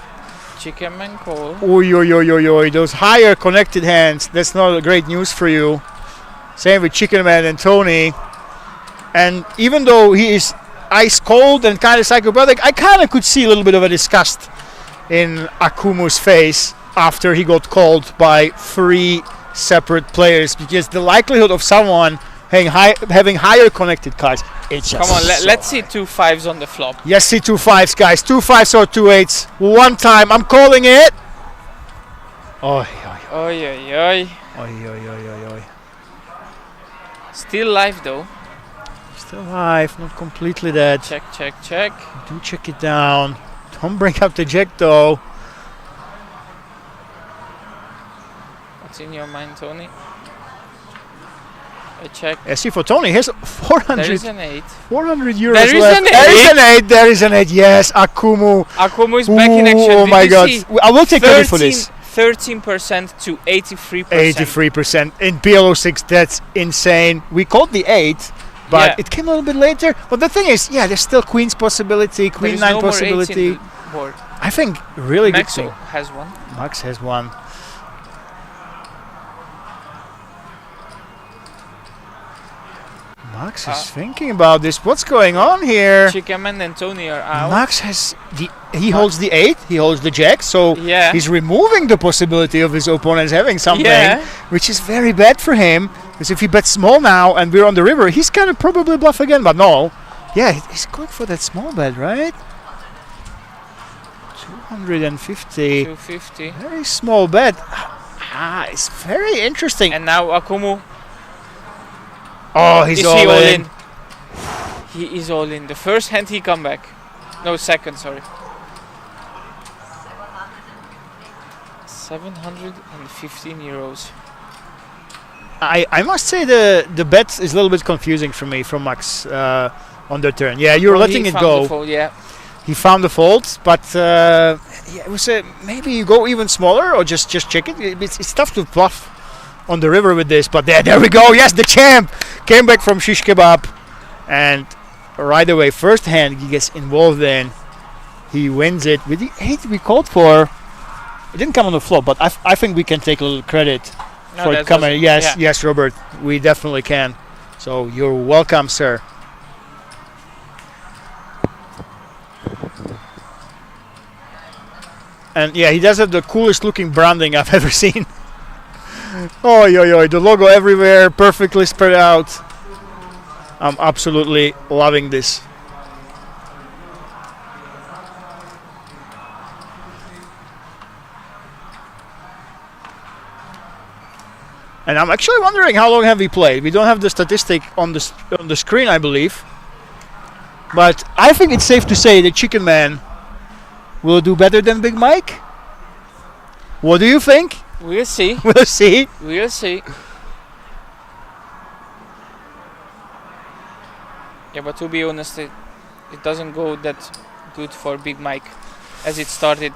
Chicken Man call. oi, oi, oi, oi, oi. Those higher connected hands, that's not great news for you. Same with Chicken Man and Tony. And even though he is ice cold and kind of psychopathic, I kind of could see a little bit of a disgust in Akumu's face after he got called by 3 separate players, because the likelihood of someone having higher connected cards, it's just Come on, so let's see 2 5s on the flop. Yes, see 2 5s, guys. 2 5s or 2 8s. One time, I'm calling it. Oi, oi, Oi, oi, oi. oi, oi, oi, oi, oi. Still live though. Still alive, not completely dead. Check, check, check. Do check it down. Don't bring up the jack though. What's in your mind, Tony? I check. Yeah, see, for Tony, here's 400. There is an 8. 400 euros There is left. an There is 8. an 8. There is an 8. Yes, Akumu. Akumu is back in action. Oh Did my you God! see? I will take credit for this. 13% to 83%. 83% in PLO6. That's insane. We called the 8, but Yeah. it came a little bit later. But the thing is, yeah, there's still Queen's possibility, There Queen is 9 no more 8s in possibility. the board. I think really Maxo good. has one. Max has one. Max is thinking about this. What's going on here? Chicken Man and Tony are out. Max has he holds the 8, he holds the jack, so Yeah. he's removing the possibility of his opponents having something, Yeah. which is very bad for him. Because if he bets small now and we're on the river, he's gonna probably bluff again. But no, yeah, he's going for that small bet, right? 250, 250. very small bet. It's very interesting. And now Akumu. Oh, he's Is all he all in. in? He is all in. The first hand he come back. No, second, sorry. 715 euros. I must say the bet is a little bit confusing for me from Max on the turn. Yeah, you're letting He it found go. the fold, yeah. He found the fault, but yeah, it was maybe you go even smaller or just check it. It's tough to bluff on the river with this, but there we go. Yes, the champ came back from shish kebab, and right away, first hand he gets involved in. He wins it with the 8 we called for. It didn't come on the flop, but I think we can take a little credit No, for it that's coming. awesome. Yes, Yeah. yes, Robert, we definitely can. So you're welcome, sir. And yeah, he does have the coolest looking branding I've ever seen. Oh, yo, the logo everywhere, perfectly spread out. I'm absolutely loving this. And I'm actually wondering how long have we played. We don't have the statistic on the screen, I believe. But I think it's safe to say that Chicken Man will do better than Big Mike. What do you think? We'll see. We'll see. We'll see. Yeah, but to be honest, it doesn't go that good for Big Mike as it started.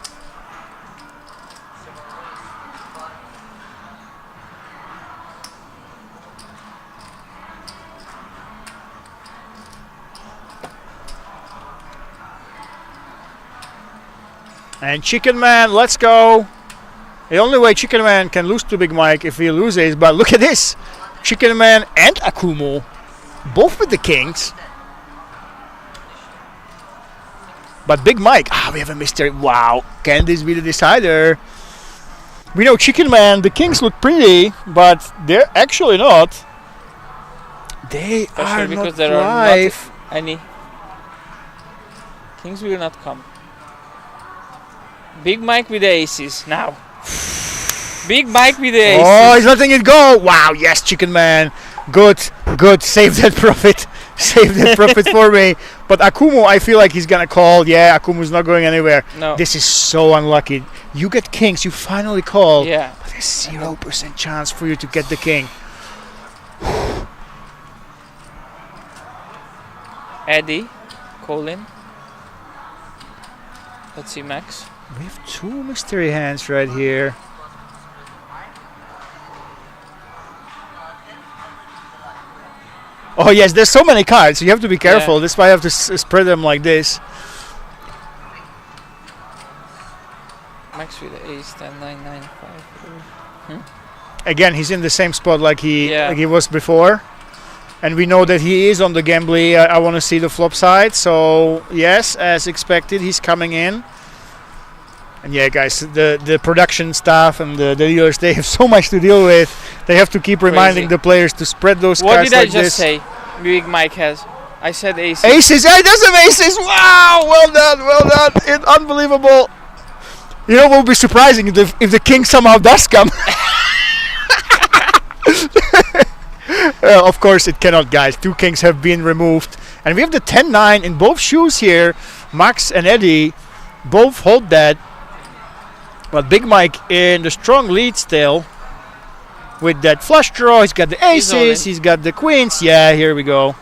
And Chicken Man, let's go. The only way Chicken Man can lose to Big Mike if he loses, but look at this. Chicken Man and Akumo, both with the kings. But Big Mike, we have a mystery. Wow, can this be the decider? We know Chicken Man, the kings look pretty, but they're actually not. They Especially are because not there live. are not any. Kings will not come. Big Mike with the aces now. Big Mike with the aces. Oh, he's letting it go. Wow, yes, Chicken Man. Good. Save that profit. Save that profit for me. But Akumo, I feel like he's going to call. Yeah, Akumo's not going anywhere. No. This is so unlucky. You get kings, you finally call. Yeah. But there's 0% chance for you to get the king. Eddie, Colin. Let's see, Max. We have 2 mystery hands right here. Oh yes, there's so many cards. You have to be careful. Yeah. That's why I have to spread them like this. Max with the ace, 10, 9, 9, 5. Again, he's in the same spot like he Yeah. was before. And we know that he is on the gambly. I want to see the flop side. So yes, as expected, he's coming in. And yeah, guys, the production staff and the dealers, they have so much to deal with. They have to keep reminding the players to spread those What cards did I like just this. say? Big Mike has. I said aces. Aces! Yeah, he does have aces! Wow! Well done! It's unbelievable. You know what would be surprising if the king somehow does come. Of course it cannot, guys. 2 kings have been removed. And we have the 10-9 in both shoes here. Max and Eddie both hold that. But Big Mike in the strong lead still. With that flush draw, he's got the aces, he's got the queens. Yeah, here we go.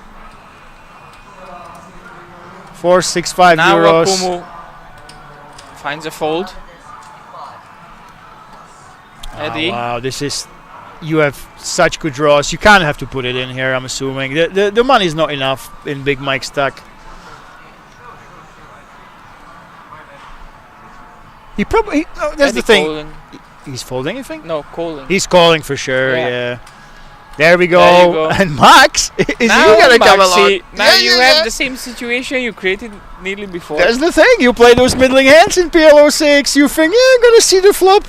465 now euros. Akumu finds a fold. Eddie. Wow, this is. You have such good draws. You can't have to put it in here, I'm assuming. The money is not enough in Big Mike's stack. He probably. That's Eddie the thing. Colin. He's folding, you think? No, Colin. He's calling for sure, Yeah. yeah. There we go. There you go. And Max, is Now, you gonna come along? Maxi, now Yeah, you yeah, have yeah. the same situation you created nearly before. That's the thing. You play those middling hands in PLO6. You think, I'm gonna see the flop.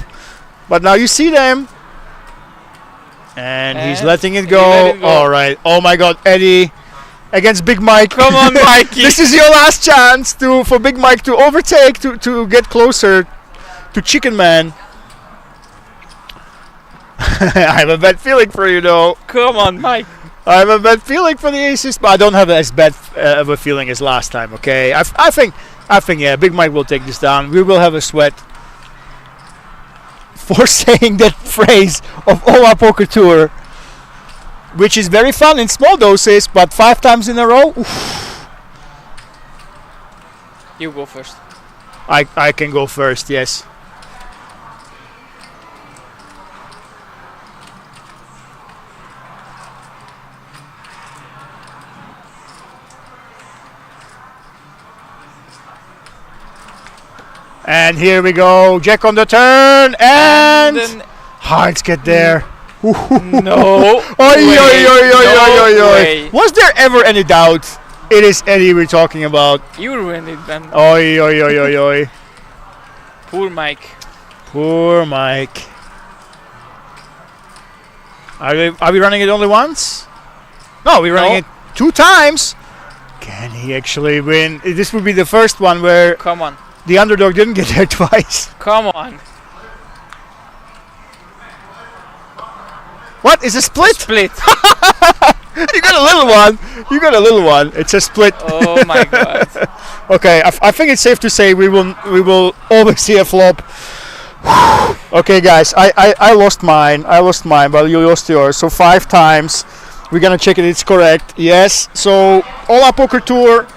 But now you see them. And he's And letting it he go. let it go. All right. Oh my God, Eddie against Big Mike. Come on, Mikey. This is your last chance for Big Mike to overtake, to get closer to Chicken Man. I have a bad feeling for you, though. Come on, Mike. I have a bad feeling for the aces, but I don't have as bad of a feeling as last time. Okay, I think, yeah, Big Mike will take this down. We will have a sweat for saying that phrase of Ola Poker Tour, which is very fun in small doses, but 5 times in a row. Oof. You go first. I can go first. Yes. And here we go, Jack on the turn, and then hearts get there. no Oi, way. oi, oi, oi, No oi, oi, oi. way. Was there ever any doubt? It is Eddie we're talking about. You ruined it then. Oi, oi, oi, oi, oi. Poor Mike. Poor Mike. Are we running it only once? No, we're running No. it 2 times. Can he actually win? This would be the first one where Come on. the underdog didn't get there twice. Come on. What? Is a split? Split. You got a little one. You got a little one. It's a split. Oh my god. Okay, I think it's safe to say we will always see a flop. Okay, guys, I lost mine. But you lost yours. So 5 times. We're gonna check it. It's correct. Yes. So Ola Poker Tour,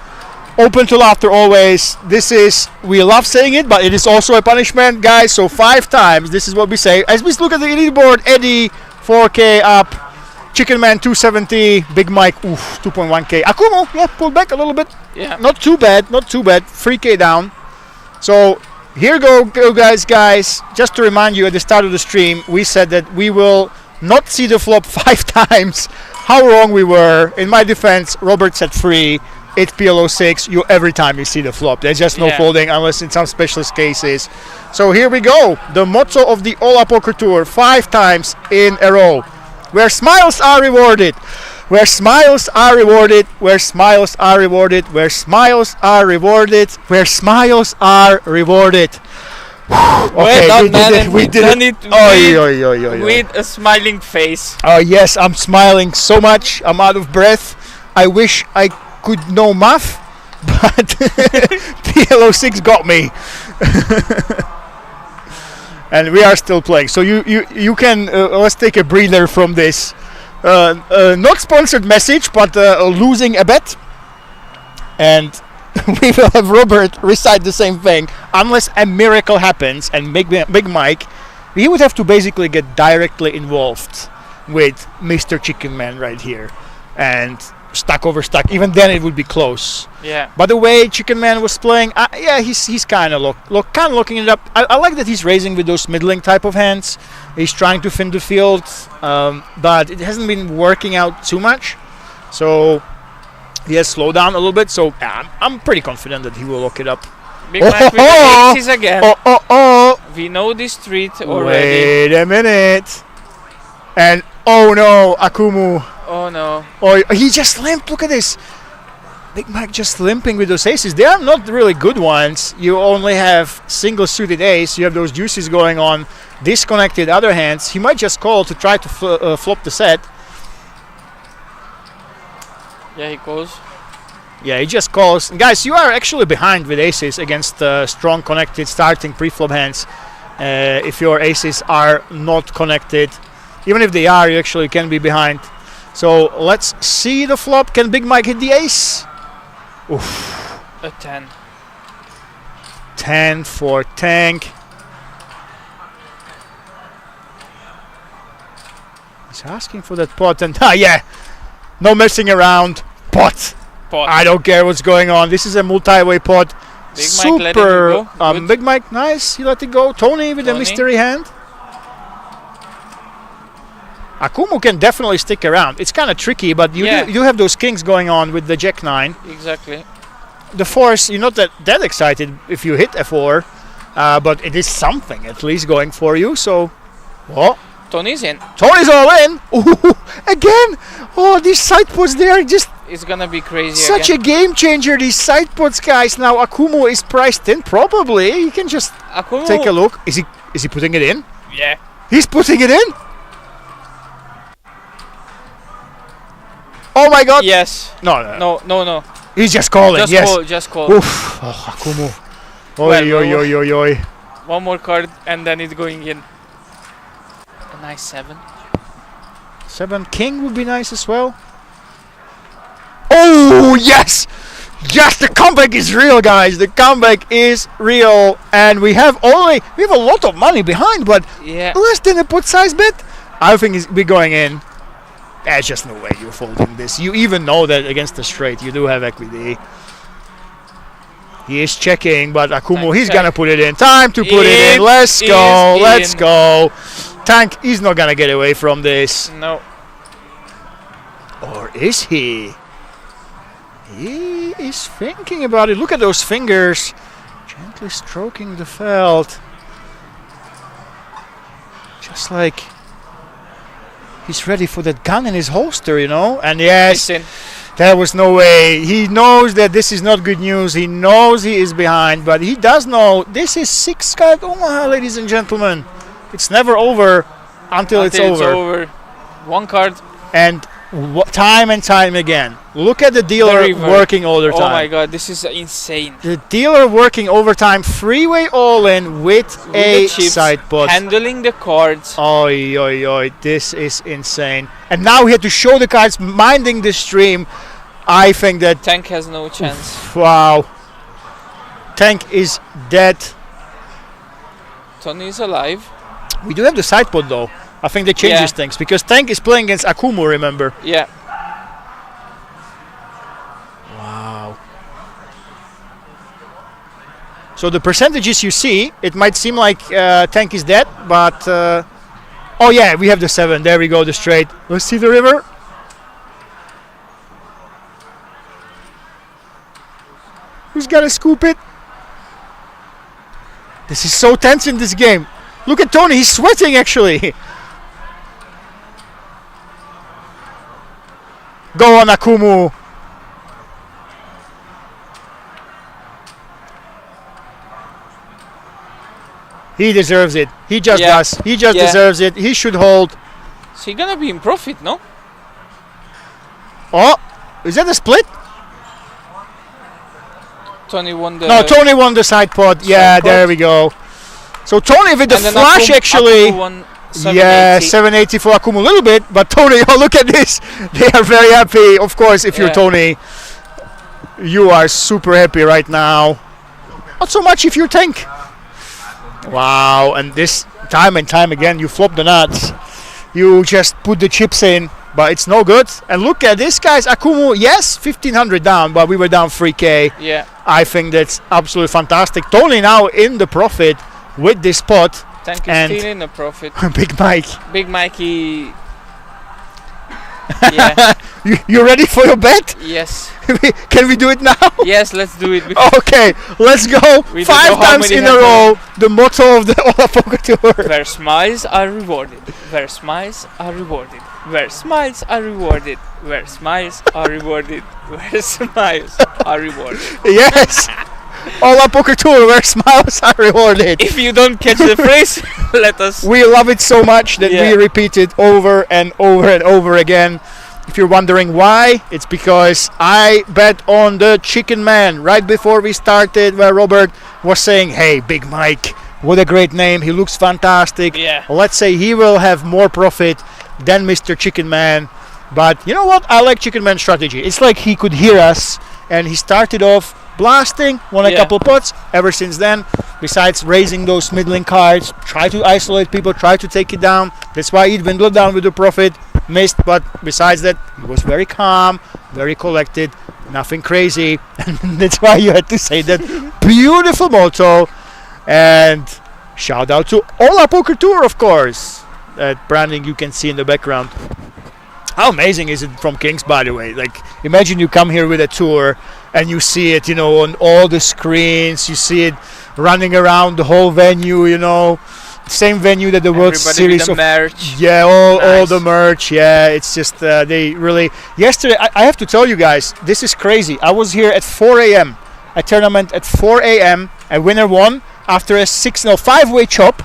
open to laughter always. This is, we love saying it, but it is also a punishment, guys. So 5 times. This is what we say. As we look at the leaderboard, Eddie 4K up. Chicken Man 270, Big Mike 2.1k. Akumo, yeah, pulled back a little bit. Yeah. Not too bad. 3k down. So here go guys. Just to remind you, at the start of the stream, we said that we will not see the flop 5 times. How wrong we were. In my defense, Robert said 3. It's PLO6. You every time you see the flop. There's just no Yeah. folding unless in some specialist cases. So here we go. The motto of the Ola Poker Tour 5 times in a row. Where smiles are rewarded. Where smiles are rewarded. Where smiles are rewarded. Where smiles are rewarded. Where smiles are rewarded. Okay, Well done, we did man, it. and We we did done it. it Oi, oi, oi, oi, oi. with a smiling face. Oh yes, I'm smiling so much. I'm out of breath. I wish I could know math, but PLO6 got me. And we are still playing. So you can let's take a breather from this. Not sponsored message, but losing a bet, and we will have Robert recite the same thing unless a miracle happens. And Big Mike, he would have to basically get directly involved with Mr. Chicken Man right here, and stack over stack. Even then, it would be close. Yeah. By the way, Chicken Man was playing. Yeah, he's kind of looking it up. I like that he's raising with those middling type of hands. He's trying to thin the field, but it hasn't been working out too much. So he has slowed down a little bit. So I'm pretty confident that he will look it up. Big Mac with the aces again. Oh! We know this street already. Wait a minute. And oh no, Akumu. Oh no. Oh, he just limped. Look at this. Big Mike just limping with those aces. They are not really good ones. You only have single suited ace. You have those juices going on. Disconnected other hands. He might just call to try to flop the set. Yeah, he calls. Yeah, he just calls. Guys, you are actually behind with aces against strong connected starting pre-flop hands. If your aces are not connected, even if they are, you actually can be behind. So let's see the flop. Can Big Mike hit the ace? Oof. A 10. 10 for Tank. He's asking for that pot, and yeah, no messing around. Pot. I don't care what's going on. This is a multi-way pot. Big Mike letting it Super. go. Good. Big Mike, nice. He let it go. Tony with a Tony. mystery hand. Akumu can definitely stick around. It's kind of tricky, but you do have those kings going on with the Jack 9. Exactly. The fours, you're not that excited if you hit a 4, but it is something at least going for you. So, Tony's in. Tony's all in. Ooh, again. Oh, these side pots, they are just It's gonna be crazy such again. a game changer. These side pots, guys. Now Akumu is priced in. Probably you can just Akumu. take a look. Is he putting it in? Yeah. He's putting it in. Oh my God. Yes. No. No. He's just calling. Just yes. call. Just call. Oof. Oh, Akumu. Well, Oi. One more card and then it's going in. A nice 7. 7 king would be nice as well. Oh yes, yes! The comeback is real, guys. The comeback is real, and we have a lot of money behind, but Yeah. less than a pot size bet. I think it's be going in. There's just no way you're folding this. You even know that against the straight you do have equity. He is checking, but Akumu, he's Check. gonna put it in. Time to put it in. Let's go. Let's go. Tank, he's not gonna get away from this. No. Or is he? He is thinking about it. Look at those fingers. Gently stroking the felt. Just like he's ready for that gun in his holster, you know? And yes, It's in. there was no way. He knows that this is not good news. He knows he is behind, but he does know this is 6-card Omaha, ladies and gentlemen. It's never over until it's over. One card. And time and time again. Look at the dealer river. working overtime. Oh my God, this is insane. The dealer working overtime, freeway all in with With a the chips, side pot. handling the cards. Oi, this is insane. And now he had to show the cards, minding the stream. I think that, Tank has no chance. wow. Tank is dead. Tony is alive. We do have the side pot though. I think that changes things because Tank is playing against Akumu, remember? Yeah. Wow. So the percentages you see, it might seem like Tank is dead, but Oh yeah, we have the 7. There we go, the straight. Let's see the river. Who's gonna scoop it? This is so tense in this game. Look at Tony, he's sweating actually. Go on, Akumu. He deserves it. He just does. He just deserves it. He should hold. Is he gonna be in profit, no? Oh, is that a split? Tony won the... No, Tony won the side pot. Yeah, there we go. So Tony with the And then flash actually. Akumu won Yeah, 780. 780 for Akumu a little bit, but Tony, oh look at this. They are very happy. Of course, if you're Tony, you are super happy right now. Not so much if you're Tank. Wow, and this time and time again, you flop the nuts. You just put the chips in, but it's no good. And look at this, guys. Akumu, yes, 1500 down, but we were down 3K. Yeah. I think that's absolutely fantastic. Tony now in the profit with this pot. Tank is and still in the profit. Big Mike. Big Mikey. Yeah. You ready for your bet? Yes. Can we do it now? Yes, let's do it. Okay, let's go. We 5 times in a row. The motto of the Ola Poker Tour. Where smiles are rewarded. Where smiles are rewarded. Where smiles are rewarded. Where smiles are rewarded. Where smiles are rewarded. Yes. Ola Poker Tour, where smiles are rewarded. If you don't catch the phrase, let us. We love it so much that we repeat it over and over and over again. If you're wondering why, it's because I bet on the Chicken Man right before we started, where Robert was saying, hey, Big Mike, what a great name, he looks fantastic. Yeah. Let's say he will have more profit than Mr. Chicken Man. But you know what? I like Chicken Man's strategy. It's like he could hear us, and he started off blasting, won a couple pots. Ever since then, besides raising those middling cards, try to isolate people, try to take it down. That's why he dwindled down with the profit, missed, but besides that, he was very calm, very collected, nothing crazy. And that's why you had to say that beautiful motto. And shout out to Ola Poker Tour, of course. That branding you can see in the background. How amazing is it from Kings, by the way? Like, imagine you come here with a tour and you see it, on all the screens. You see it running around the whole venue, same venue that the World Series with the merch. Yeah, all the merch. Yeah, it's just they really. Yesterday, I have to tell you guys, this is crazy. I was here at 4 a.m. a tournament at 4 a.m. A winner won after a 5-way chop.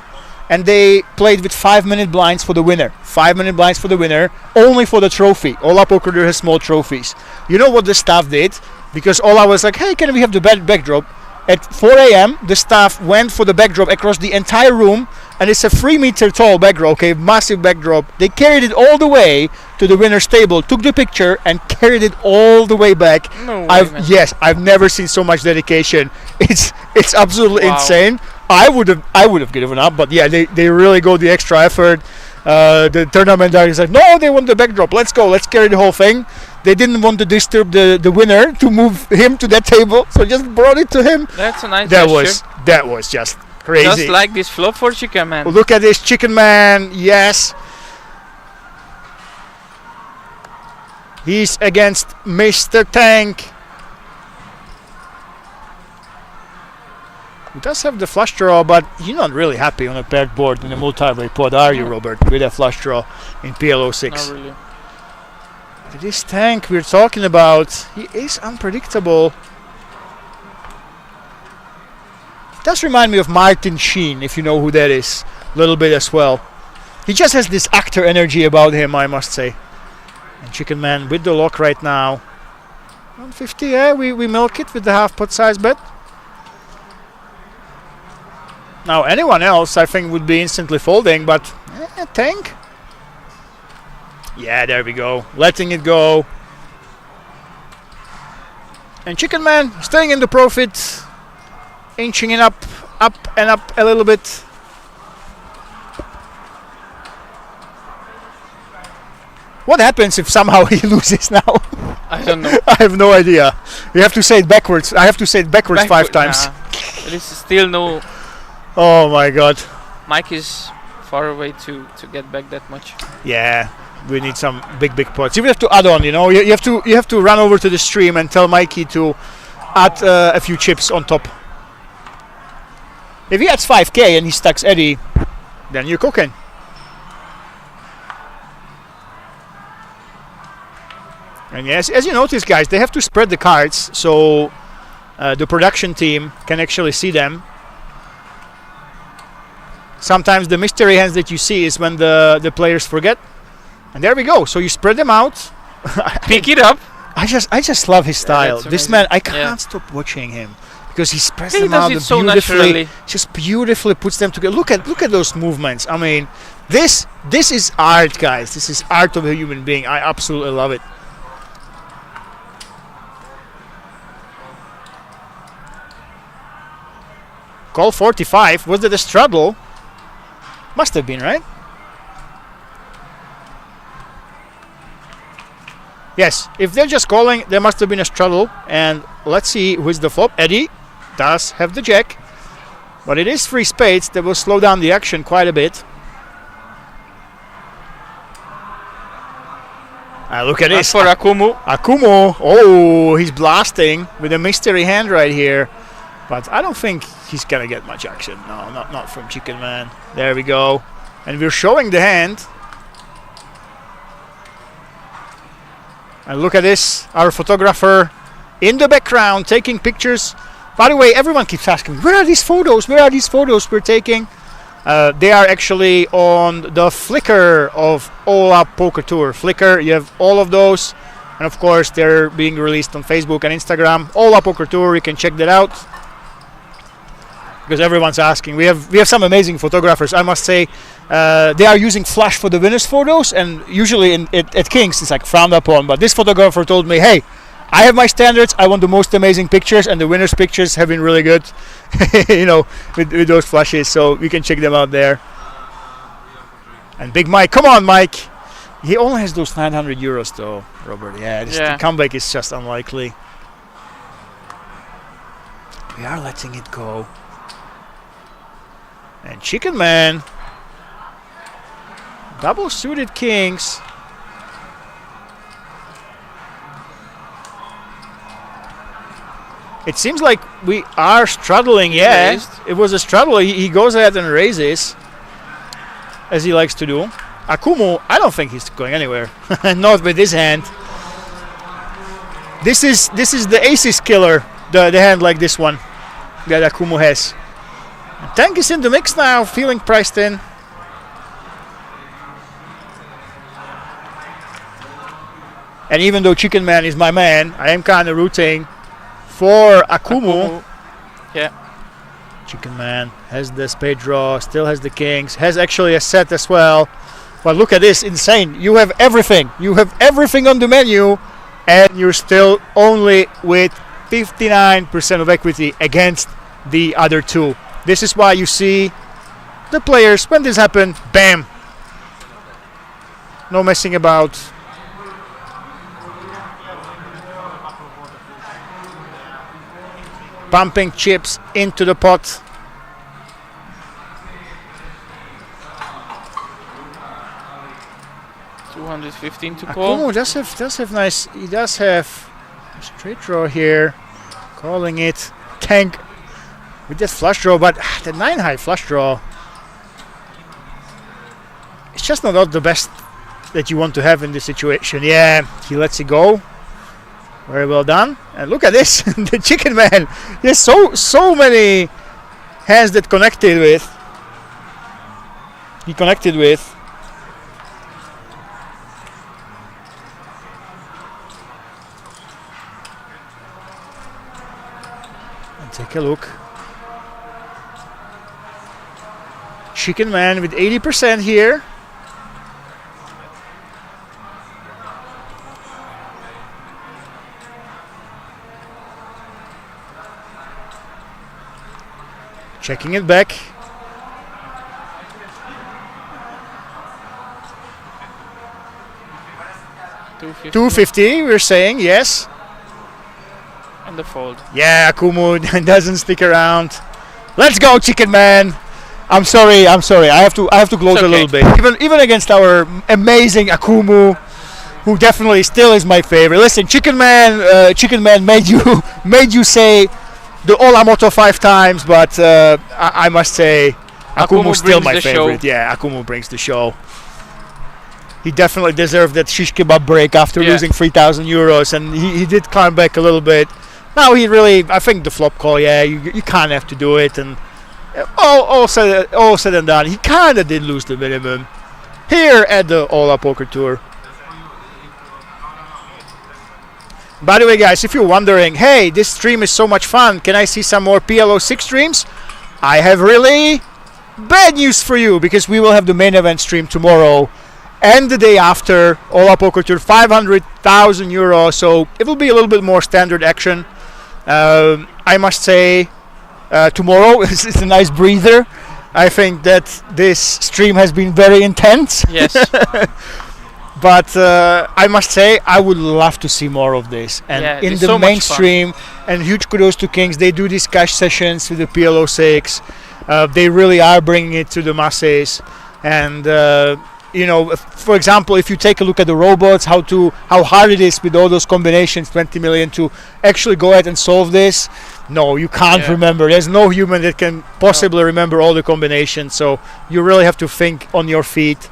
And they played with 5-minute blinds for the winner. 5-minute blinds for the winner, only for the trophy. Ola Poker Tour has small trophies. You know what the staff did? Because Ola was like, hey, can we have the backdrop? At 4 a.m., the staff went for the backdrop across the entire room. And it's a 3-meter tall backdrop, okay, massive backdrop. They carried it all the way to the winner's table, took the picture, and carried it all the way back. No way, I've never seen so much dedication. It's absolutely insane. I would have given up, but yeah, they really go the extra effort. The tournament director said, no, they want the backdrop. Let's go. Let's carry the whole thing. They didn't want to disturb the winner to move him to that table, so just brought it to him. That's a nice gesture. That was just crazy. Just like this flop for Chicken Man. Look at this Chicken Man. Yes. He's against Mr. Tank. He does have the flush draw, but you're not really happy on a paired board in a multi-way pod, are you, Robert? With a flush draw in PLO6. Not really. This Tank we're talking about, he is unpredictable. Does remind me of Martin Sheen, if you know who that is, a little bit as well. He just has this actor energy about him, I must say. And Chicken Man with the lock right now. 150, yeah, we milk it with the half pot size bet. Now anyone else I think would be instantly folding, but Tank? Yeah, there we go. Letting it go. And Chicken Man staying in the profit. Inching it up and up a little bit. What happens if somehow he loses now? I don't know. I have no idea. You have to say it backwards. I have to say it backwards 5 times. There is still no... Oh my god. Mike is far away to get back that much. Yeah, we need some big pots. You have to add on, you know. You have to run over to the stream and tell Mikey to add a few chips on top. If he adds 5k and he stacks Eddie, then you're cooking. And yes, as you notice, guys, they have to spread the cards so the production team can actually see them. Sometimes the mystery hands that you see is when the players forget. And there we go. So you spread them out. Pick it up. I just love his style. That's This amazing. man, I can't stop watching him because he spreads He them does out it so beautifully. naturally. Just beautifully puts them together. Look at those movements. I mean, this is art, guys. This is art of a human being. I absolutely love it. Call 45. Was it a straddle? Must have been, right? Yes, if they're just calling, there must have been a straddle. And let's see who's the flop. Eddie does have the jack, but it is 3 spades that will slow down the action quite a bit. Look at As this. for Akumu, Akumo. Oh, he's blasting with a mystery hand right here. But I don't think he's going to get much action. No, not from Chicken Man. There we go. And we're showing the hand. And look at this, our photographer in the background taking pictures. By the way, everyone keeps asking, where are these photos? Where are these photos we're taking? They are actually on the Flickr of All Up Poker Tour. Flickr, you have all of those. And of course, they're being released on Facebook and Instagram. All Up Poker Tour, you can check that out. Because everyone's asking. We have some amazing photographers, I must say. They are using flash for the winners' photos, and usually at Kings it's like frowned upon. But this photographer told me, hey, I have my standards. I want the most amazing pictures, and the winners' pictures have been really good, you know, with those flashes. So you can check them out there. And Big Mike, come on, Mike. He only has those 900 euros though, Robert. Yeah, the comeback is just unlikely. We are letting it go. And Chicken Man, double suited kings. It seems like we are straddling. Yeah, Raised. it was a straddle. He goes ahead and raises, as he likes to do. Akumu, I don't think he's going anywhere. Not with this hand. This is the aces killer. The hand like this one that Akumu has. Tank is in the mix now, feeling priced in. And even though Chicken Man is my man, I am kind of rooting for Akumu. Yeah. Chicken Man has the spade draw, still has the kings, has actually a set as well. But look at this, insane. You have everything. You have everything on the menu, and you're still only with 59% of equity against the other two. This is why you see the players, when this happens, bam. No messing about. Pumping chips into the pot. $215 to call. Akumu does have nice. He does have a straight draw here, calling it tank with that flush draw, but the 9 high flush draw. It's just not the best that you want to have in this situation. Yeah, he lets it go. Very well done. And look at this, the Chicken Man. There's so many hands that connected with. He connected with. And take a look. Chicken Man with 80% here. Checking it back. 250, we're saying, yes. And the fold. Yeah, Akumu doesn't stick around. Let's go, Chicken Man. I'm sorry. I have to gloat a okay. little bit. Even against our amazing Akumu, who definitely still is my favorite. Listen, Chicken Man made you made you say the Ola Moto 5 times, but I must say Akumu still brings my the favorite. show. Yeah, Akumu brings the show. He definitely deserved that shish kebab break after Yeah. losing 3,000 euros, and he did climb back a little bit. Now he really, I think the flop call, yeah, you can't have to do it, and all said and done, he kind of did lose the minimum here at the Ola Poker Tour. By the way, guys, if you're wondering, hey, this stream is so much fun, can I see some more PLO6 streams? I have really bad news for you, because we will have the main event stream tomorrow and the day after, Ola Poker Tour, 500,000 euros, so it will be a little bit more standard action. I must say, tomorrow is a nice breather. I think that this stream has been very intense. Yes. But I must say, I would love to see more of this. And Yeah, in it's the so much mainstream, and huge kudos to Kings, they do these cash sessions with the PLO6. They really are bringing it to the masses. And, for example, if you take a look at the robots, how hard it is with all those combinations, 20 million, to actually go ahead and solve this. No, you can't remember. There's no human that can possibly remember all the combinations. So you really have to think on your feet.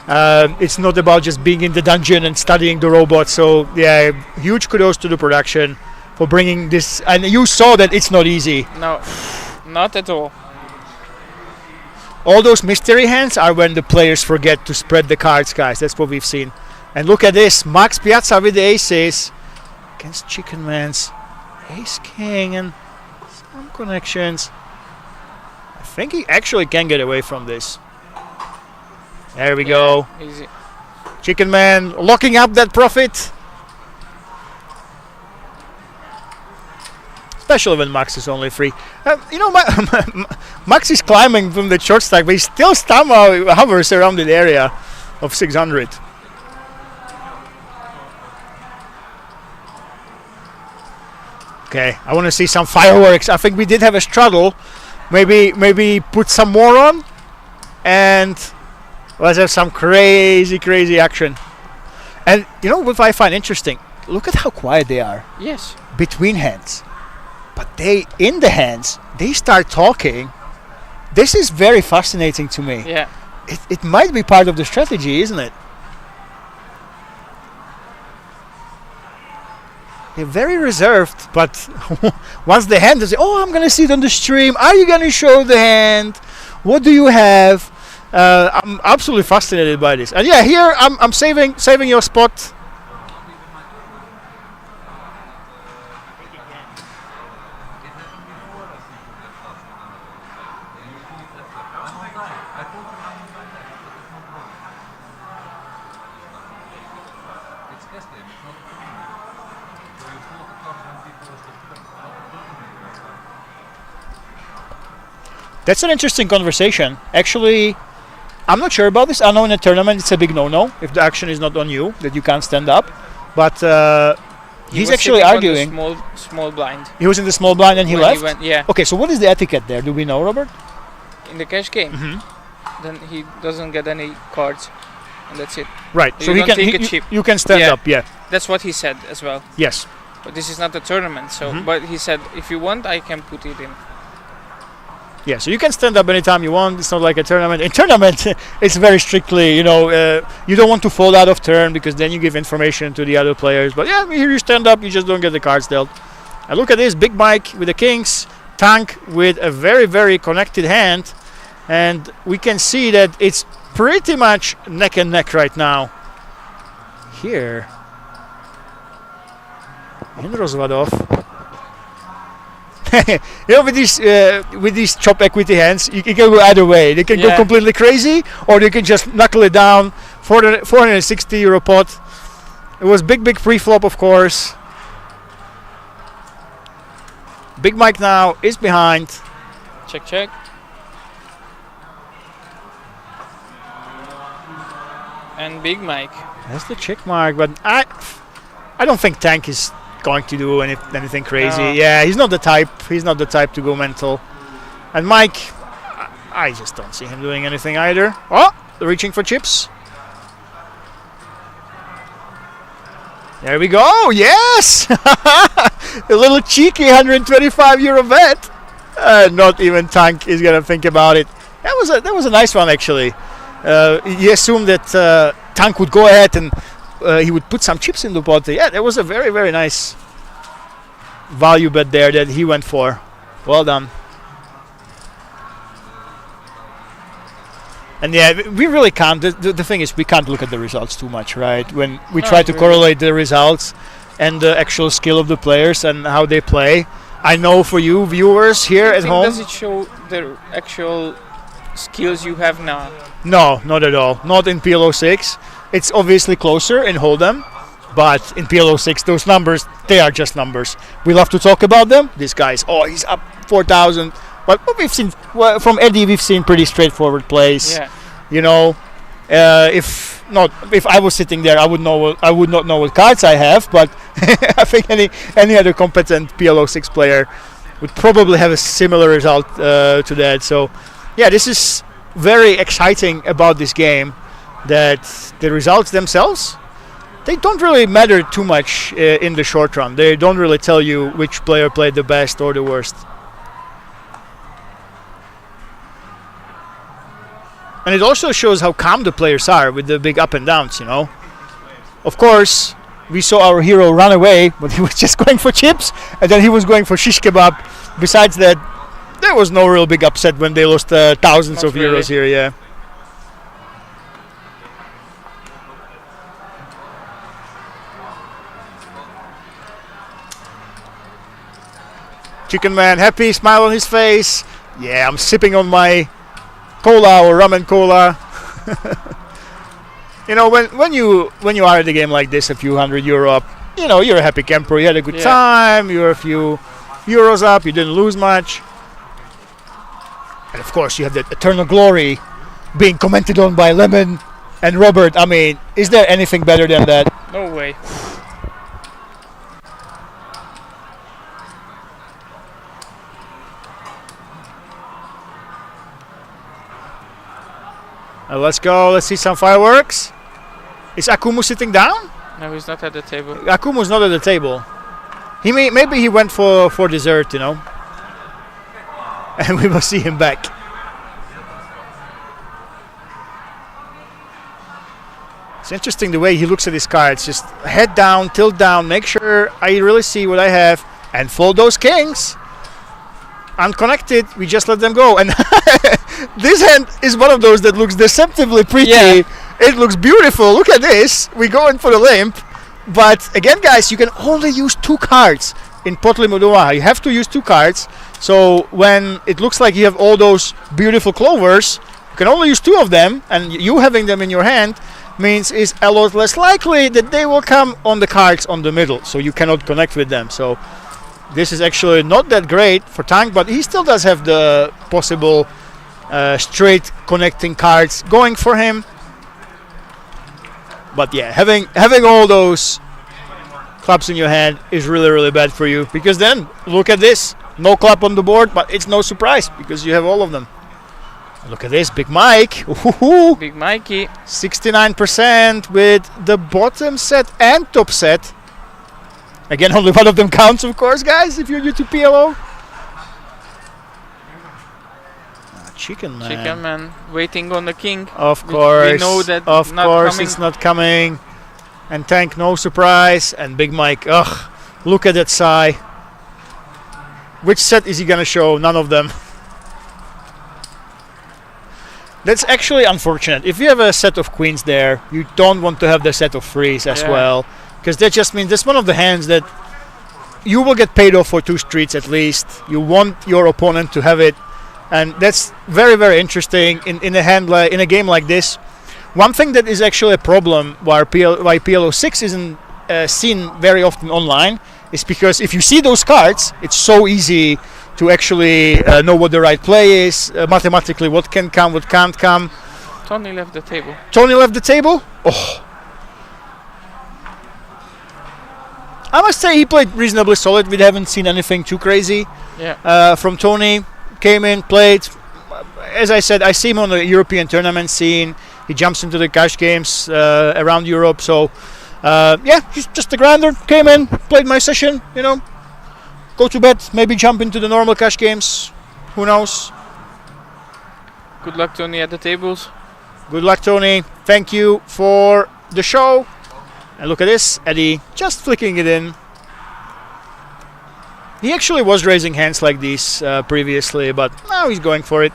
It's not about just being in the dungeon and studying the robots. So yeah, huge kudos to the production for bringing this. And you saw that it's not easy. No, not at all. All those mystery hands are when the players forget to spread the cards, guys. That's what we've seen. And look at this. Max Piazza with the aces against Chicken Man's ace king and some connections. I think he actually can get away from this. There we go. Easy. Chicken Man locking up that profit. Especially when Max is only free. Max is climbing from the short stack, but he still somehow hovers around the area of 600. Okay, I want to see some fireworks. I think we did have a straddle. Maybe put some more on, and let's have some crazy action. And you know what I find interesting? Look at how quiet they are Yes. between hands. But in the hands, they start talking. This is very fascinating to me. Yeah. It might be part of the strategy, isn't it? They're very reserved, but once the hand, they say, "Oh, I'm gonna see it on the stream. Are you gonna show the hand? What do you have?" I'm absolutely fascinated by this. And yeah, here I'm saving your spot. That's an interesting conversation. Actually, I'm not sure about this. I know in a tournament it's a big no-no if the action is not on you, that you can't stand up. But he's was actually sitting on arguing. the small blind. He was in the small blind and he When left? went, yeah. Okay, so what is the etiquette there? Do we know, Robert? In the cash game, then he doesn't get any cards, and that's it. Right. You So he don't can take a chip. you can stand Yeah. up, yeah. That's what he said as well. Yes. But this is not a tournament, so. But he said, if you want, I can put it in. Yeah, so you can stand up anytime you want. It's not like a tournament. In tournament, it's very strictly, you don't want to fall out of turn because then you give information to the other players. But yeah, here you stand up, you just don't get the cards dealt. And look at this, Big Mike with the kings, Tank with a very, very connected hand. And we can see that it's pretty much neck and neck right now. Here, in Rozvadov. With these chop equity hands, you can go either way. They can go completely crazy, or they can just knuckle it down. 460 euro pot. It was big pre-flop, of course. Big Mike now is behind. Check. And Big Mike. That's the check mark, but I don't think Tank is going to do anything crazy. No. Yeah, he's not the type. He's not the type to go mental. And Mike, I just don't see him doing anything either. Oh, reaching for chips. There we go. Yes! A little cheeky 125 euro bet. Not even Tank is going to think about it. That was a nice one, actually. He assumed that Tank would go ahead and he would put some chips in the pot. Yeah, that was a very, very nice value bet there that he went for. Well done. And yeah, we really can't. The thing is, we can't look at the results too much, right? When we try to correlate the results and the actual skill of the players and how they play. I know for you viewers here at home. Does it show the actual skills you have now? No, not at all. Not in PLO6. It's obviously closer in Hold'em, but in PLO6, those numbers, they are just numbers. We love to talk about them. This guy's, he's up 4,000. But we've seen from Eddie, we've seen pretty straightforward plays. Yeah. You know, if I was sitting there, I would not know what cards I have. But I think any other competent PLO6 player would probably have a similar result to that. So, yeah, this is very exciting about this game. That the results themselves, they don't really matter too much in the short run. They don't really tell you which player played the best or the worst. And it also shows how calm the players are with the big up and downs, you know. Of course, we saw our hero run away, but he was just going for chips, and then he was going for shish kebab. Besides that, there was no real big upset when they lost thousands of euros here, yeah. Chicken Man, happy, smile on his face. Yeah, I'm sipping on my cola or rum and cola. You know, when you are at a game like this, a few €100 up, you know, you're a happy camper. You had a good time. You're a few euros up. You didn't lose much. And of course, you have that eternal glory being commented on by Lemon and Robert. I mean, is there anything better than that? No way. Let's go. Let's see some fireworks. Is Akumu sitting down? No, he's not at the table. Akumu's not at the table. Maybe he went for dessert, you know. And we will see him back. It's interesting the way he looks at his cards. Just head down, tilt down, make sure I really see what I have, and fold those kings. Unconnected, we just let them go. And this hand is one of those that looks deceptively pretty. Yeah. It looks beautiful. Look at this. We go in for the limp. But again, guys, you can only use 2 cards in Potli Modoa. You have to use 2 cards. So when it looks like you have all those beautiful clovers, you can only use 2 of them. And you having them in your hand means is a lot less likely that they will come on the cards on the middle. So you cannot connect with them. So this is actually not that great for Tank, but he still does have the possible straight connecting cards going for him. But yeah, having all those clubs in your hand is really, really bad for you, because then look at this, no club on the board, but it's no surprise because you have all of them. Look at this, Big Mike. Ooh, Big Mikey. 69% with the bottom set and top set. Again, only one of them counts, of course, guys, if you're new to PLO. Chicken Man. Chicken Man waiting on the king. Of course. We know that of not course coming. It's not coming. And Tank, no surprise. And Big Mike, ugh, look at that sigh. Which set is he going to show? None of them. That's actually unfortunate. If you have a set of queens there, you don't want to have the set of threes as well. Because that just means that's one of the hands that you will get paid off for 2 streets at least. You want your opponent to have it. And that's very, very interesting in a game like this. One thing that is actually a problem why PLO6 isn't seen very often online is because if you see those cards, it's so easy to actually know what the right play is, mathematically what can come, what can't come. Tony left the table. Tony left the table? Oh. I must say he played reasonably solid. We haven't seen anything too crazy from Tony. Came in, played. as I said, I see him on the European tournament scene. He jumps into the cash games around Europe. So, he's just a grinder. Came in, played my session, go to bed, maybe jump into the normal cash games. Who knows? Good luck, Tony, at the tables. Good luck, Tony. Thank you for the show. And look at this, Eddie just flicking it in. He actually was raising hands like these previously, but now he's going for it.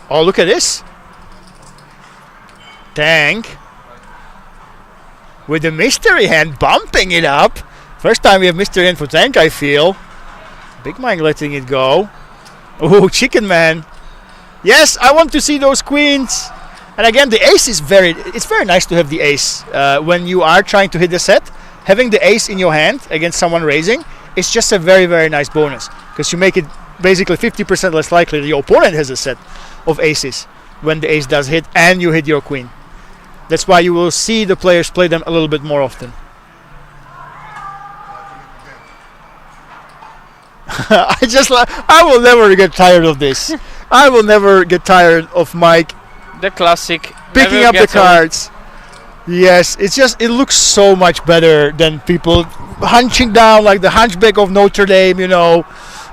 Oh, look at this. Tank with the mystery hand bumping it up. First time we have mystery hand for Tank, I feel. Big Mike letting it go. Oh, Chicken Man. Yes, I want to see those queens. And again, the ace is it's very nice to have the ace. When you are trying to hit the set, having the ace in your hand against someone raising, it's just a very, very nice bonus. Because you make it basically 50% less likely that your opponent has a set of aces when the ace does hit and you hit your queen. That's why you will see the players play them a little bit more often. I will never get tired of this. I will never get tired of Mike The classic. picking up the cards. Yes, it looks so much better than people hunching down like the Hunchback of Notre Dame,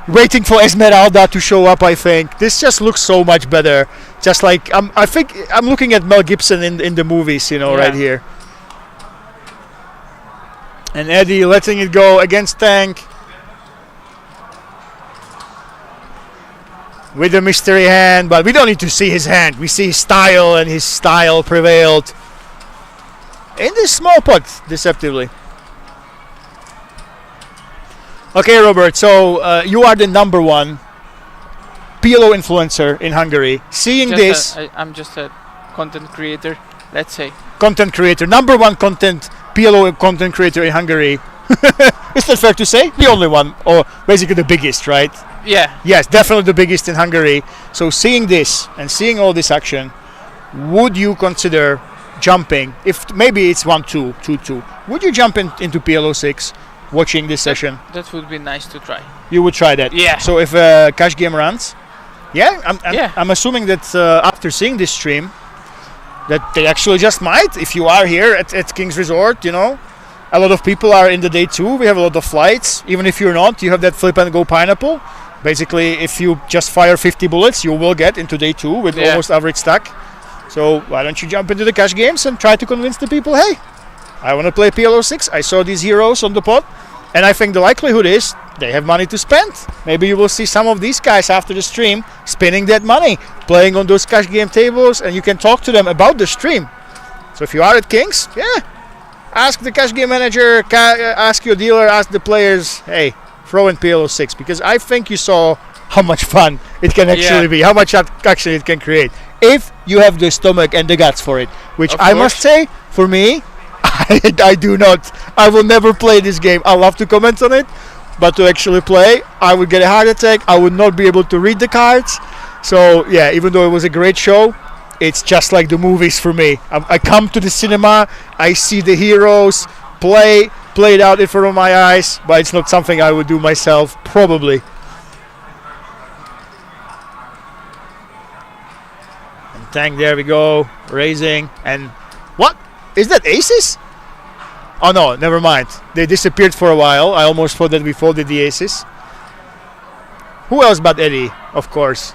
waiting for Esmeralda to show up. I think this just looks so much better. Just like I think I'm looking at Mel Gibson in the movies, right here. And Eddie letting it go against Tank with the mystery hand, but we don't need to see his hand. We see his style, and his style prevailed in this small pot, deceptively. Okay, Robert, so you are the number one PLO influencer in Hungary. Seeing this... I'm just a content creator, let's say. Content creator. Number one PLO content creator in Hungary. Is that fair to say? The only one, or basically the biggest, right? Yeah. Yes, definitely the biggest in Hungary. So seeing this and seeing all this action, would you consider jumping, if maybe it's 1-2, 2-2, would you jump into PLO 6 watching this session? That would be nice to try. You would try that? Yeah. So if a cash game runs? Yeah, Yeah. I'm assuming that after seeing this stream, that they actually just might. If you are here at King's Resort, a lot of people are in the day 2. We have a lot of flights. Even if you're not, you have that flip and go pineapple. Basically, if you just fire 50 bullets, you will get into day 2 with almost average stack. So why don't you jump into the cash games and try to convince the people, hey, I want to play PLO 6. I saw these heroes on the pot, and I think the likelihood is they have money to spend. Maybe you will see some of these guys after the stream spending that money, playing on those cash game tables, and you can talk to them about the stream. So if you are at Kings, ask the cash game manager, ask your dealer, ask the players, hey, throw in PLO 6, because I think you saw how much fun it can actually be, how much action it can create, if you have the stomach and the guts for it, which I must say, for me, I do not. I will never play this game. I love to comment on it, but to actually play, I would get a heart attack. I would not be able to read the cards. So yeah, even though it was a great show, it's just like the movies for me. I come to the cinema, I see the heroes played out in front of my eyes, but it's not something I would do myself, probably. And Tank, there we go, raising, and what? Is that aces? Oh no, never mind. They disappeared for a while. I almost thought that we folded the aces. Who else but Eddie, of course.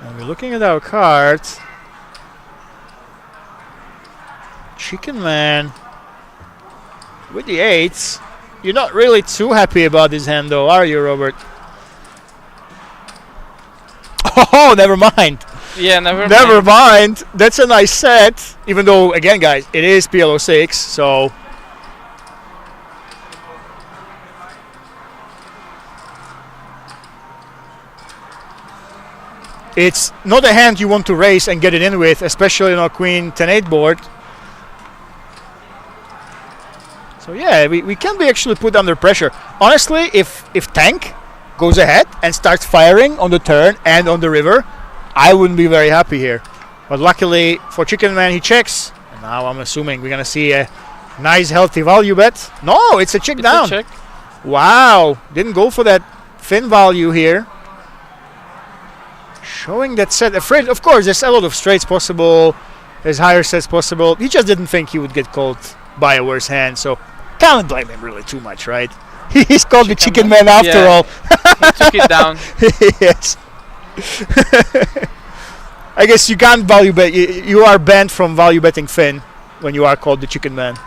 And we're looking at our cards. Chicken Man with the 8s. You're not really too happy about this hand though, are you, Robert? Oh, never mind. Yeah, never mind. That's a nice set. Even though, again, guys, it is PLO 6, so... It's not a hand you want to raise and get it in with, especially on a Queen 10-8 board. So yeah, we can be actually put under pressure. Honestly, if Tank goes ahead and starts firing on the turn and on the river, I wouldn't be very happy here. But luckily for Chicken Man, he checks. And now I'm assuming we're going to see a Nice healthy value bet. No, it's a check It's down. a check. Wow, didn't go for that thin value here. Showing that set afraid. Of course, there's a lot of straights possible. There's higher sets possible. He just didn't think he would get called by a worse hand, so can't blame him really too much, right? He's called the chicken man after Yeah. all. He took it down. Yes. I guess you can't value bet. You are banned from value betting Finn when you are called the chicken man.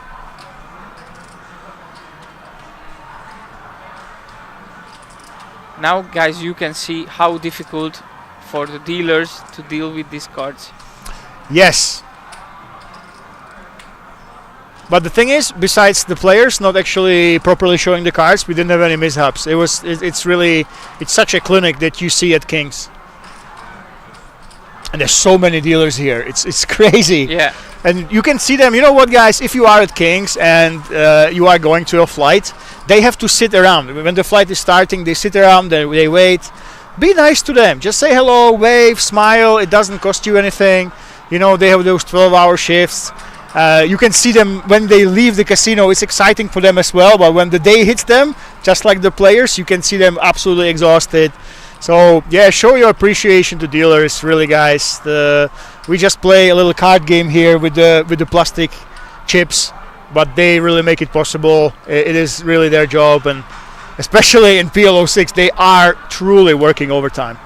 Now, guys, you can see how difficult for the dealers to deal with these cards. Yes. But the thing is, besides the players not actually properly showing the cards, we didn't have any mishaps. It's such a clinic that you see at Kings. And there's so many dealers here. It's crazy. Yeah. And you can see them. You know what, guys? If you are at Kings and you are going to a flight, they have to sit around. When the flight is starting, they sit around, they wait. Be nice to them. Just say hello, wave, smile. It doesn't cost you anything. You know, they have those 12-hour shifts. You can see them when they leave the casino. It's exciting for them as well. But when the day hits them, just like the players, you can see them absolutely exhausted. So, yeah, show your appreciation to dealers, really, guys. We just play a little card game here with the plastic chips, but they really make it possible. It is really their job, and especially in PL06, they are truly working overtime.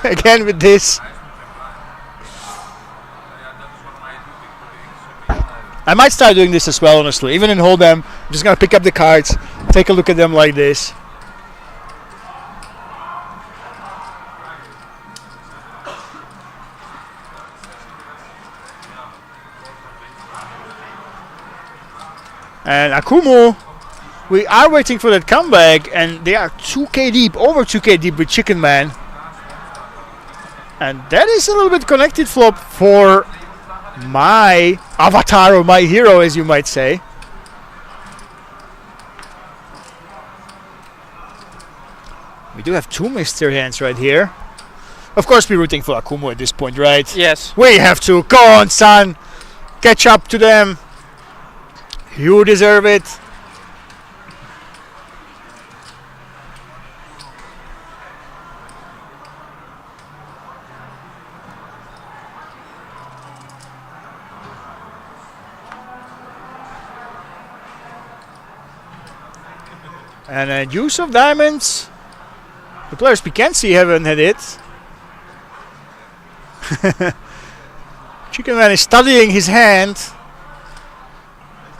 Again with this. I might start doing this as well, honestly. Even in Hold'em, I'm just going to pick up the cards, take a look at them like this. And Akumu, we are waiting for that comeback, and they are 2k deep, over 2k deep with Chicken Man. And that is a little bit connected flop for my avatar or my hero, as you might say. We do have two mystery hands right here. Of course, we're rooting for Akumu at this point, right? Yes. We have to. Go on, son. Catch up to them. You deserve it. And a deuce of diamonds. The players we can see haven't had it. Chicken Man is studying his hand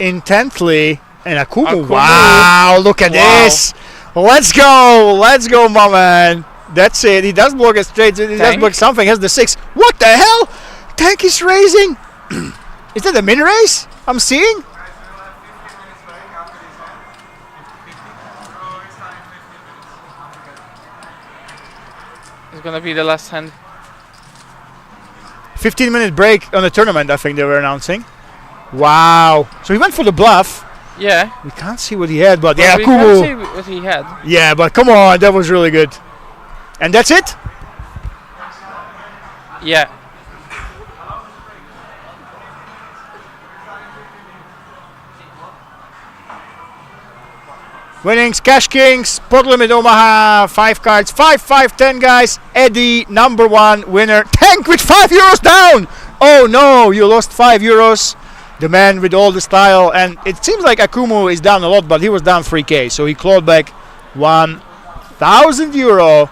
intently. And Akumu. Wow, look at this. Let's go, my man. That's it. He does block a straight. He does block something. Has the 6. What the hell? Tank is raising. Is that a min raise I'm seeing? It's gonna be the last hand. 15-minute break on the tournament, I think they were announcing. Wow. So he went for the bluff. Yeah. We can't see what he had, but But yeah, we Kumu. can't see what he had. Yeah, but come on, that was really good. And that's it? Yeah. Winnings, Cash Kings, Pot Limit Omaha, 5 cards, 5, 5, 10 guys. Eddie, number 1 winner. Tank with 5 euros down. Oh no, you lost 5 euros. The man with all the style. And it seems like Akumu is down a lot, but he was down 3k. So he clawed back 1,000 euro.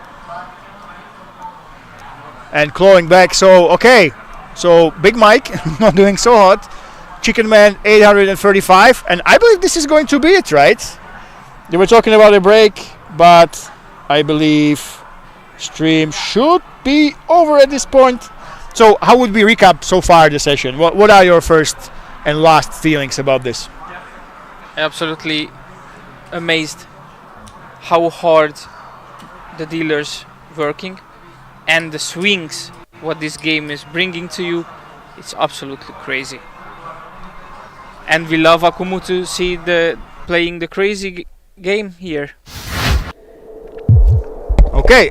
And clawing back. So, okay. So, Big Mike, not doing so hot. Chicken Man, 835. And I believe this is going to be it, right? They were talking about a break, but I believe stream should be over at this point. So how would we recap so far the session? What are your first and last feelings about this? Absolutely amazed how hard the dealers working and the swings what this game is bringing to you. It's absolutely crazy. And we love Akumu to see the playing the crazy game here. Okay.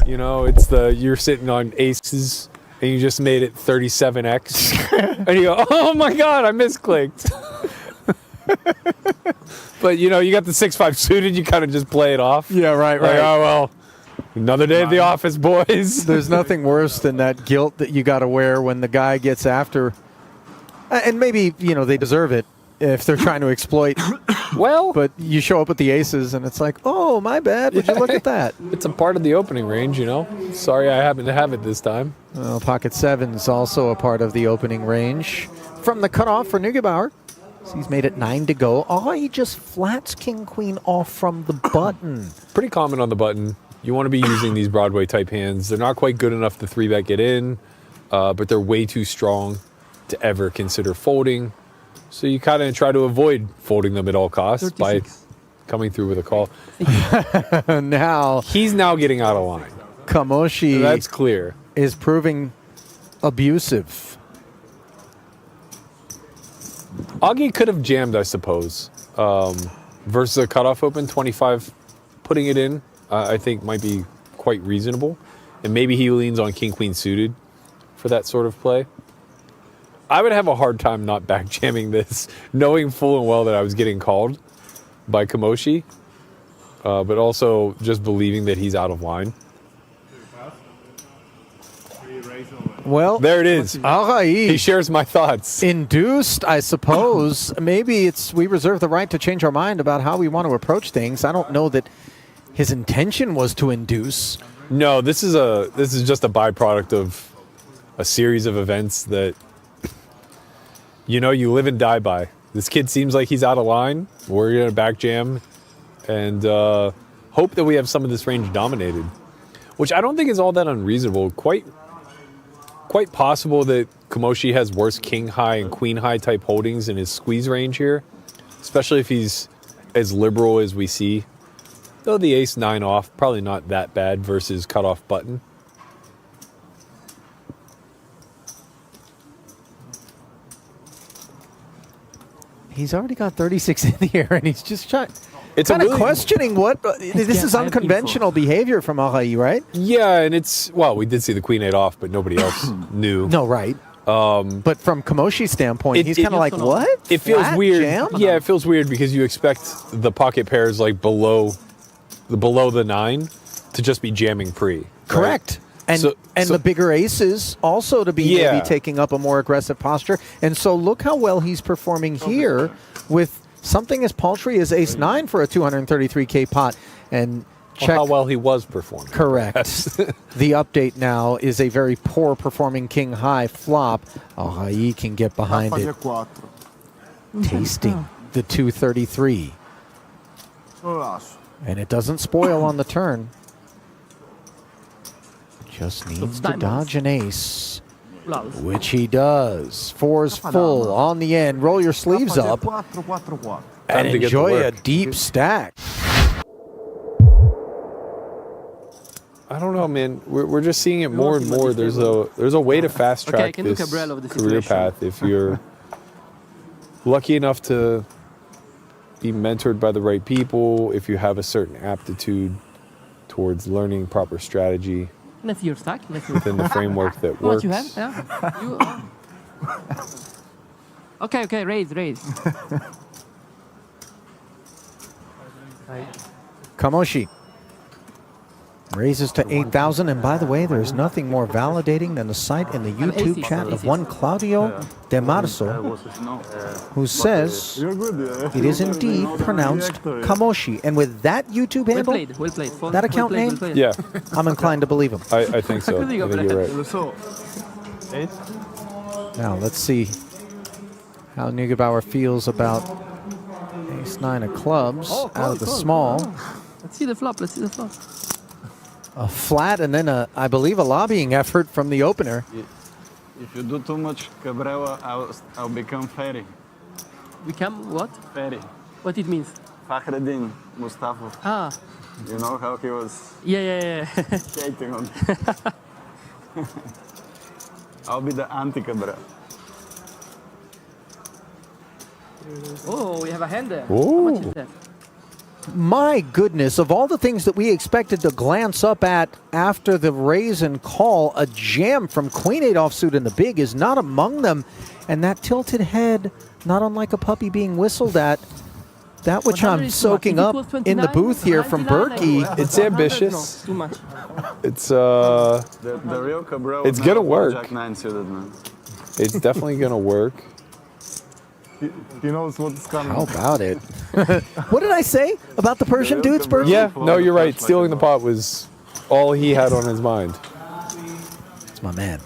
You know, it's you're sitting on aces and you just made it 37x. And you go, oh my God, I misclicked. But, you know, you got the 6-5 suited, you kind of just play it off. Yeah, right, Like, right. oh, well, another day at the office, boys. There's nothing worse than that guilt that you got to wear when the guy gets after. And maybe, you know, they deserve it if they're trying to exploit. Well, But you show up with the aces and it's like, oh, my bad. Would you look at that? it's a part of the opening range, you know. Sorry I happen to have it this time. Well, pocket seven's also a part of the opening range. From the cutoff for Neugebauer. So he's made it 9 to go. Oh, he just flats king queen off from the button. Pretty common on the button. You want to be using these Broadway type hands. They're not quite good enough to 3-bet get in, but they're way too strong to ever consider folding. So you kind of try to avoid folding them at all costs 36. by coming through with a call. Now, He's now getting out of line. Kamoshi That's clear. is proving abusive. Augie could have jammed, I suppose. Versus a cutoff open, 25, putting it in, I think might be quite reasonable. And maybe he leans on king-queen suited for that sort of play. I would have a hard time not back jamming this, knowing full and well that I was getting called by Kamoshi, but also just believing that he's out of line. Well, There it is. Arai He shares my thoughts. induced, I suppose. Maybe it's we reserve the right to change our mind about how we want to approach things. I don't know that his intention was to induce. No, this is just a byproduct of a series of events that you know you live and die by. This kid seems like he's out of line. We're gonna back jam and hope that we have some of this range dominated, which I don't think is all that unreasonable. Quite possible that Kamoshi has worse king high and queen high type holdings in his squeeze range here, especially if he's as liberal as we see. Though the ace 9 off, probably not that bad versus cutoff button. He's already got 36 in here, and he's just trying. It's a Kind of really- questioning what this is I have unconventional behavior from Arai, right? Yeah, and it's, well, we did see the queen 8 off, but nobody else knew. No, right. But from Kamoshi's standpoint, he's kind of like, what? It feels Flat weird. jam? Yeah, it feels weird because you expect the pocket pairs like below the 9 to just be jamming pre. right? Correct. And So- the bigger aces also to be Yeah. maybe taking up a more aggressive posture. And so look how well he's performing here with something as paltry as ace 9 for a 233K pot. And check. How well he was performing. Correct. The update now is a very poor performing king high flop. Arai can get behind it, tasting the 233. And it doesn't spoil on the turn. Just needs to dodge an ace, which he does. Four's full on the end. Roll your sleeves up and to get to enjoy a work. deep stack. I don't know, man. We're just seeing it more and more. There's a way to fast Okay, I track can do this Cabral of the career situation. path if you're lucky enough to be mentored by the right people, if you have a certain aptitude towards learning proper strategy Let's your stack. Let's your within the framework that What works. you have? Yeah. You, okay, raise. Kamoshi raises to 8,000. And by the way, there's nothing more validating than the sight in the YouTube aces, chat of aces. one Claudio De Marzo, who says it is indeed pronounced Kamoshi. And with that YouTube Well handle, played, well played. That account name? Yeah, I'm inclined to believe him. I think so. I think you're right. Now, let's see how Neugebauer feels about ace 9 of clubs out of the small. Let's see the flop. A flat and then, I believe, a lobbying effort from the opener. If you do too much cabrera, I'll become fatty. Become what? Fatty. What it means? Fakhreddin Mustafa. Ah, You know how he was yeah. hating on. I'll be the anti-Cabra. Oh, we have a hand there. How Ooh. much is that? My goodness, of all the things that we expected to glance up at after the raise and call, a jam from Queen 8 offsuit in the big is not among them. And that tilted head, not unlike a puppy being whistled at. That which 100 I'm is too much. soaking If it up was in the 29, booth here from 99, Berkey. It's 100, ambitious. No, too much. It's The real Cabra. It's would gonna never work. Jack 9 suited, man. it's definitely gonna work. He knows what's coming. How about it? What did I say about the Persian real dudes, Cabra. Berkey? Yeah, Pull no, out the you're right. flashlight Stealing as the well. pot was all he had on his mind. It's my man.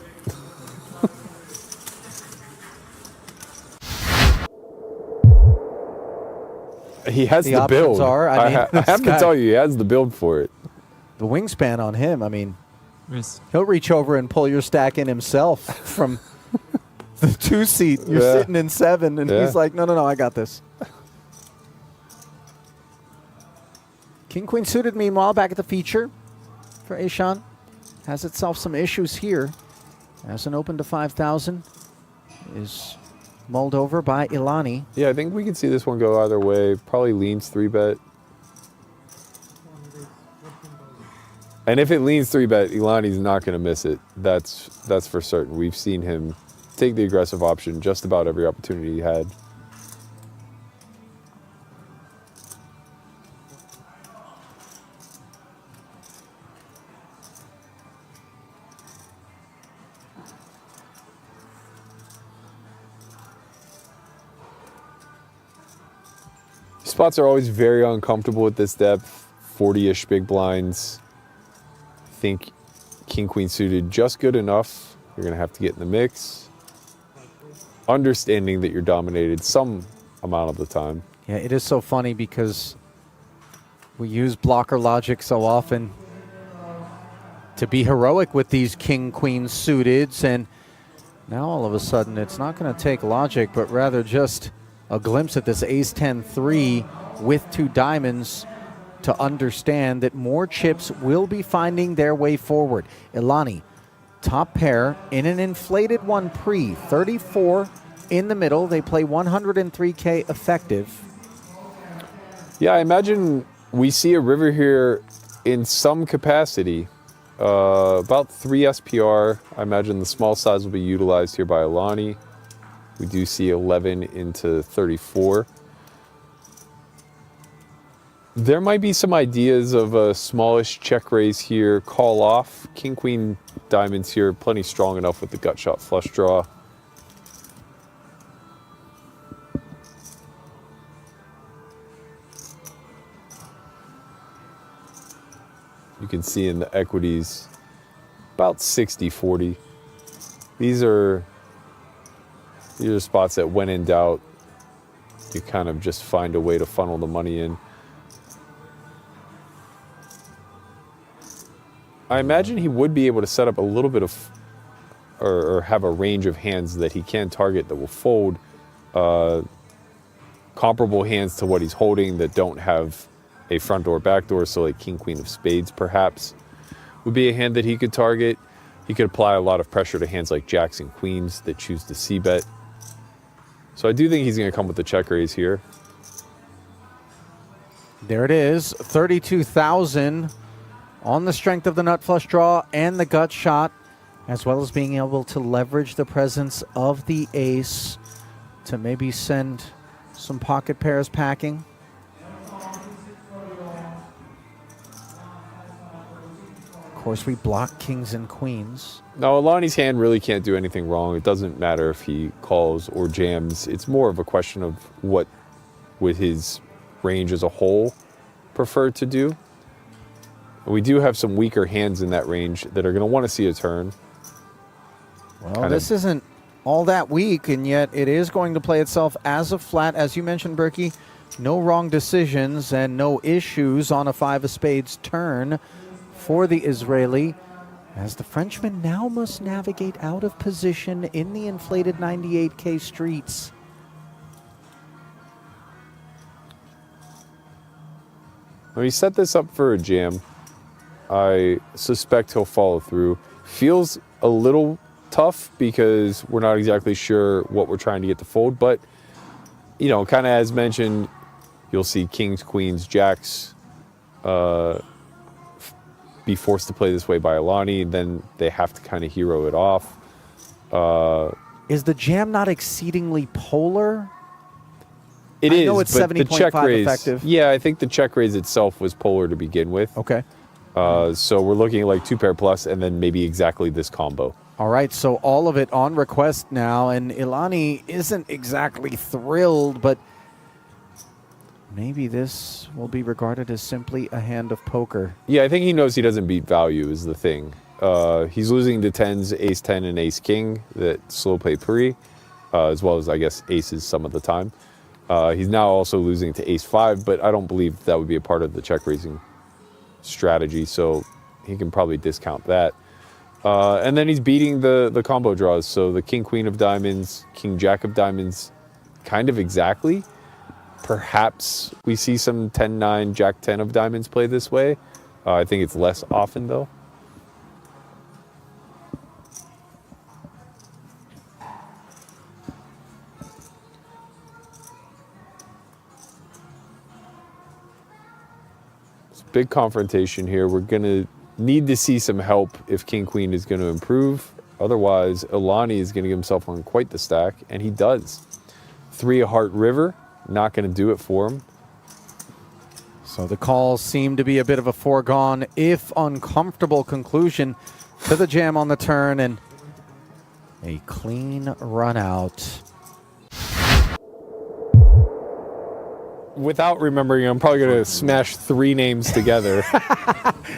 He has The the, options build. are, I mean, I have to Sky- tell you, he has the build for it. The wingspan on him, I mean, Yes. he'll reach over and pull your stack in himself from the 2-seat. You're Yeah. sitting in 7, and Yeah. he's like, no, I got this. King Queen suited, meanwhile, back at the feature for Aishan. Has itself some issues here. As an open to 5,000 is mulled over by Ilani. Yeah, I think we can see this one go either way. Probably leans 3-bet. And if it leans 3-bet, Ilani's not going to miss it. That's for certain. We've seen him take the aggressive option just about every opportunity he had. Spots are always very uncomfortable at this depth. 40-ish big blinds. I think King Queen suited just good enough. You're going to have to get in the mix. Understanding that you're dominated some amount of the time. Yeah, it is so funny because we use blocker logic so often to be heroic with these King Queen suiteds, and now all of a sudden it's not going to take logic, but rather just a glimpse at this Ace 10-3 with 2 diamonds to understand that more chips will be finding their way forward. Ilani, top pair in an inflated one pre, 34 in the middle. They play 103K effective. Yeah, I imagine we see a river here in some capacity. About 3 SPR. I imagine the small size will be utilized here by Ilani. We do see 11 into 34. There might be some ideas of a smallish check raise here, call off. King, Queen, diamonds here, plenty strong enough with the gut shot flush draw. You can see in the equities about 60-40. These are spots that, when in doubt, you kind of just find a way to funnel the money in. I imagine he would be able to set up a little bit of, or have a range of hands that he can target that will fold. Comparable hands to what he's holding that don't have a front door, back door, so like King, Queen of Spades perhaps would be a hand that he could target. He could apply a lot of pressure to hands like Jacks and Queens that choose to c-bet. So I do think he's going to come with the check raise here. There it is, 32,000 on the strength of the nut flush draw and the gut shot, as well as being able to leverage the presence of the ace to maybe send some pocket pairs packing. Of course, we block kings and queens. Now, Alani's hand really can't do anything wrong. It doesn't matter if he calls or jams. It's more of a question of what, with his range as a whole, prefer to do. And we do have some weaker hands in that range that are going to want to see a turn. Well, this isn't all that weak, and yet it is going to play itself as a flat. As you mentioned, Berkey, no wrong decisions and no issues on a 5 of spades turn for the Israeli, as the Frenchman now must navigate out of position in the inflated 98K streets. When he set this up for a jam, I suspect he'll follow through. Feels a little tough because we're not exactly sure what we're trying to get to fold, but you know, kind of as mentioned, you'll see kings, queens, jacks be forced to play this way by Alani, then they have to kind of hero it off. Is the jam not exceedingly polar? It I is, know it's but the check 70.5 raise, effective. yeah, I think the check raise itself was polar to begin with. Okay. So we're looking at like 2 pair plus and then maybe exactly this combo. All right, so all of it on request now, and Ilani isn't exactly thrilled, but maybe this will be regarded as simply a hand of poker. Yeah, I think he knows he doesn't beat value is the thing. He's losing to 10s, ace 10 and ace king that slow play pre, as well as I guess aces some of the time. He's now also losing to ace 5, but I don't believe that would be a part of the check raising strategy, so he can probably discount that. And then he's beating the combo draws, so the king queen of diamonds, king jack of diamonds, kind of exactly. Perhaps we see some 10-9, jack 10 of diamonds play this way. I think it's less often though. It's a big confrontation here. We're going to need to see some help if king queen is going to improve. Otherwise, Ilani is going to get himself on quite the stack, and he does. 3 of heart river, not going to do it for him. So the calls seem to be a bit of a foregone, if uncomfortable, conclusion to the jam on the turn, and a clean run out. Without remembering, I'm probably going to smash 3 names together.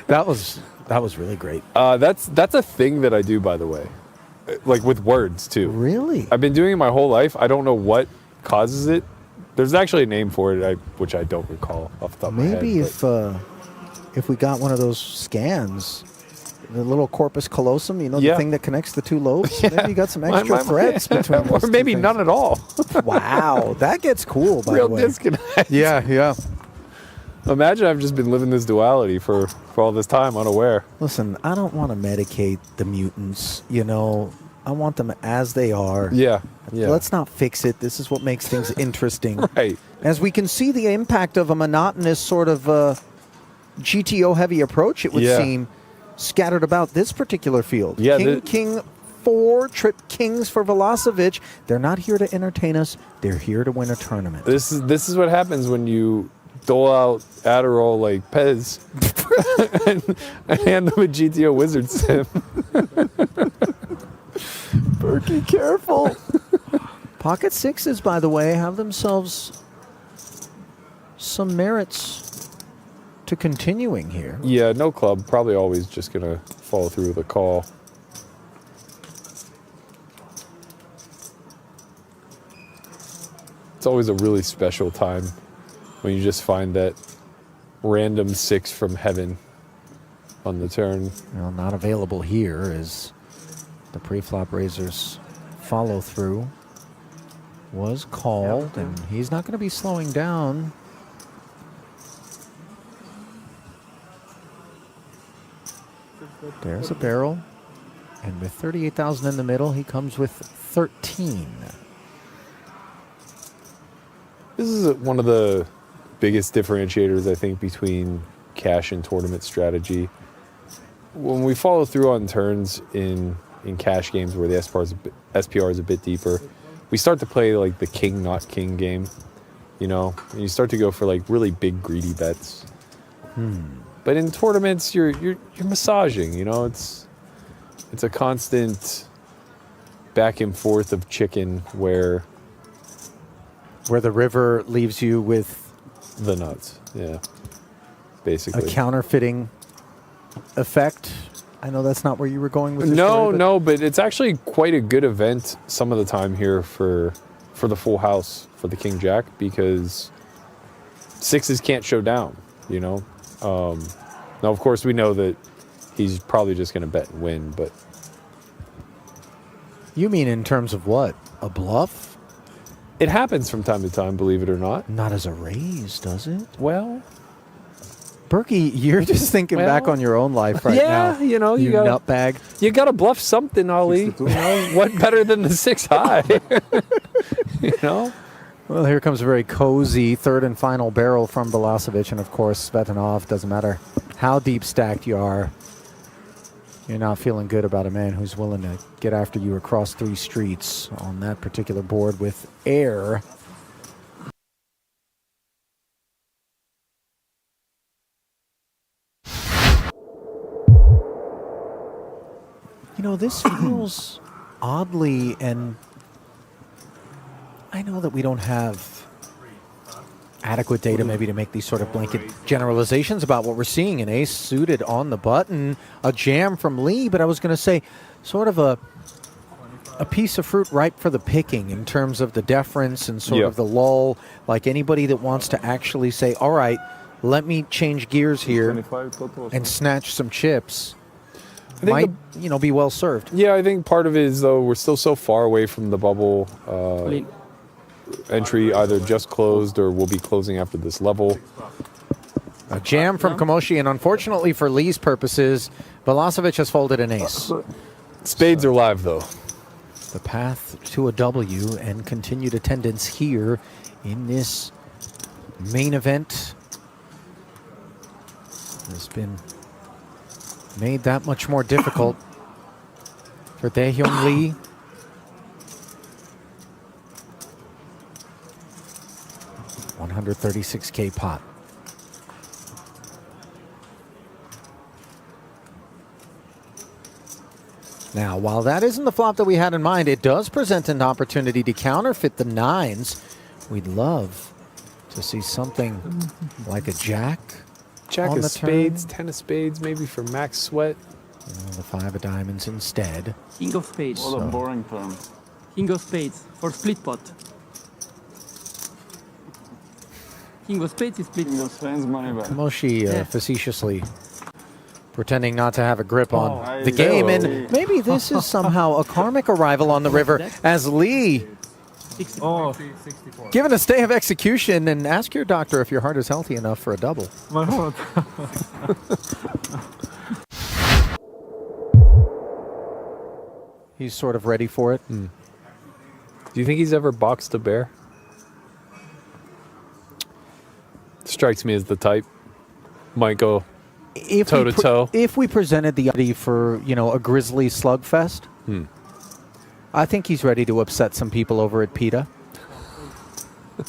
That was really great. That's a thing that I do, by the way. Like with words, too. Really? I've been doing it my whole life. I don't know what causes it. There's actually a name for it, which I don't recall off the top of my head. Maybe if we got one of those scans, the little corpus callosum, you know, the thing that connects the 2 lobes. Yeah. Maybe you got some extra threads between those or maybe two none at all. Wow, that gets cool, by Real the way. disconnect. Yeah. Imagine I've just been living this duality for all this time unaware. Listen, I don't want to medicate the mutants, you know. I want them as they are. Yeah. Let's not fix it. This is what makes things interesting. Right. As we can see the impact of a monotonous sort of GTO-heavy approach, it would seem, scattered about this particular field. Yeah, King, 4 trip kings for Velocevic. They're not here to entertain us. They're here to win a tournament. This is what happens when you dole out Adderall like Pez and hand them a GTO wizard sim. Berkey, careful. Pocket sixes, by the way, have themselves some merits to continuing here. Yeah, no club. Probably always just going to follow through with a call. It's always a really special time when you just find that random 6 from heaven on the turn. Well, not available here as the pre-flop raisers follow through was called, and he's not going to be slowing down. There's a barrel, and with 38,000 in the middle, he comes with 13. This is one of the biggest differentiators, I think, between cash and tournament strategy. When we follow through on turns in cash games where the SPR is a bit deeper, we start to play like the king not king game, you know, and you start to go for like really big greedy bets. But in tournaments, you're massaging, you know, it's a constant back and forth of chicken where the river leaves you with the nuts, yeah, basically. a counterfeiting effect. I know that's not where you were going with this No, story, but it's actually quite a good event some of the time here for the full house for the King Jack, because 6s can't show down, you know. Now, of course, we know that he's probably just going to bet and win, but... You mean in terms of what? A bluff? It happens from time to time, believe it or not. Not as a raise, does it? Well, Berkey, you're just thinking back Well, on your own life right now. Yeah, you know, you got nutbag. you got to bluff something, Ali. You know, what better than the 6 high? You know. Well, here comes a very cozy third and final barrel from Balasevic, and of course Svetanov. Doesn't matter how deep stacked you are, you're not feeling good about a man who's willing to get after you across 3 streets on that particular board with air. You know, this feels oddly, and I know that we don't have adequate data maybe to make these sort of blanket generalizations about what we're seeing. An ace suited on the button, a jam from Lee, but I was going to say sort of a piece of fruit ripe for the picking in terms of the deference and sort of the lull, like anybody that wants to actually say, all right, let me change gears here and snatch some chips. Might, be well served. Yeah, I think part of it is, though, we're still so far away from the bubble entry, either just closed or will be closing after this level. A jam from Kamoshi, and unfortunately for Lee's purposes, Balasevic has folded an ace. Spades are live, though. The path to a W and continued attendance here in this main event has been made that much more difficult for Daehyung Lee. $136K pot. Now, while that isn't the flop that we had in mind, it does present an opportunity to counterfeit the 9s. We'd love to see something like a jack. Jack on of the spades, turn. 10 of spades, maybe for max sweat. The 5 of diamonds instead. King of spades. What a boring term. King of spades for split pot. King of spades is split King pot. of spades, money back. Kamoshi facetiously pretending not to have a grip on the I game. know. And maybe this is somehow a karmic arrival on the river as Lee, 60. given a stay of execution, and ask your doctor if your heart is healthy enough for a double. My heart. He's sort of ready for it. Do you think he's ever boxed a bear? Strikes me as the type. Might go If toe we to toe. If we presented the idea for, a grizzly slugfest, I think he's ready to upset some people over at PETA. Do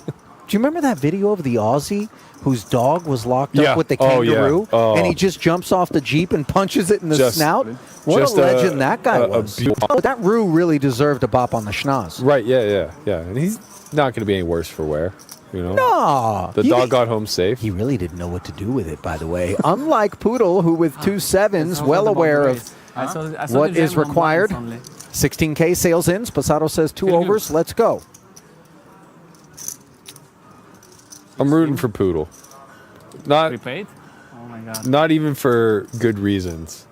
you remember that video of the Aussie whose dog was locked Yeah. up with the Oh, yeah. kangaroo, Oh. and he just jumps off the Jeep and punches it in the Just- snout? What just a legend that guy a was. That Roo really deserved a bop on the schnoz. Right, yeah. And he's not going to be any worse for wear, No. The dog got home safe. He really didn't know what to do with it, by the way. Unlike Poodle, who with 2 7s, well aware of what is required. 16K sails in. Spasado says 2 overs. Let's go. I'm rooting for Poodle. Not Prepaid? Oh my god. not even for good reasons.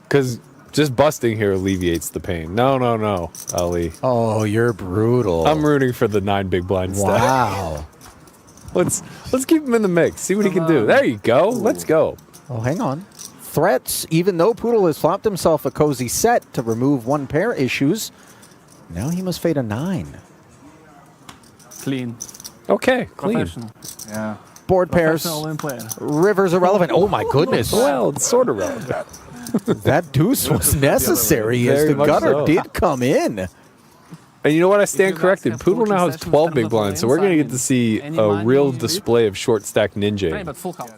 Because just busting here alleviates the pain. No, Ali. Oh, you're brutal. I'm rooting for the 9 big blind stack. Wow. Let's keep him in the mix. See what he can do. There you go. Let's go. Oh, hang on. Threats, even though Poodle has flopped himself a cozy set to remove 1 pair issues, now he must fade a 9. Clean. Okay, clean. Professional. Yeah. Board pairs. Professional win player. Rivers irrelevant. Oh, my goodness. Well, it's sort of relevant. That deuce was necessary as Very the much gutter so. did come in. And you know what? I stand you guys corrected. have Poodle now 14 has sessions 12 in big terms of blinds, so we're going to get to see any a money real you leave? display of short stack ninja. Right, but full count.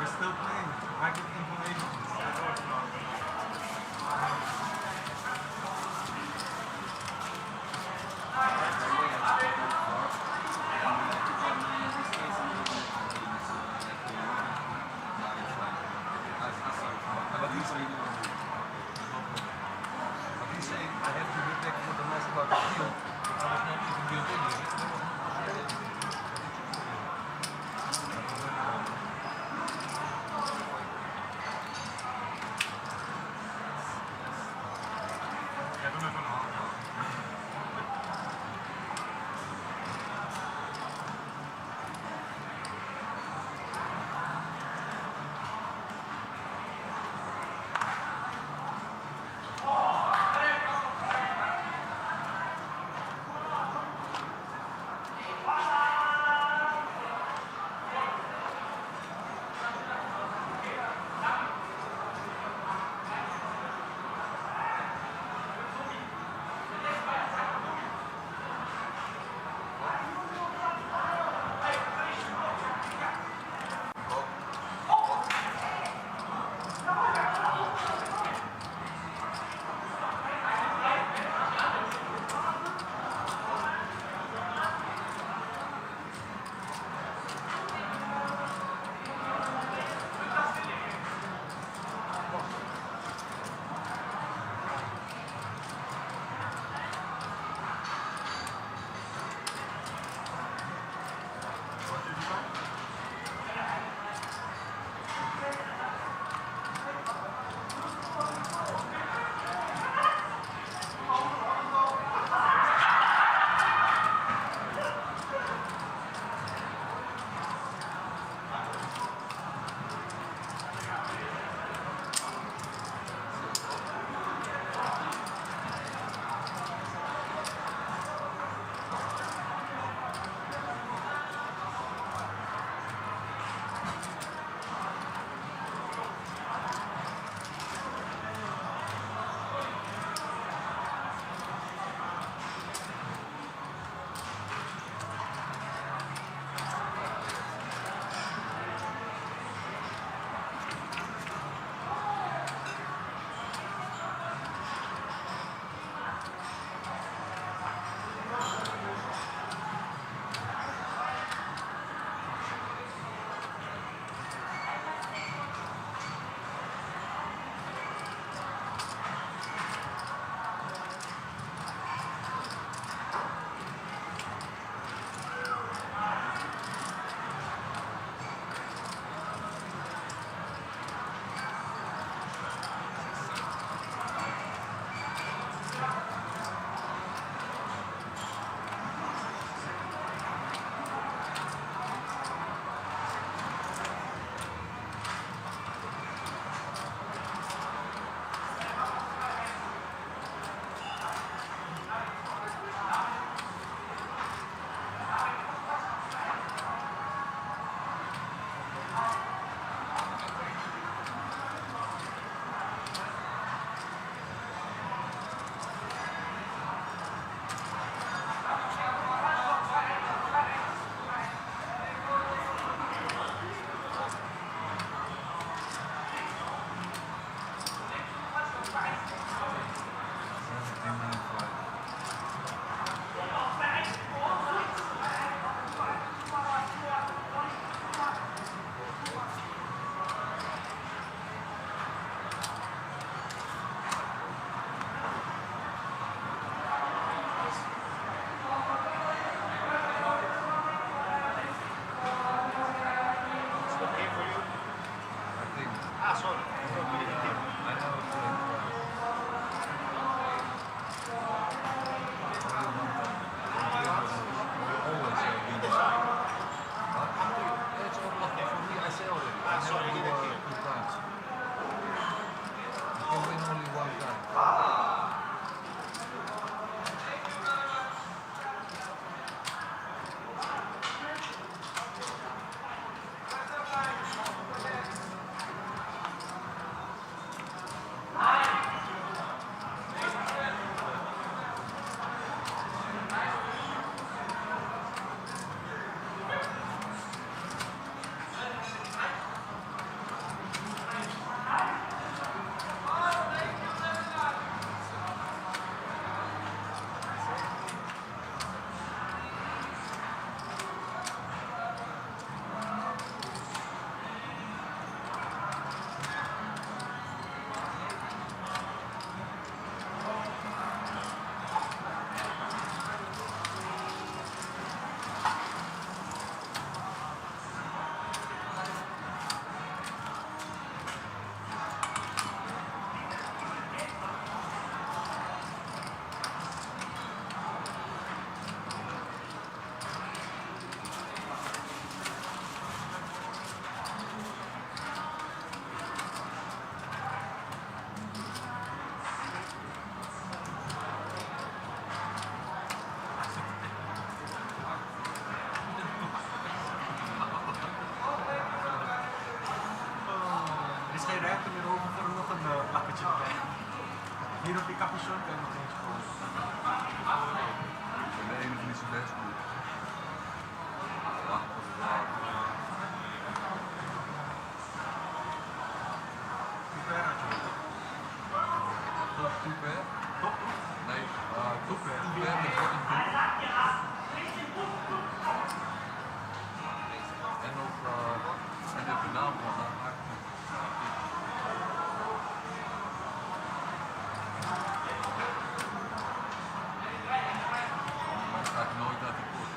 still playing. I get information. But he's saying I have to be back for the last part of the field. I was not even built in here. is geen ruimte meer over voor nog een plakkertje erbij. Hier op die capuchon kan je nog eentje voor. De ene van die best goed. Toeper? Top? Nee, toeper. Toeper met wortel. En nog en de naam van dat maakt. Maar ga ik nooit uit de kost.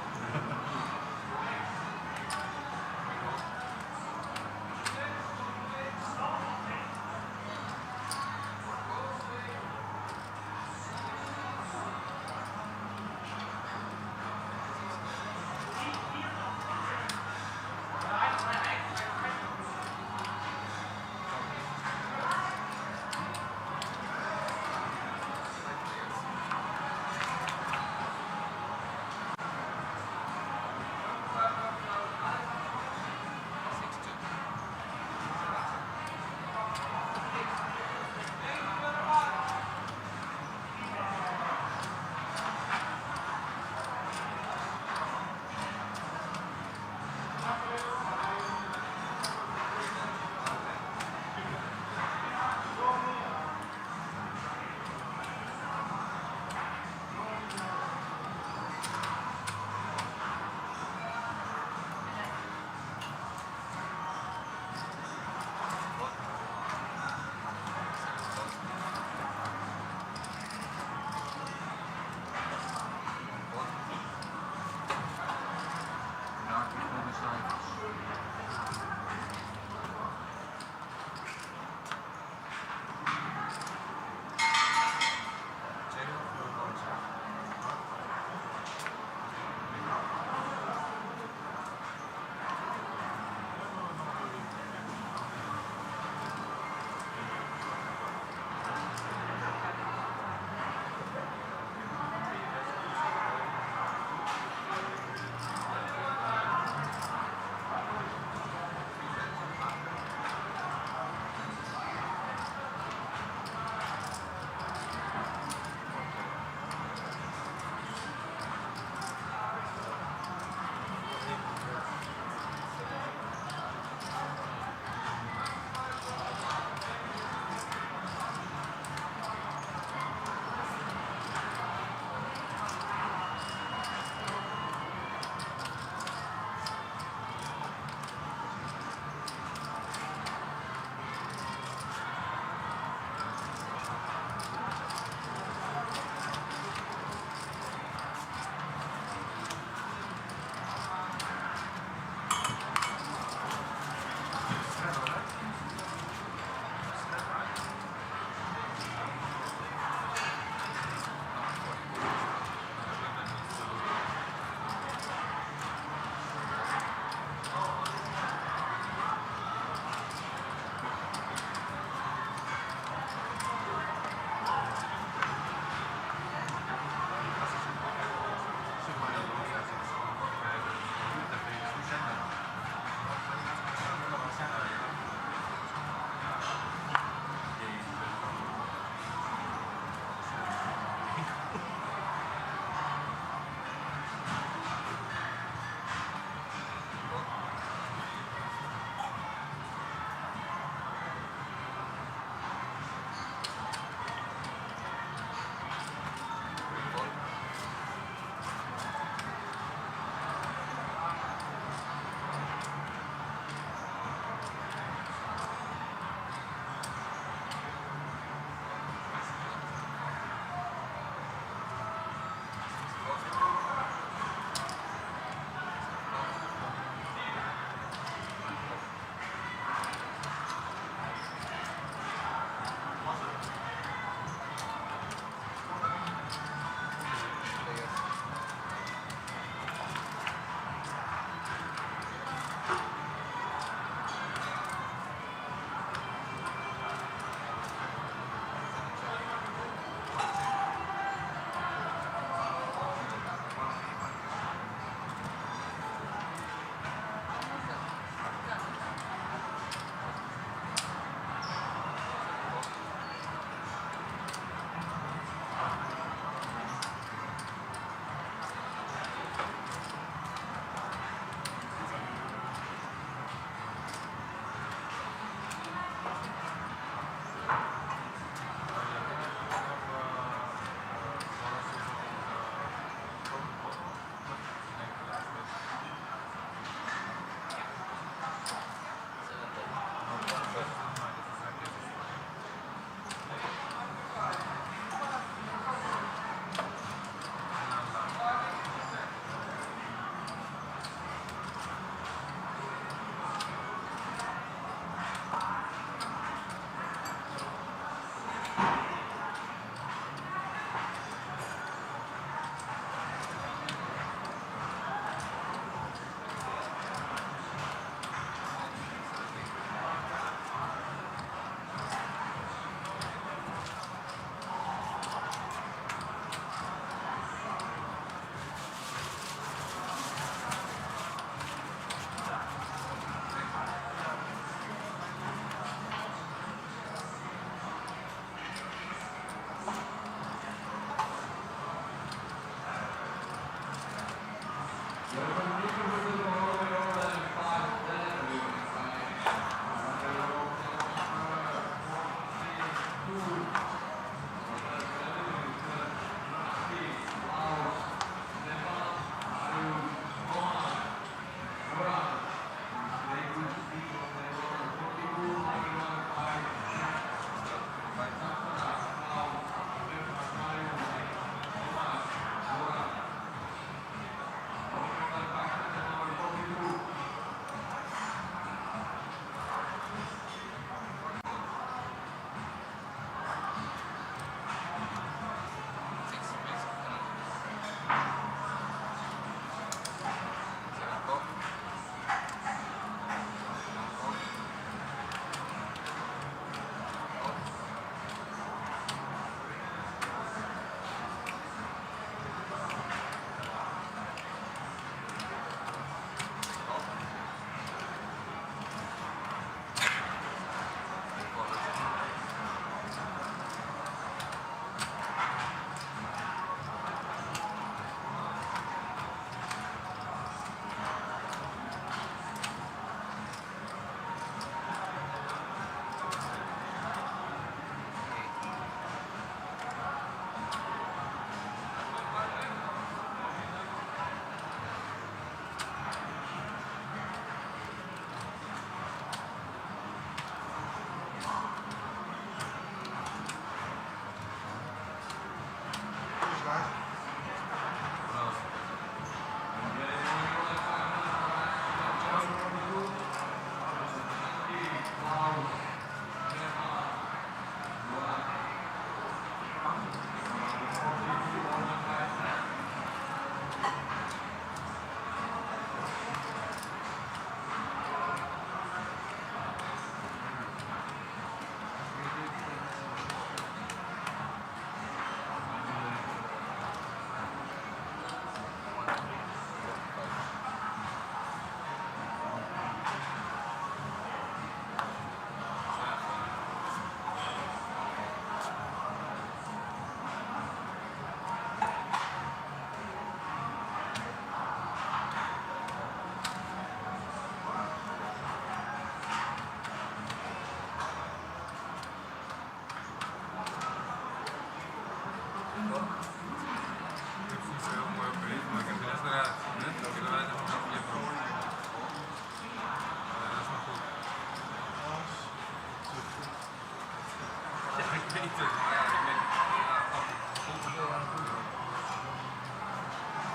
eten.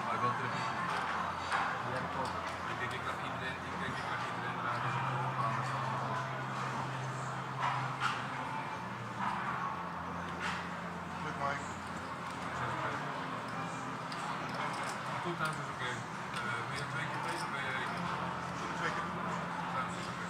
Maar ik wil terug. Ik denk dat iedereen naar deze voorgaan. Goed, Mike. Goed, dat is oké. Ben je 2 keer bezig? Ben je 2 keer? Dat is oké.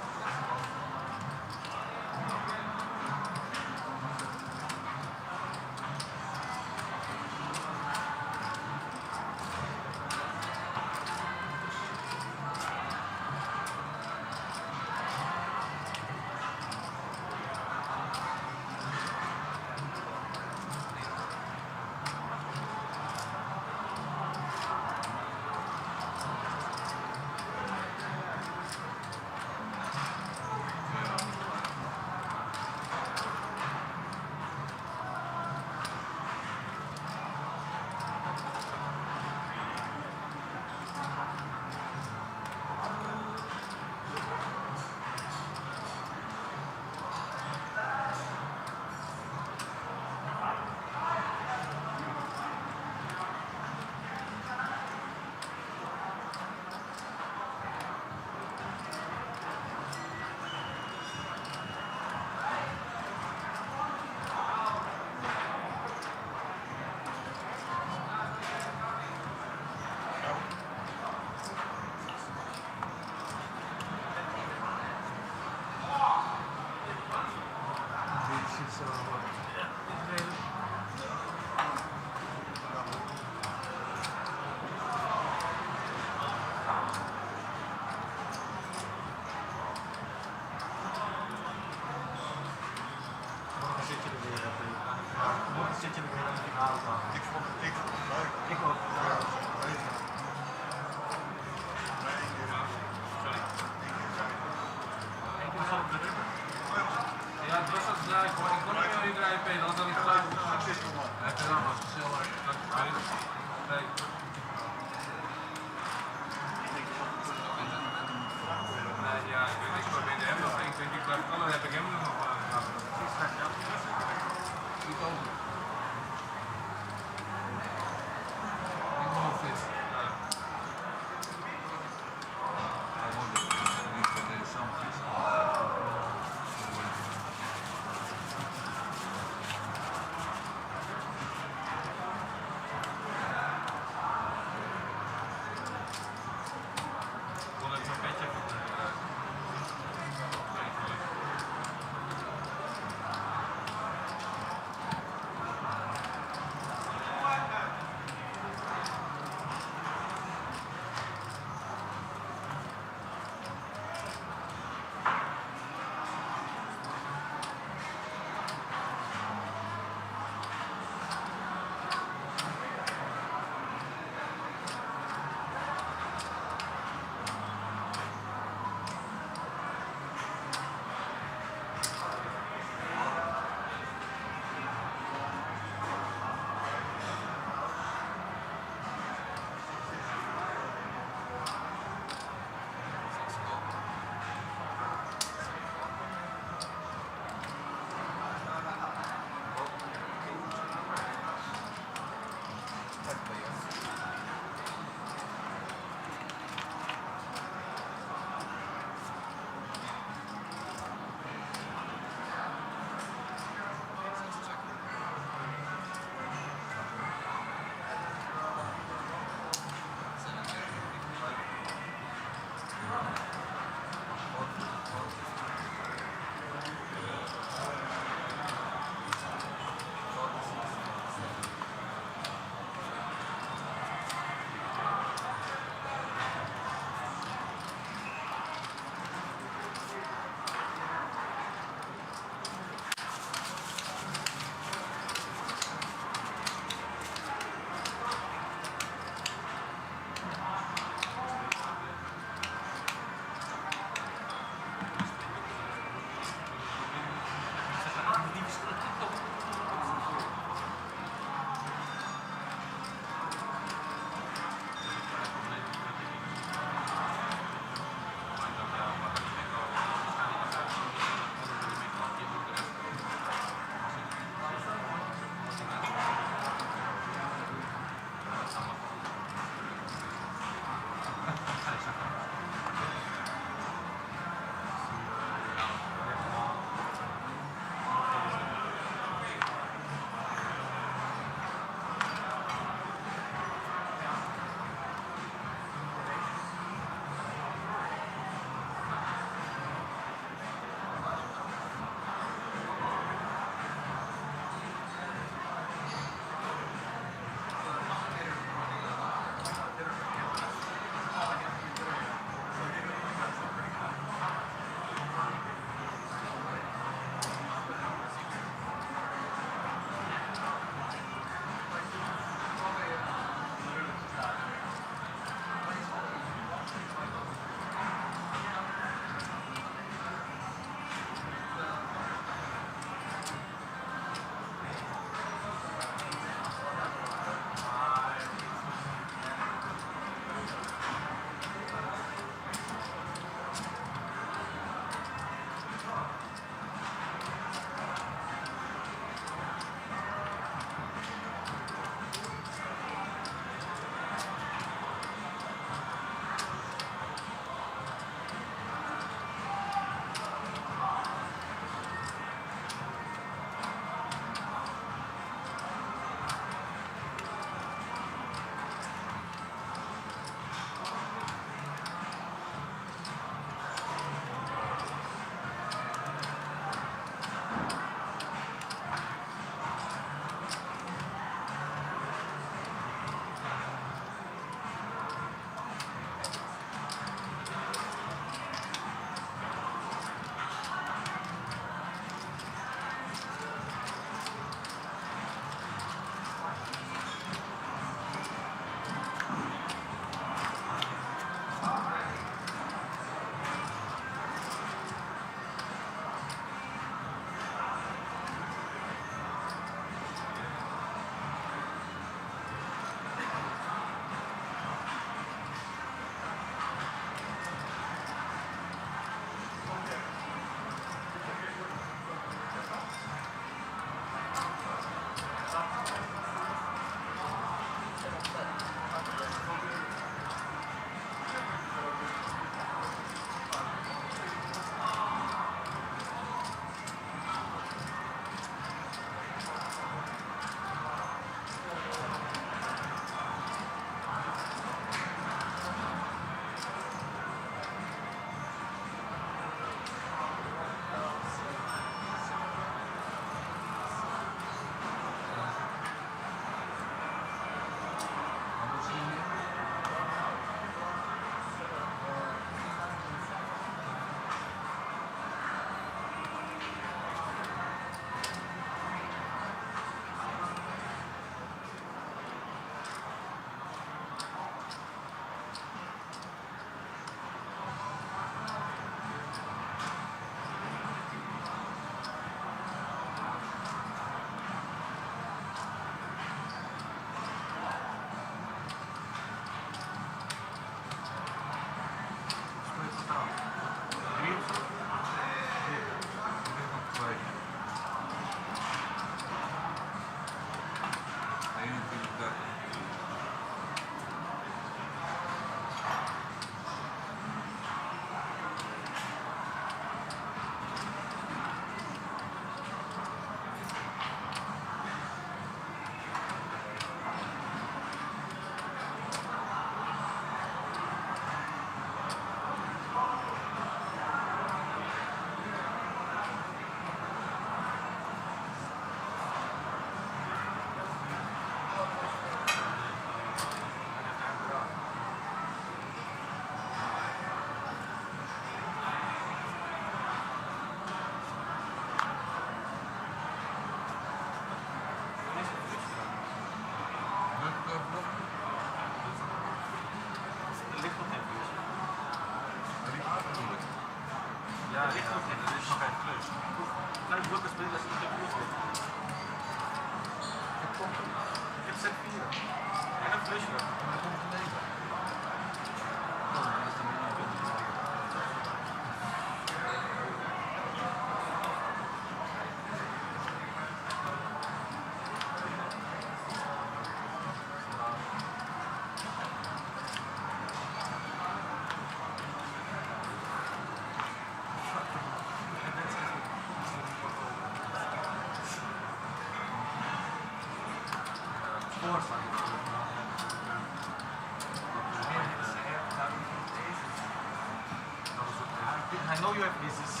I know you have this.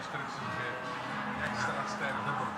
instructies geeft. Extra sterk, dubbel.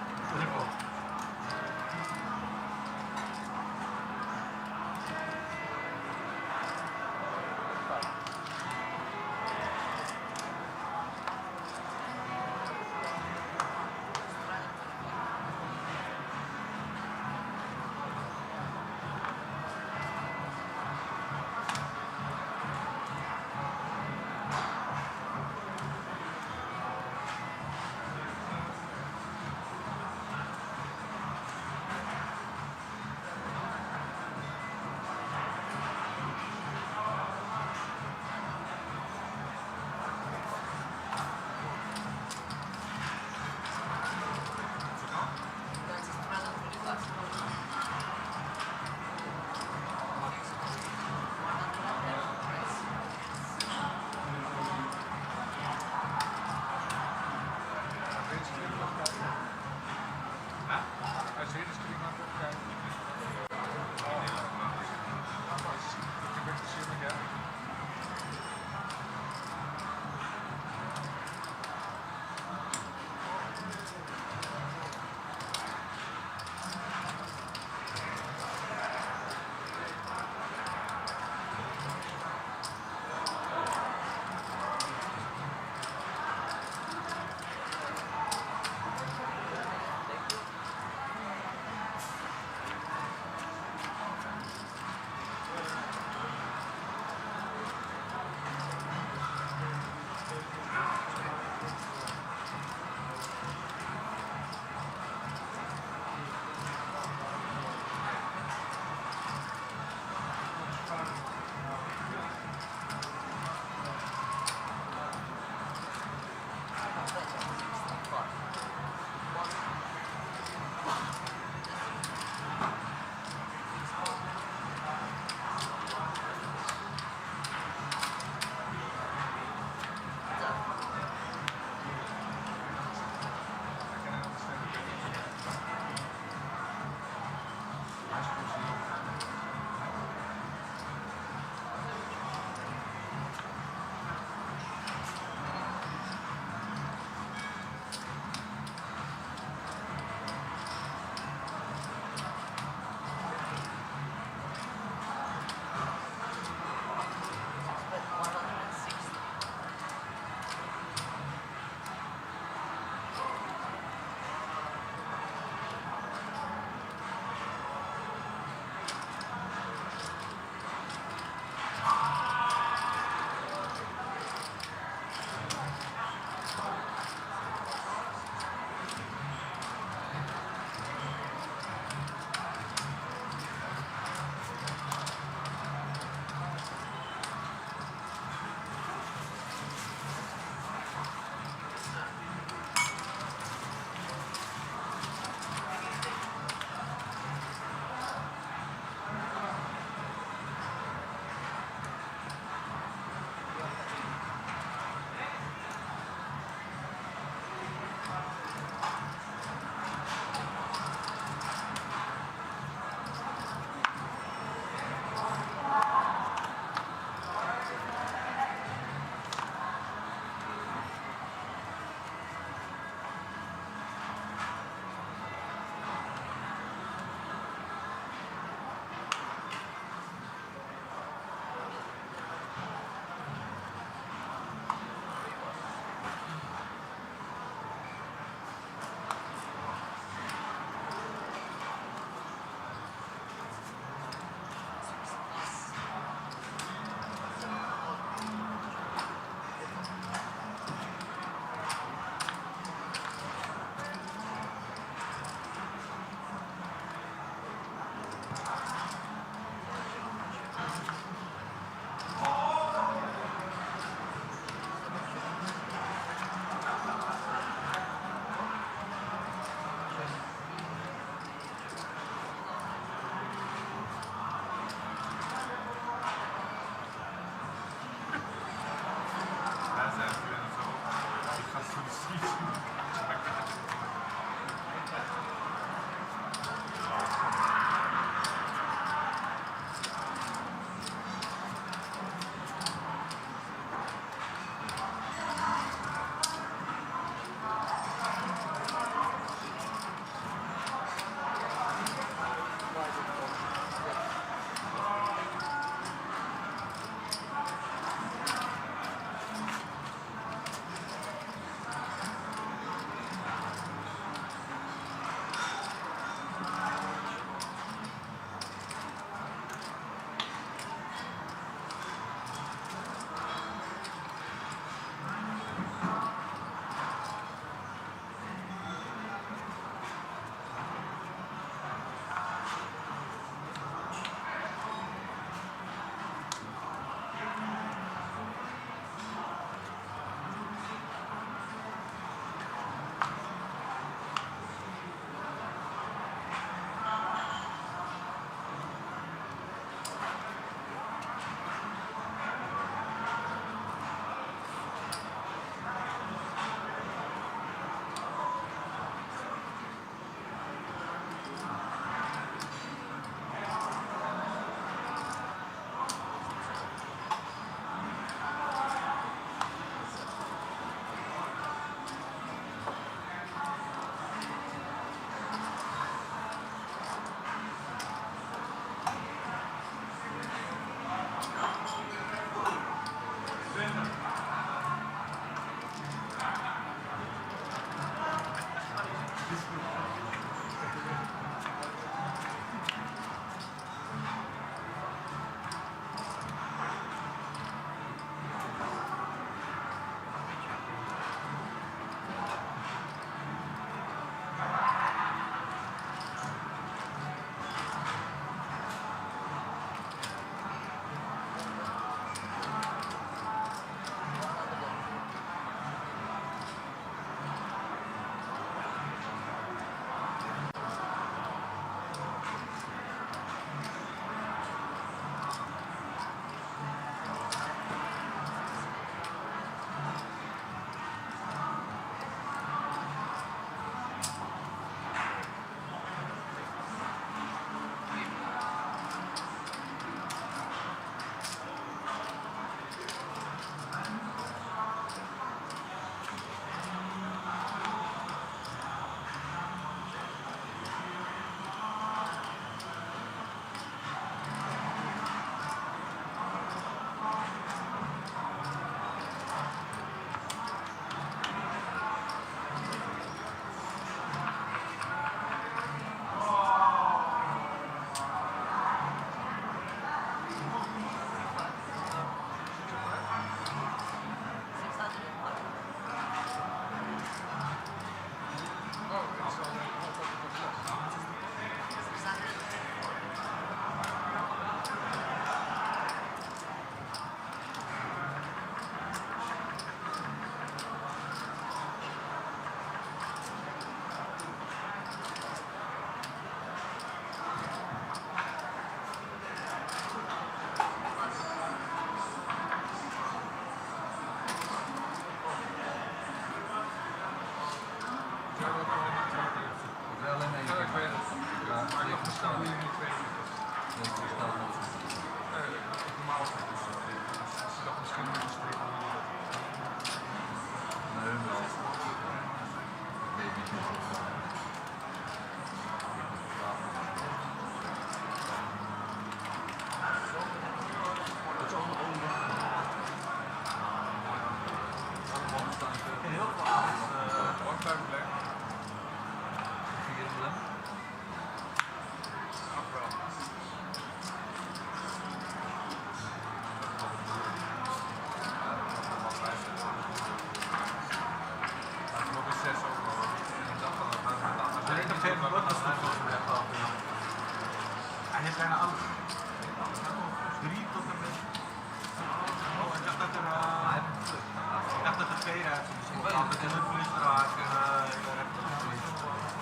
is een vliegdraak en daar heb ik een vlieg.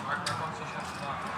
Maar daar kan ze echt vandaan.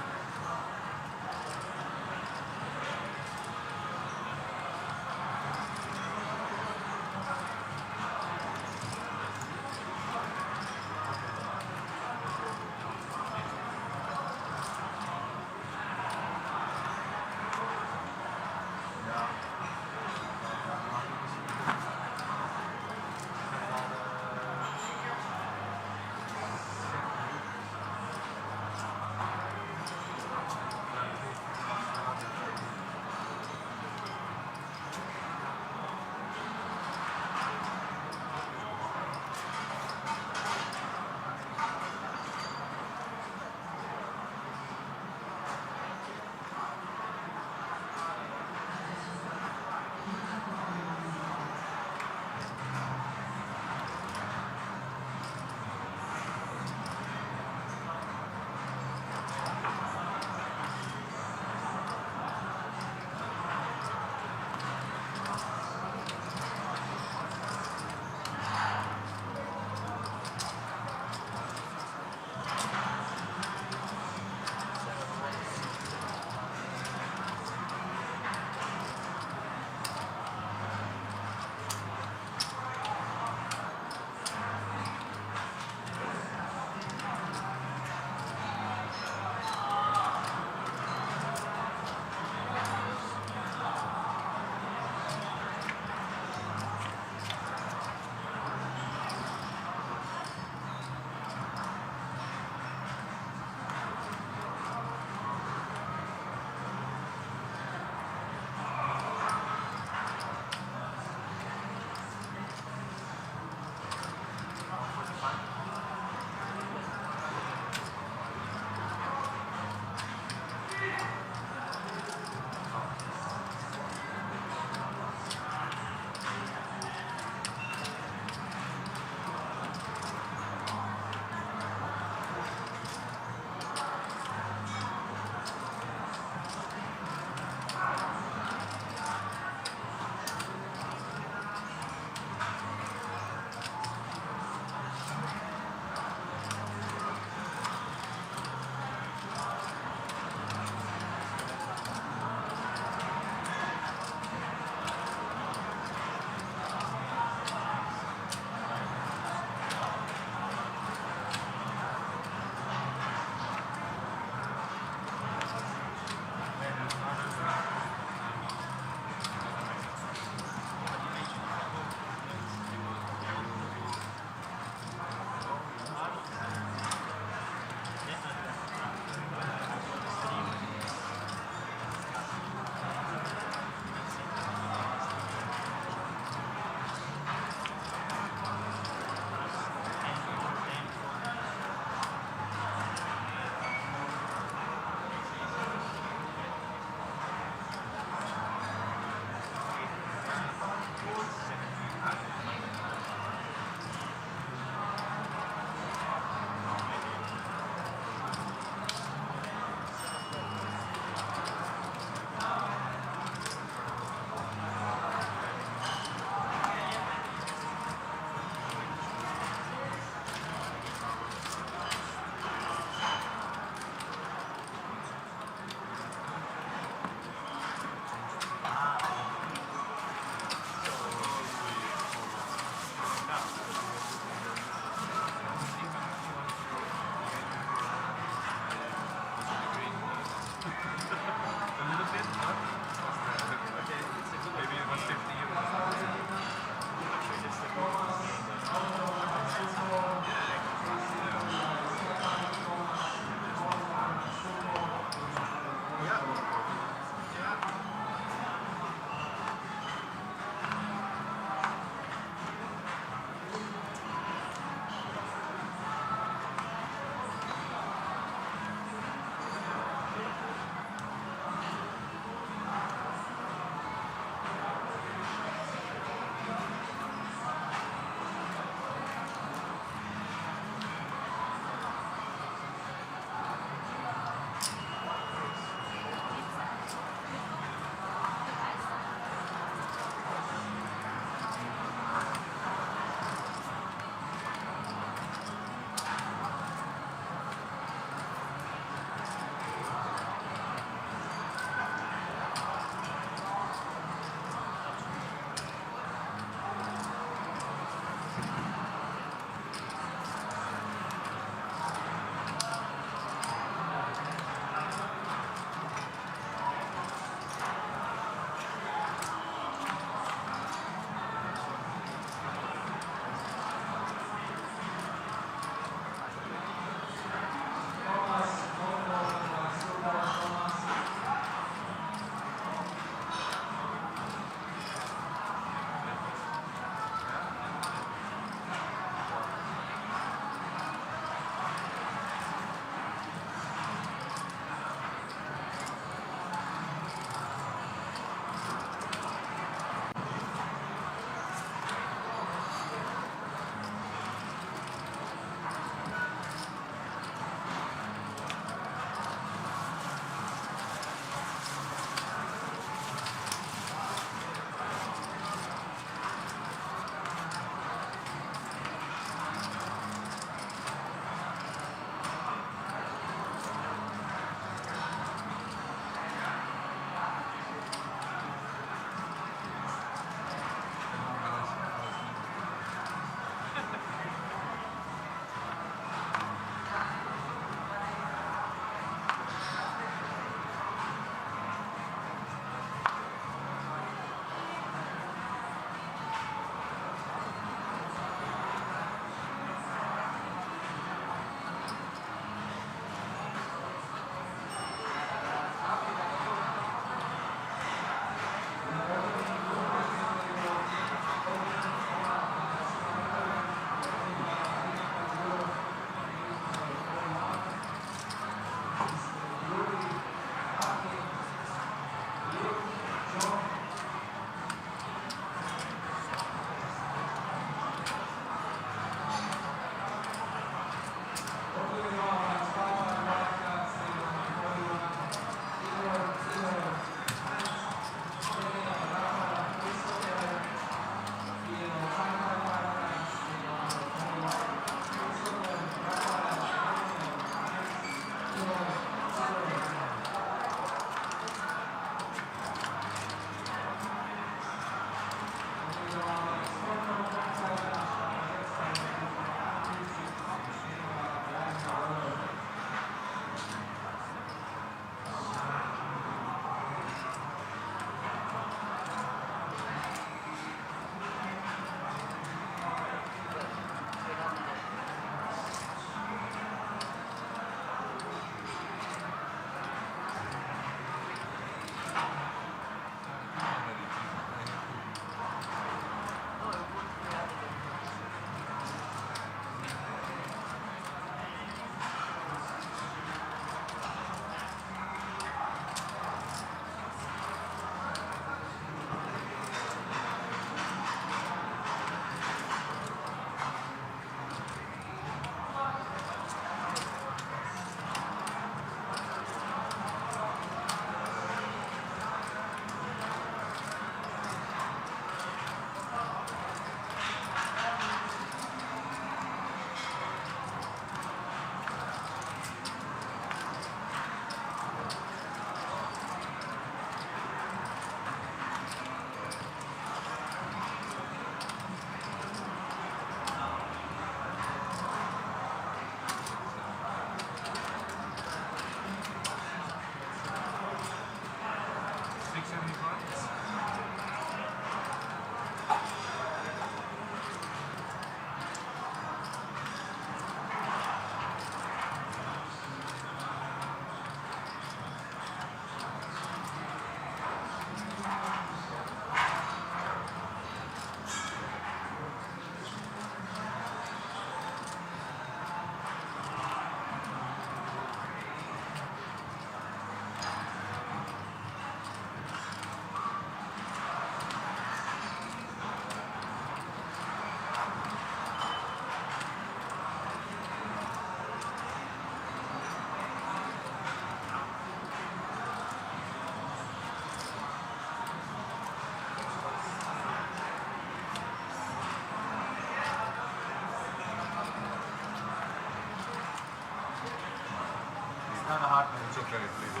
It's okay, please.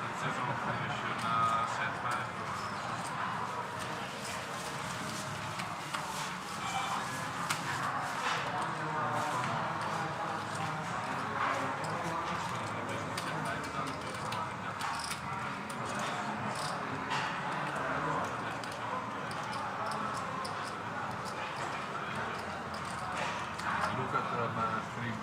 Het is al finish set 5. Look at my stream.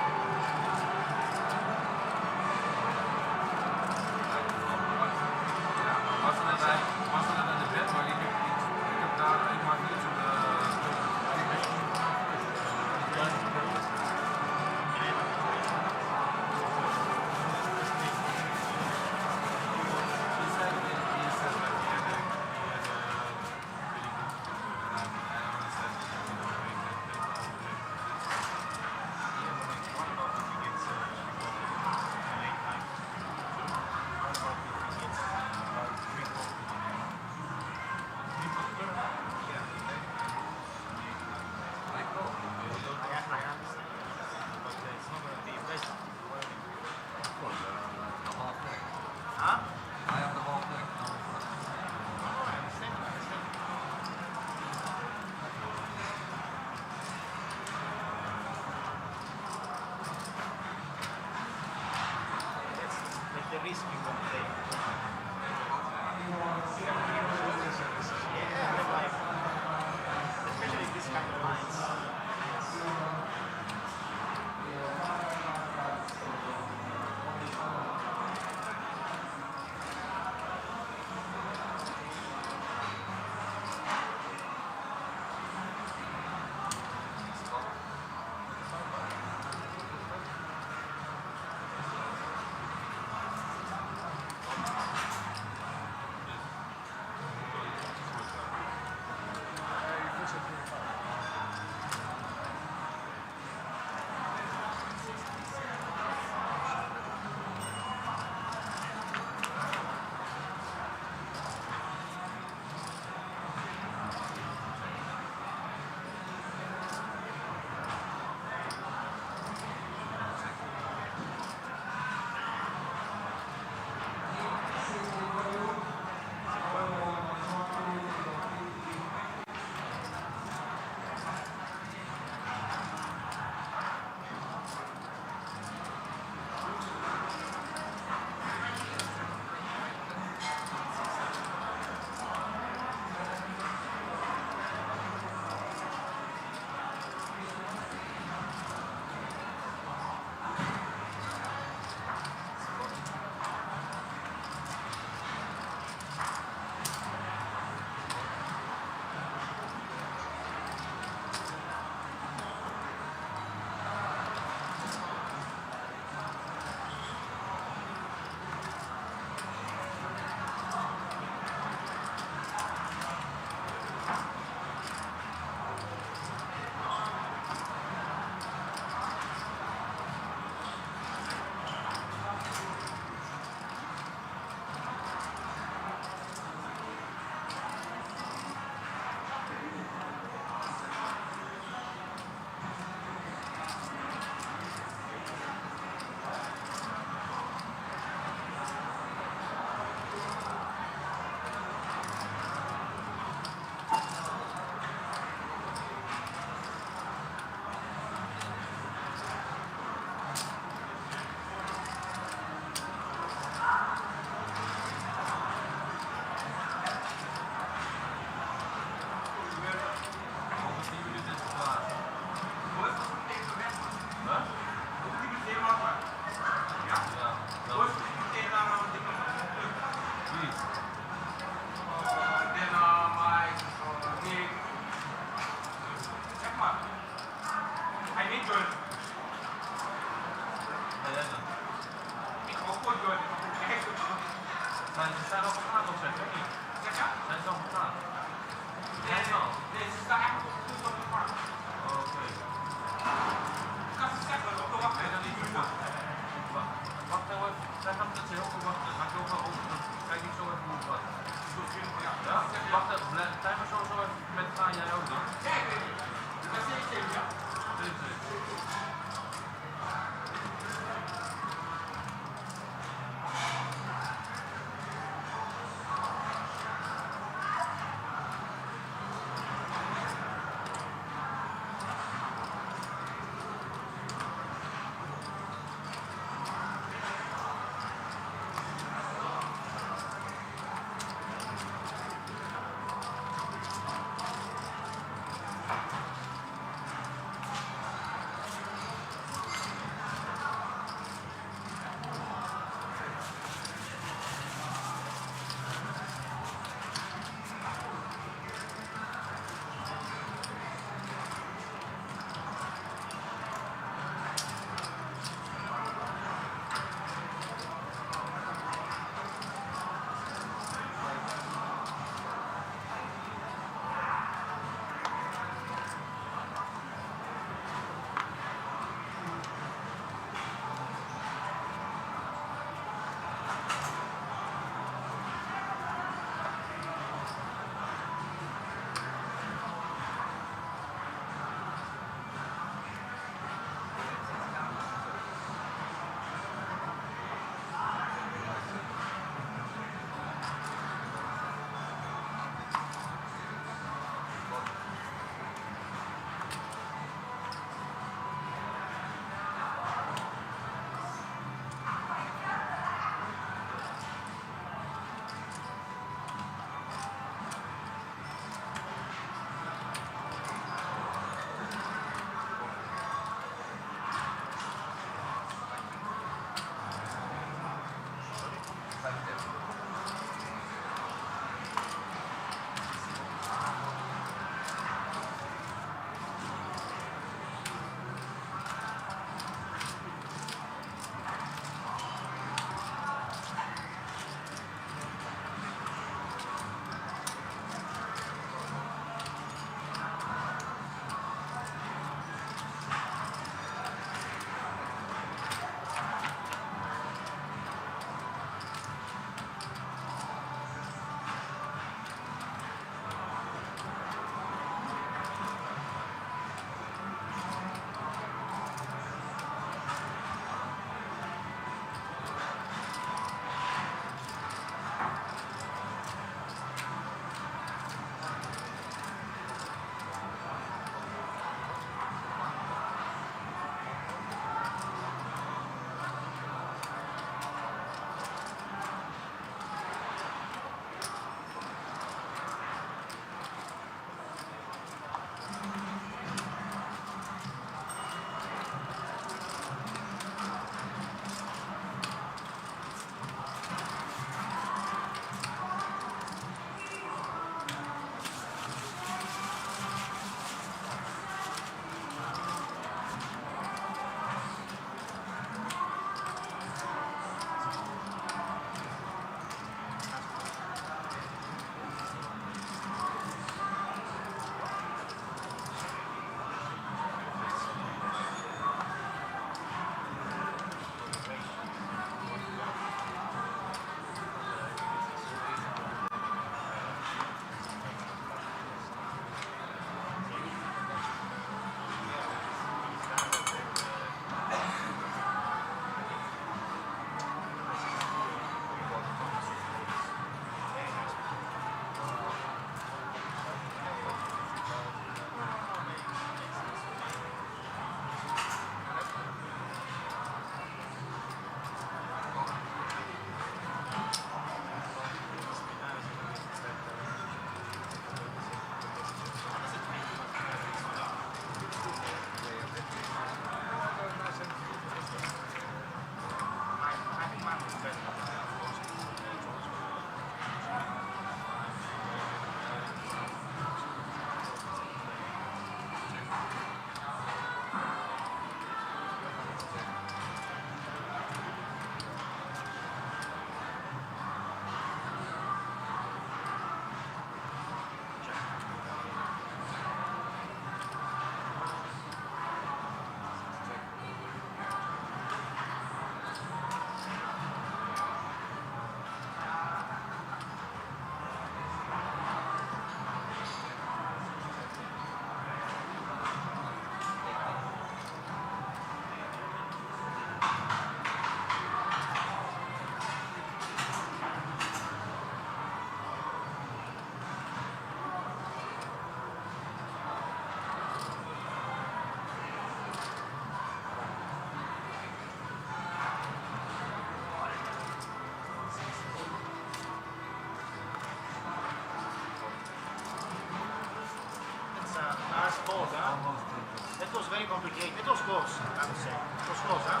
very complicated. It was close, I would say. It was close, huh?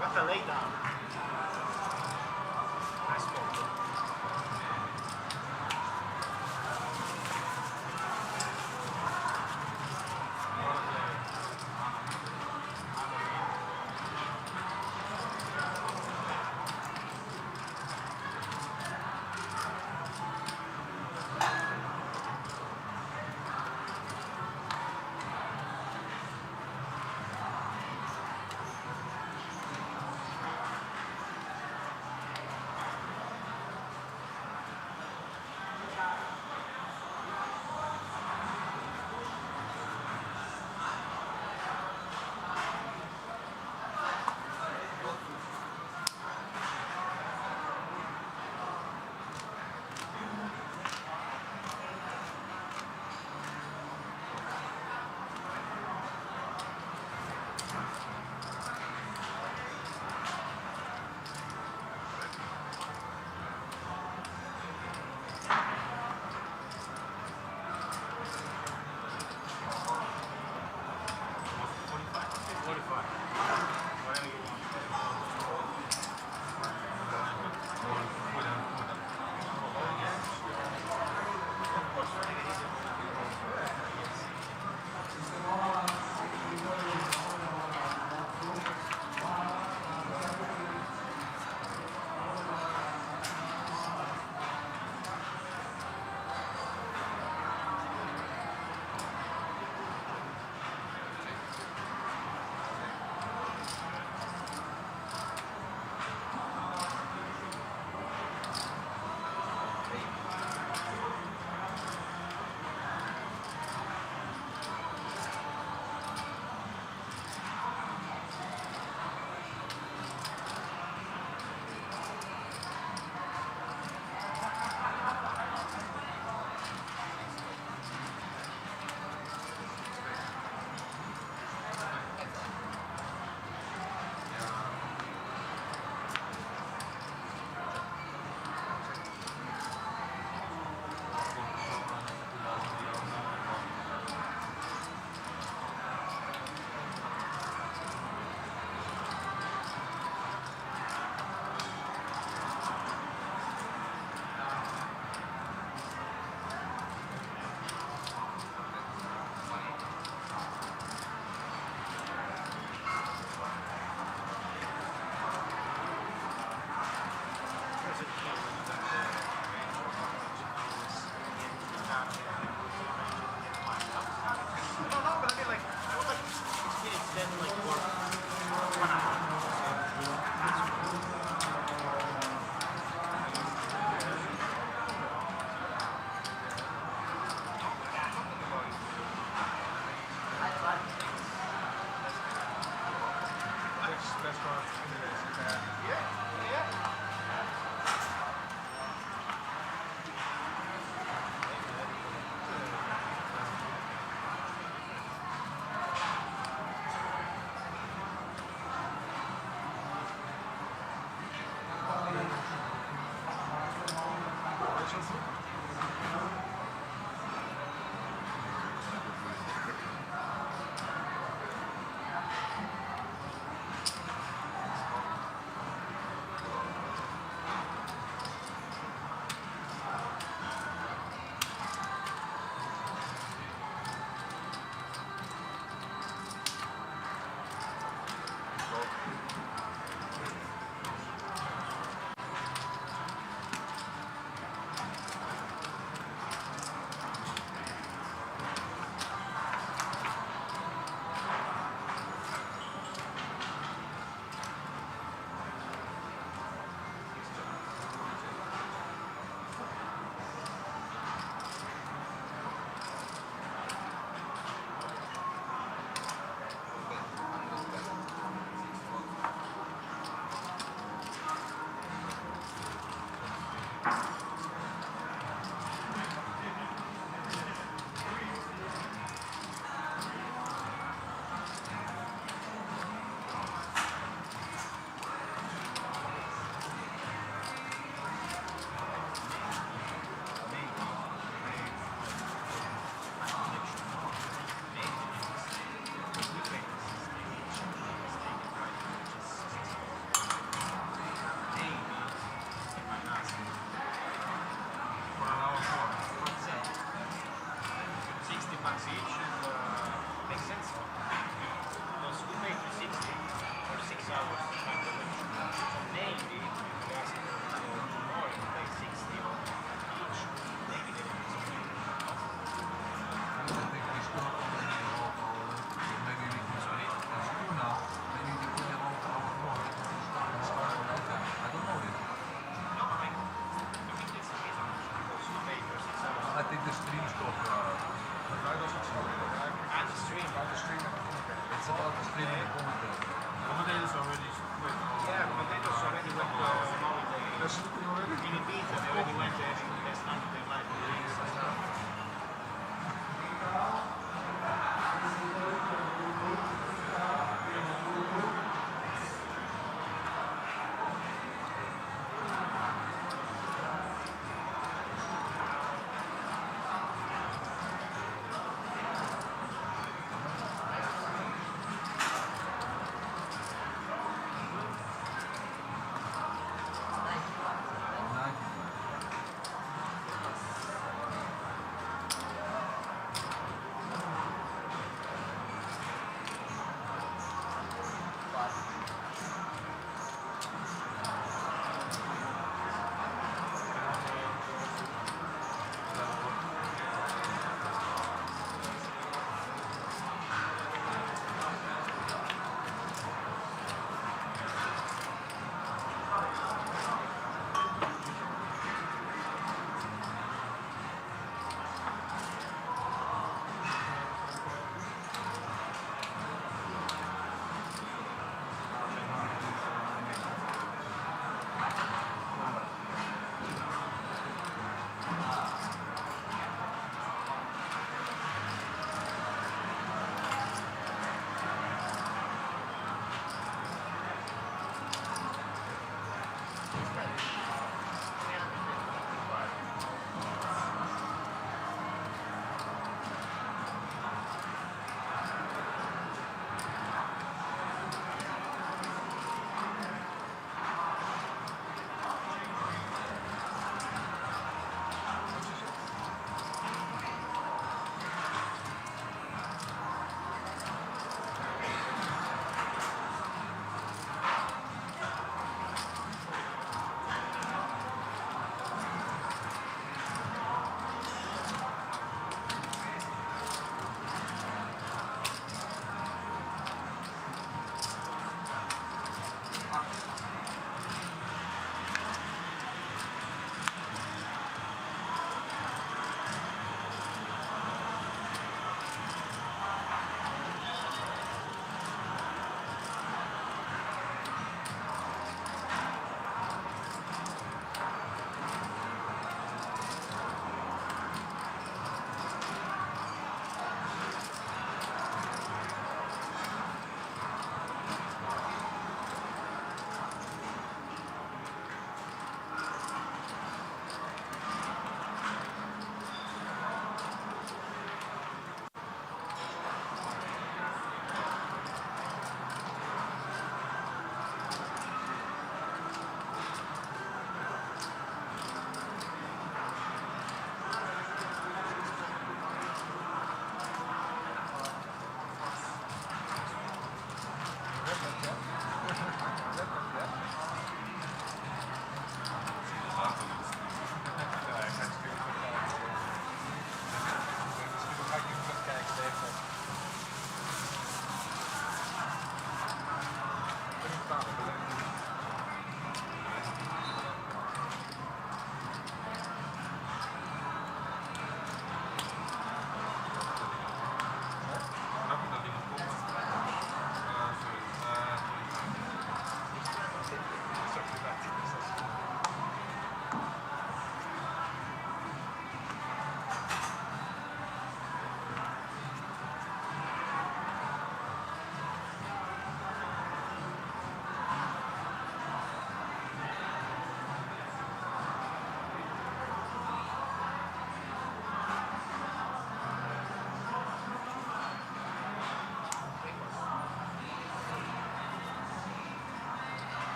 What a lay down. Nice ball.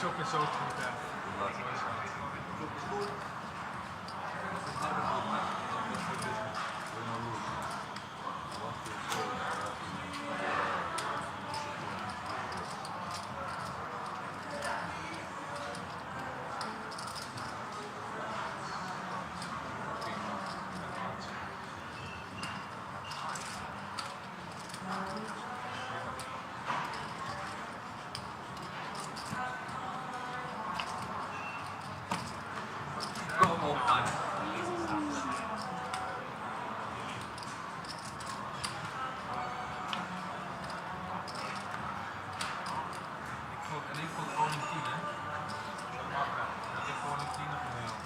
chocolate sauce with that. En ik vond gewoon een 10, hè? Dat is gewoon een 10 of een heel.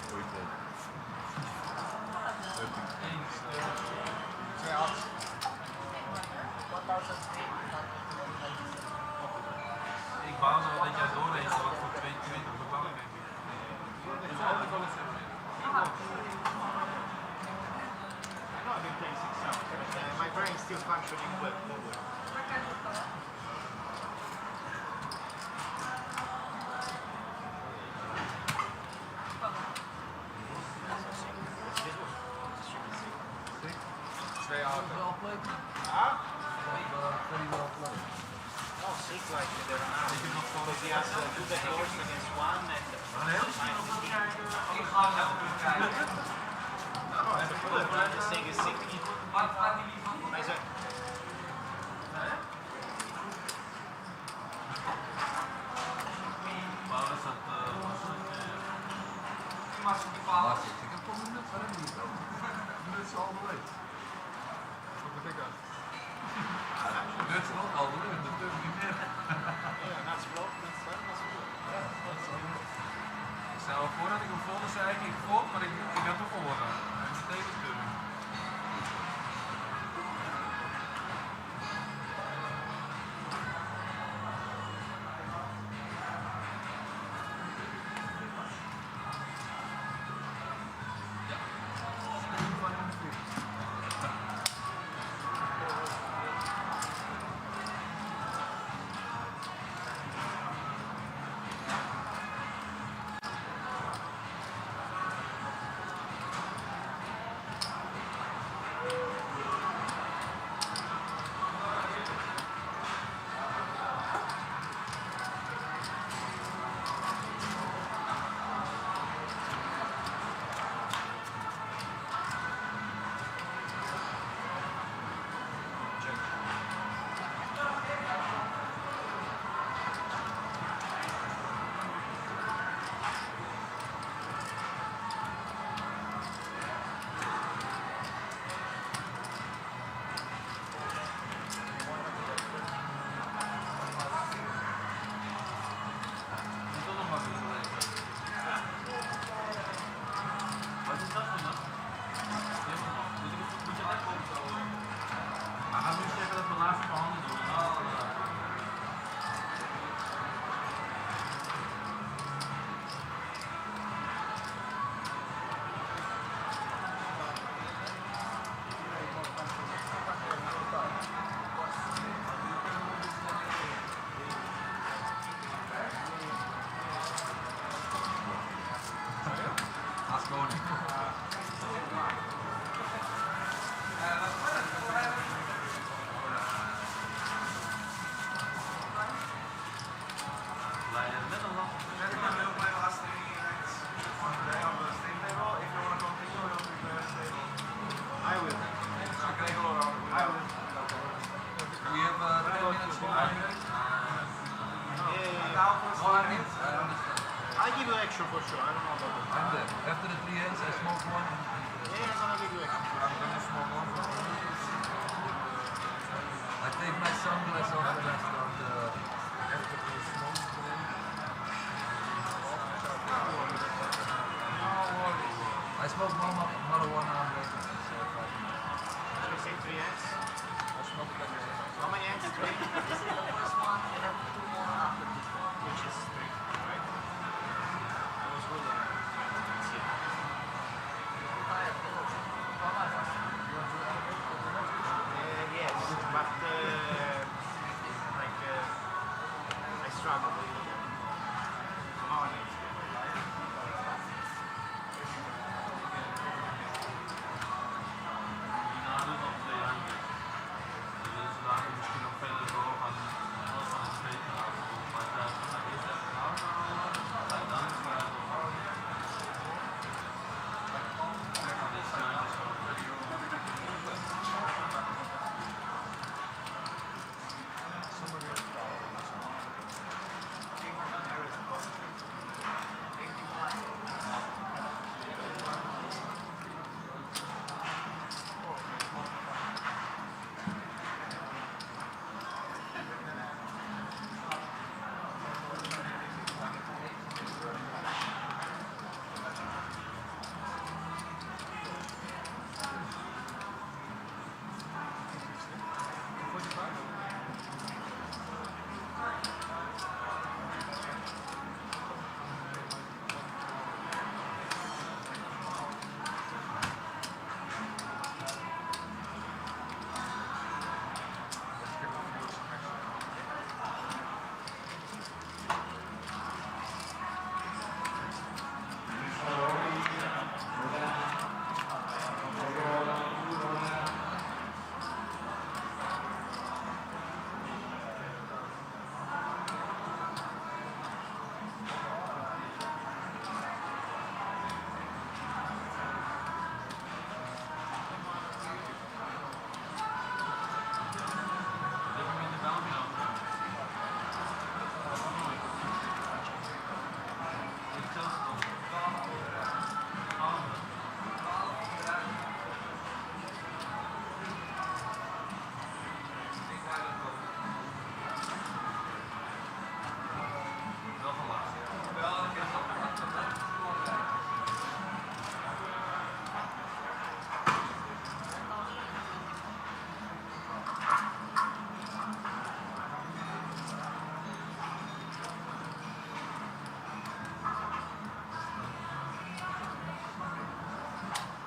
Ik baal zo dat jij doorleest wat voor 22 bepalingen heb. Dat is altijd wel eens hebben. My brain still functioning well. Twee auto's. No, six like they're around. Because he has two backdoors against one and the thing is 60. I said, Waar is dat? Ik heb toch een nut van hem niet. Nuts all the way. Wat betekent dat? Nuts ook all the way, dat durf ik niet meer. yeah, that's block, that's Ik stel me voor dat ik hem volgde zei ik volg, maar ik had hem volgen. En meteen is het. I give you extra for sure. I don't know about that. And after the 3 ends, I smoke one. Yeah, I'm gonna give you extra. I'm gonna smoke one. I take my sunglasses off and I start after the smoke. I smoke one marijuana on the Did you say 3 ends? I smoke like How many ends? 3? This is the first one, and then 2 more after this one. Which is 3, right? I was really yes, but I struggle with it.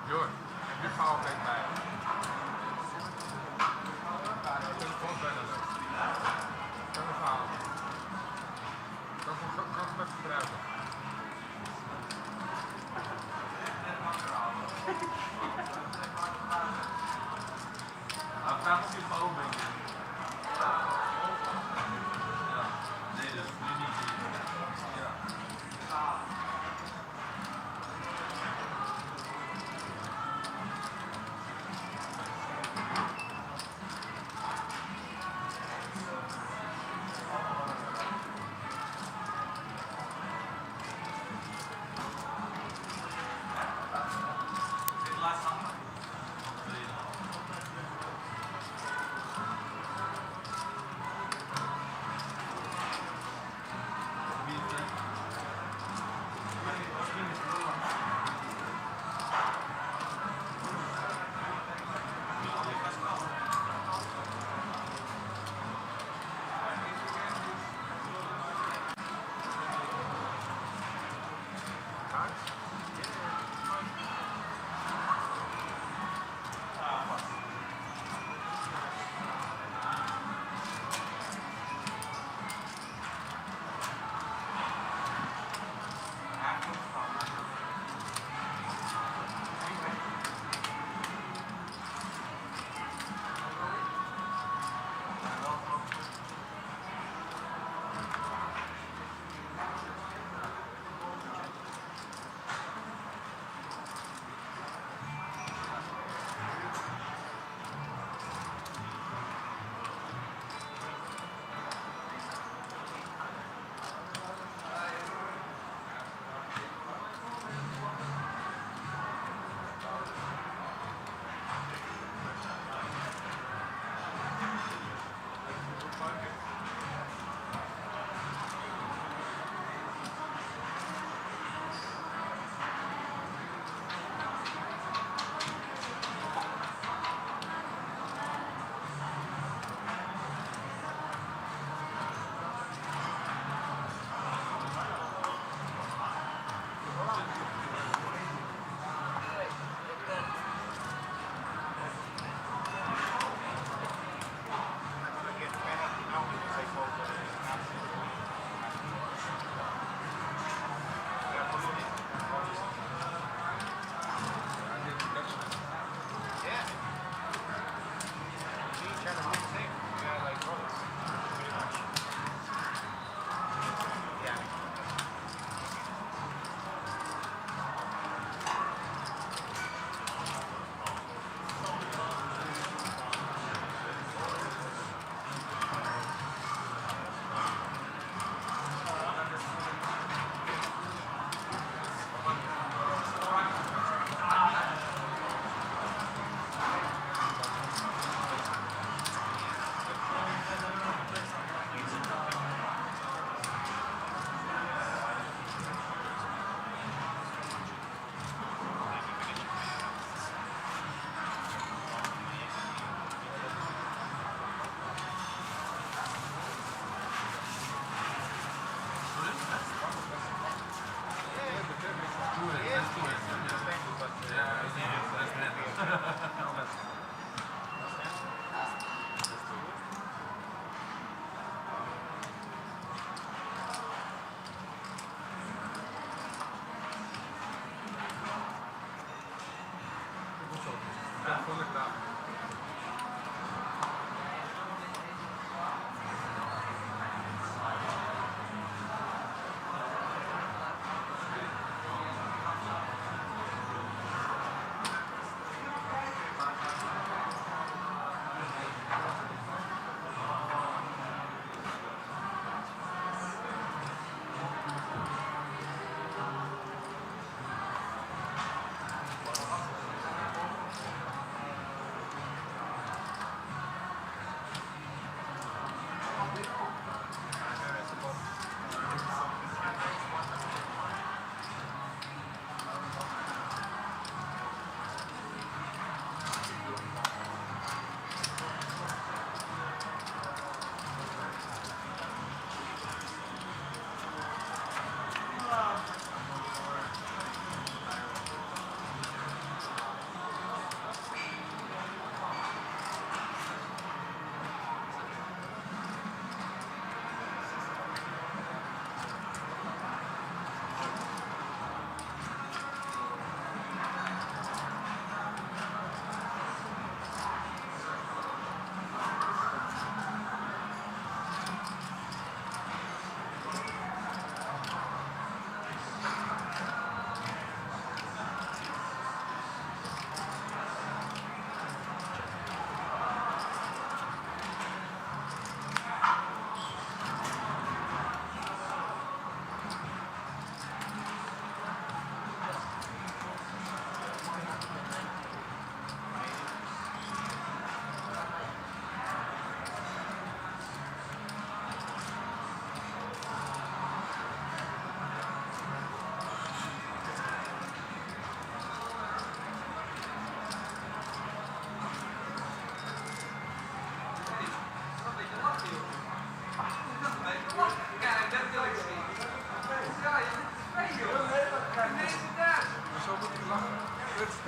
Joh, en nu gaan we altijd bij. Ja, dat is gewoon bijna leuk. Kan we gaan. Kan ik met gebruiken. Hij vraagt of je het over bent. Ja. Nee, dus nu niet. Ja.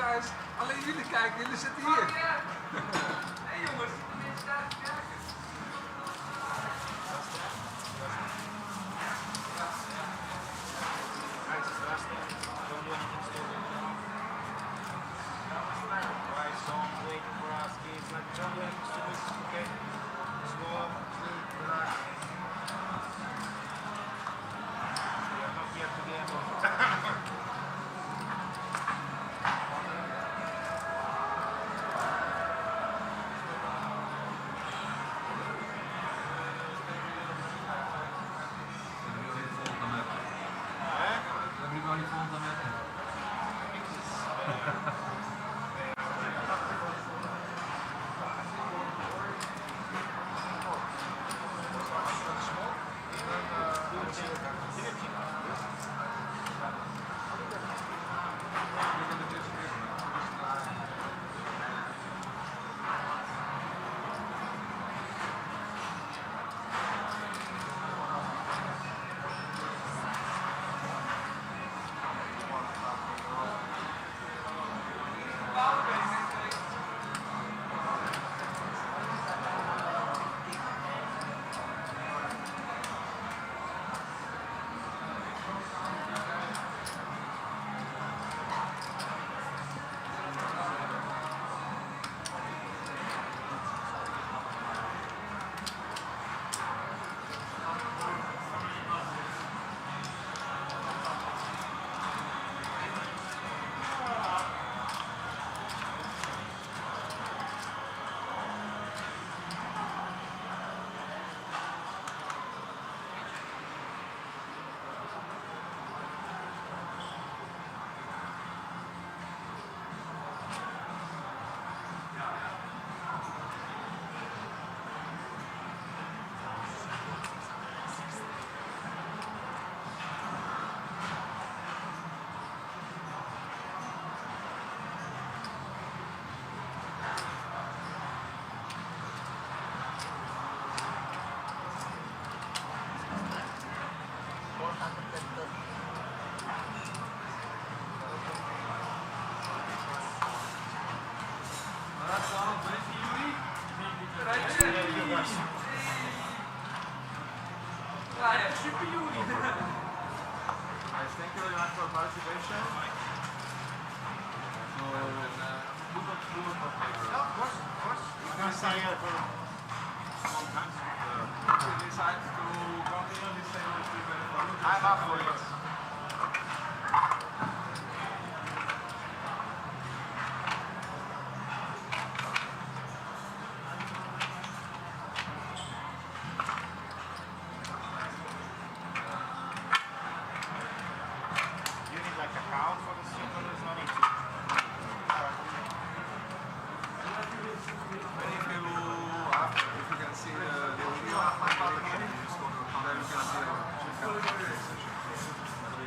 thuis. Alleen jullie kijken, jullie zitten hier. Nee jongens, die mensen daar kijken. Everybody folds the map. Super Juli. Thank you very much for participation. Of course. We're going to stay here for long time. We decide to continue this same with I'm up for it.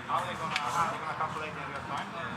How are they gonna calculate in real time?